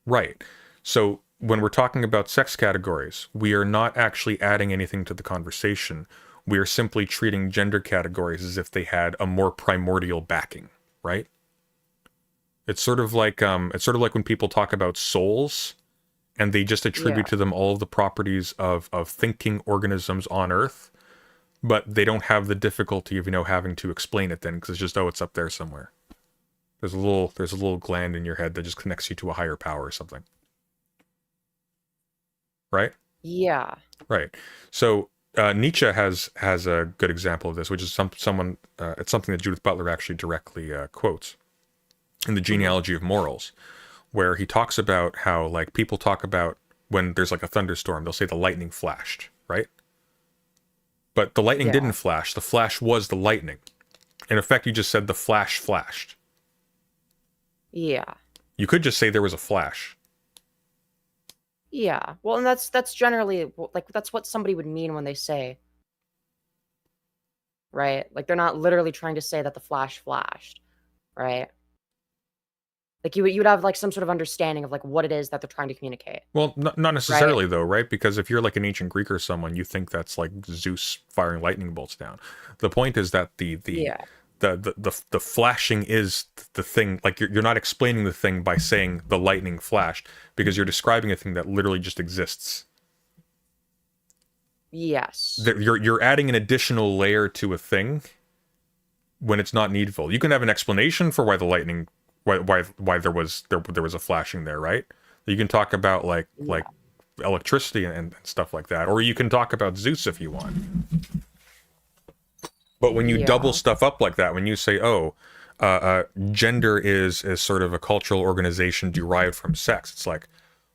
Right. So when we're talking about sex categories, we are not actually adding anything to the conversation. We are simply treating gender categories as if they had a more primordial backing, right? It's sort of like when people talk about souls, and they just attribute to them all of the properties of thinking organisms on Earth, but they don't have the difficulty of having to explain it then, because it's just, oh, it's up there somewhere. There's a little gland in your head that just connects you to a higher power or something. Right? Yeah. Right. So Nietzsche has a good example of this, which is it's something that Judith Butler actually directly quotes in the Genealogy of Morals, where he talks about how, like, people talk about when there's like a thunderstorm, they'll say the lightning flashed, right? But the lightning didn't flash. The flash was the lightning. In effect, you just said the flash flashed. Yeah. You could just say there was a flash. Yeah. Well, and that's generally like that's what somebody would mean when they say, right? Like they're not literally trying to say that the flash flashed, right? Like you would have like some sort of understanding of like what it is that they're trying to communicate. Well, not necessarily though, right? Because if you're like an ancient Greek or someone, you think that's like Zeus firing lightning bolts down. The point is that the flashing is the thing. Like you're not explaining the thing by saying the lightning flashed, because you're describing a thing that literally just exists. Yes. You're adding an additional layer to a thing when it's not needful. You can have an explanation for why the lightning, why there was a flashing there, right? You can talk about like electricity and stuff like that, or you can talk about Zeus if you want. But when you double stuff up like that, when you say, oh, gender is sort of a cultural organization derived from sex, it's like,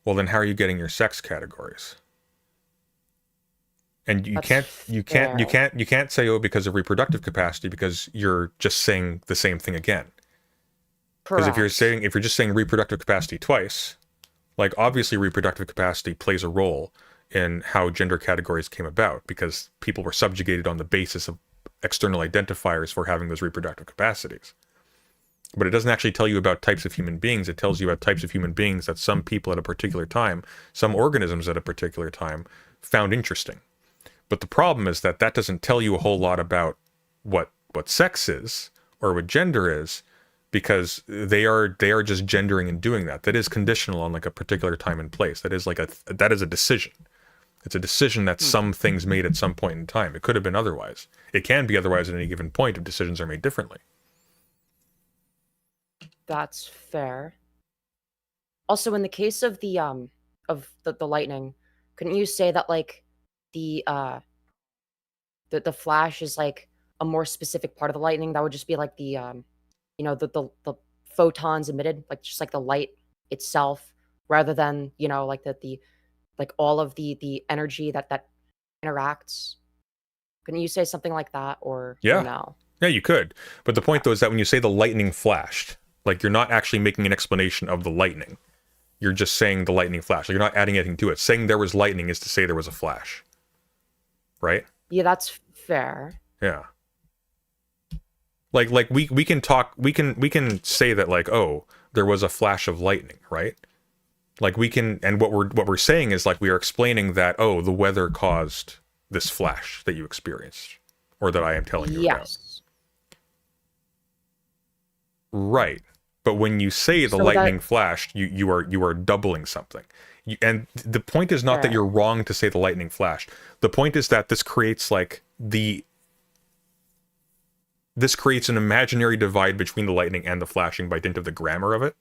well, then how are you getting your sex categories? And you can't say, oh, because of reproductive capacity, because you're just saying the same thing again. Because if you're just saying reproductive capacity twice, like obviously reproductive capacity plays a role in how gender categories came about, because people were subjugated on the basis of external identifiers for having those reproductive capacities. But it doesn't actually tell you about types of human beings. It tells you about types of human beings that some people at a particular time, some organisms at a particular time, found interesting. But the problem is that that doesn't tell you a whole lot about what sex is or what gender is, because they are just gendering and doing that. That is conditional on like a particular time and place. That is a decision. It's a decision that some things made at some point in time. It could have been otherwise. It can be otherwise at any given point if decisions are made differently. That's fair. Also, in the case of the lightning, couldn't you say that like the flash is like a more specific part of the lightning? That would just be like the the photons emitted, like just like the light itself, rather than like the like all of the energy that interacts. Couldn't you say something like that, or no? Yeah, you could. But the point though is that when you say the lightning flashed, like you're not actually making an explanation of the lightning. You're just saying the lightning flashed. Like, you're not adding anything to it. Saying there was lightning is to say there was a flash. Right? Yeah, that's fair. Yeah. Like we can talk, we can say that like, oh, there was a flash of lightning, right? Like we can, and what we're saying is like we are explaining that, oh, the weather caused this flash that you experienced, or that I am telling you about. Yes. Right. But when you say the lightning flashed, you are doubling something. And the point is not that you're wrong to say the lightning flashed. The point is that this creates like this creates an imaginary divide between the lightning and the flashing by dint of the grammar of it.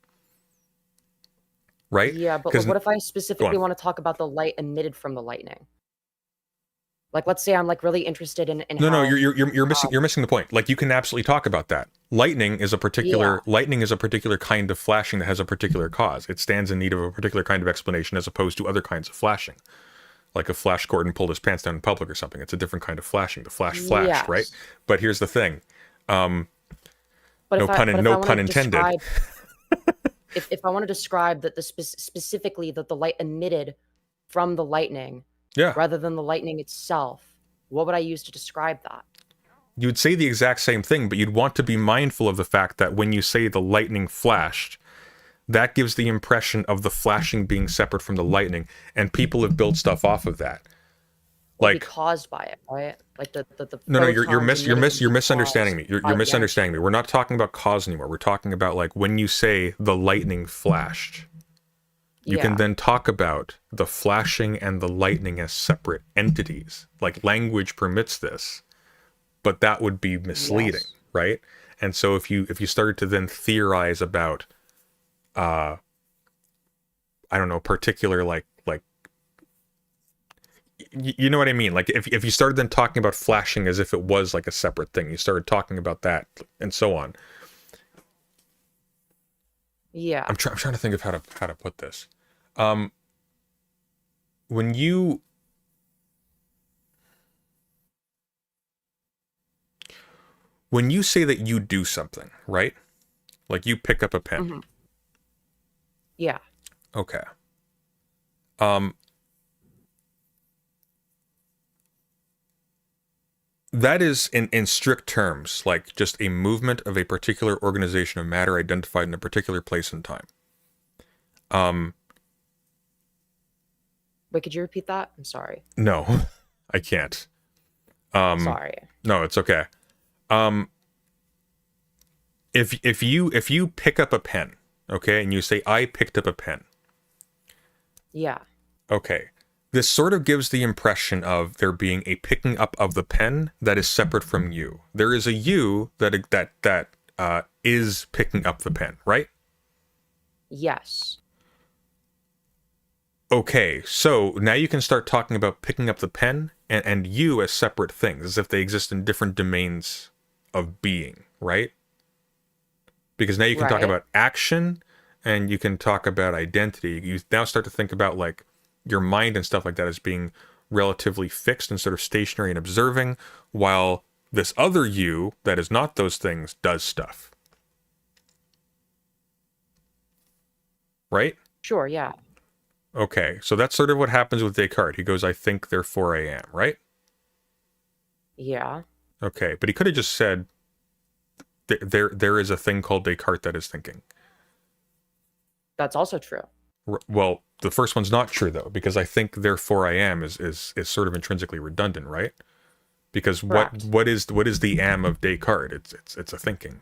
Right? Yeah, but what if I specifically want to talk about the light emitted from the lightning? Like, let's say I'm like really interested in No, you're missing the point. Like, you can absolutely talk about that. Lightning is a particular kind of flashing that has a particular cause. It stands in need of a particular kind of explanation as opposed to other kinds of flashing. Like if Flash Gordon pulled his pants down in public or something. It's a different kind of flashing. The flash flashed, right? But here's the thing. No pun intended. If I want to describe that specifically that the light emitted from the lightning, rather than the lightning itself, what would I use to describe that? You would say the exact same thing, but you'd want to be mindful of the fact that when you say the lightning flashed, that gives the impression of the flashing being separate from the lightning, and people have built stuff off of that. Like caused by it, right? Like the no, you're misunderstanding me. You're misunderstanding me. We're not talking about cause anymore. We're talking about like when you say the lightning flashed. You can then talk about the flashing and the lightning as separate entities. Like language permits this, but that would be misleading, right? And so if you started to then theorize about, I don't know, particular like you know what I mean? Like if you started then talking about flashing as if it was like a separate thing, you started talking about that and so on. Yeah. I'm trying to think of how to put this. When you say that you do something, right? Like you pick up a pen. Mm-hmm. Yeah. Okay. That is, in strict terms, like just a movement of a particular organization of matter identified in a particular place and time. Wait, could you repeat that? I'm sorry. No, I can't. Sorry. No, it's okay. If you pick up a pen, okay, and you say, I picked up a pen. Yeah. Okay. This sort of gives the impression of there being a picking up of the pen that is separate from you. There is a you that is picking up the pen, right? Yes. Okay, so now you can start talking about picking up the pen and you as separate things, as if they exist in different domains of being, right? Because now you can talk about action and you can talk about identity. You now start to think about like your mind and stuff like that as being relatively fixed and sort of stationary and observing, while this other you that is not those things does stuff. Right? Sure, yeah. Okay, so that's sort of what happens with Descartes. He goes, I think, therefore I am, right? Yeah. Okay, but he could have just said, there is a thing called Descartes that is thinking. That's also true. Well, the first one's not true though, because I think therefore I am is sort of intrinsically redundant, right? Because what is the am of Descartes? It's a thinking.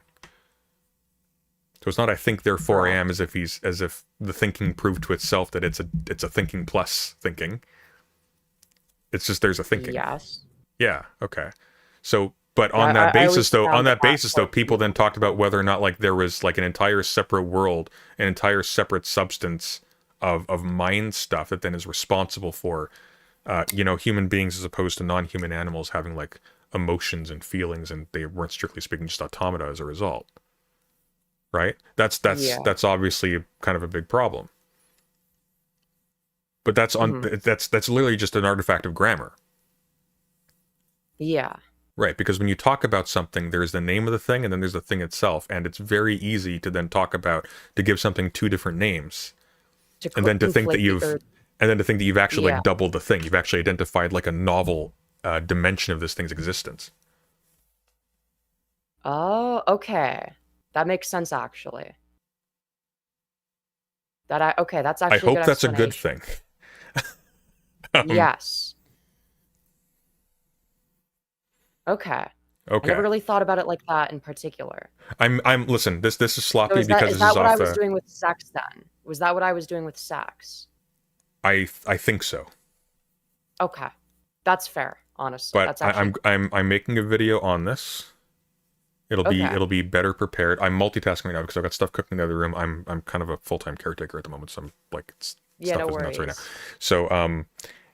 So it's not I think therefore I am as if the thinking proved to itself that it's a thinking plus thinking. It's just there's a thinking. Yes. Yeah. Okay. So, but on that basis though, people then talked about whether or not like there was like an entire separate world, an entire separate substance of mind stuff that then is responsible for, human beings as opposed to non-human animals having like emotions and feelings, and they weren't strictly speaking just automata as a result. Right? That's obviously kind of a big problem. But that's literally just an artifact of grammar. Yeah. Right, because when you talk about something, there's the name of the thing and then there's the thing itself, and it's very easy to then to give something two different names. And then to think that you've actually like doubled the thing. You've actually identified like a novel dimension of this thing's existence. Oh, okay. That makes sense, actually. That's actually. I hope that's a good thing. Yes. Okay. I never really thought about it like that in particular. Listen, this is sloppy so because is that what I was doing with sex then? Was that what I was doing with sex? I think so. Okay. That's fair, honestly. But that's actually... I'm making a video on this. It'll be better prepared. I'm multitasking right now because I've got stuff cooking in the other room. I'm kind of a full-time caretaker at the moment, so I'm like stuff is nuts right now. So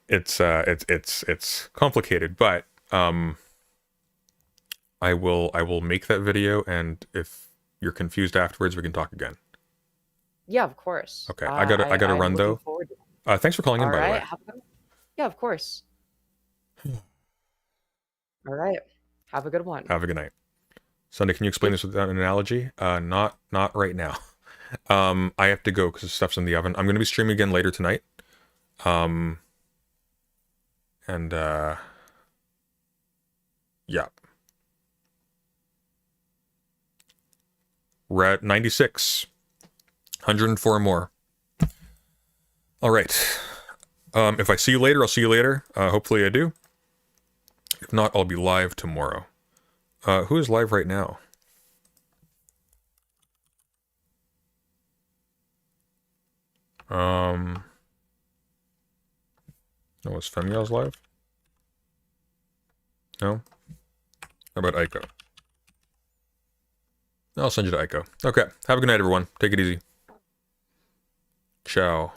it's complicated, but I will make that video, and if you're confused afterwards, we can talk again. Yeah, of course. Okay, I gotta run though. Thanks for calling in, by the way. Yeah, of course. All right. Have a good one. Have a good night. Sunday, can you explain this without an analogy? Not right now. I have to go because the stuff's in the oven. I'm going to be streaming again later tonight. Yeah. We're at 96. 104 more. All right. If I see you later, I'll see you later. Hopefully I do. If not, I'll be live tomorrow. Who is live right now? No, is Femiel's live? No? How about Aiko? I'll send you to Aiko. Okay. Have a good night, everyone. Take it easy. Ciao.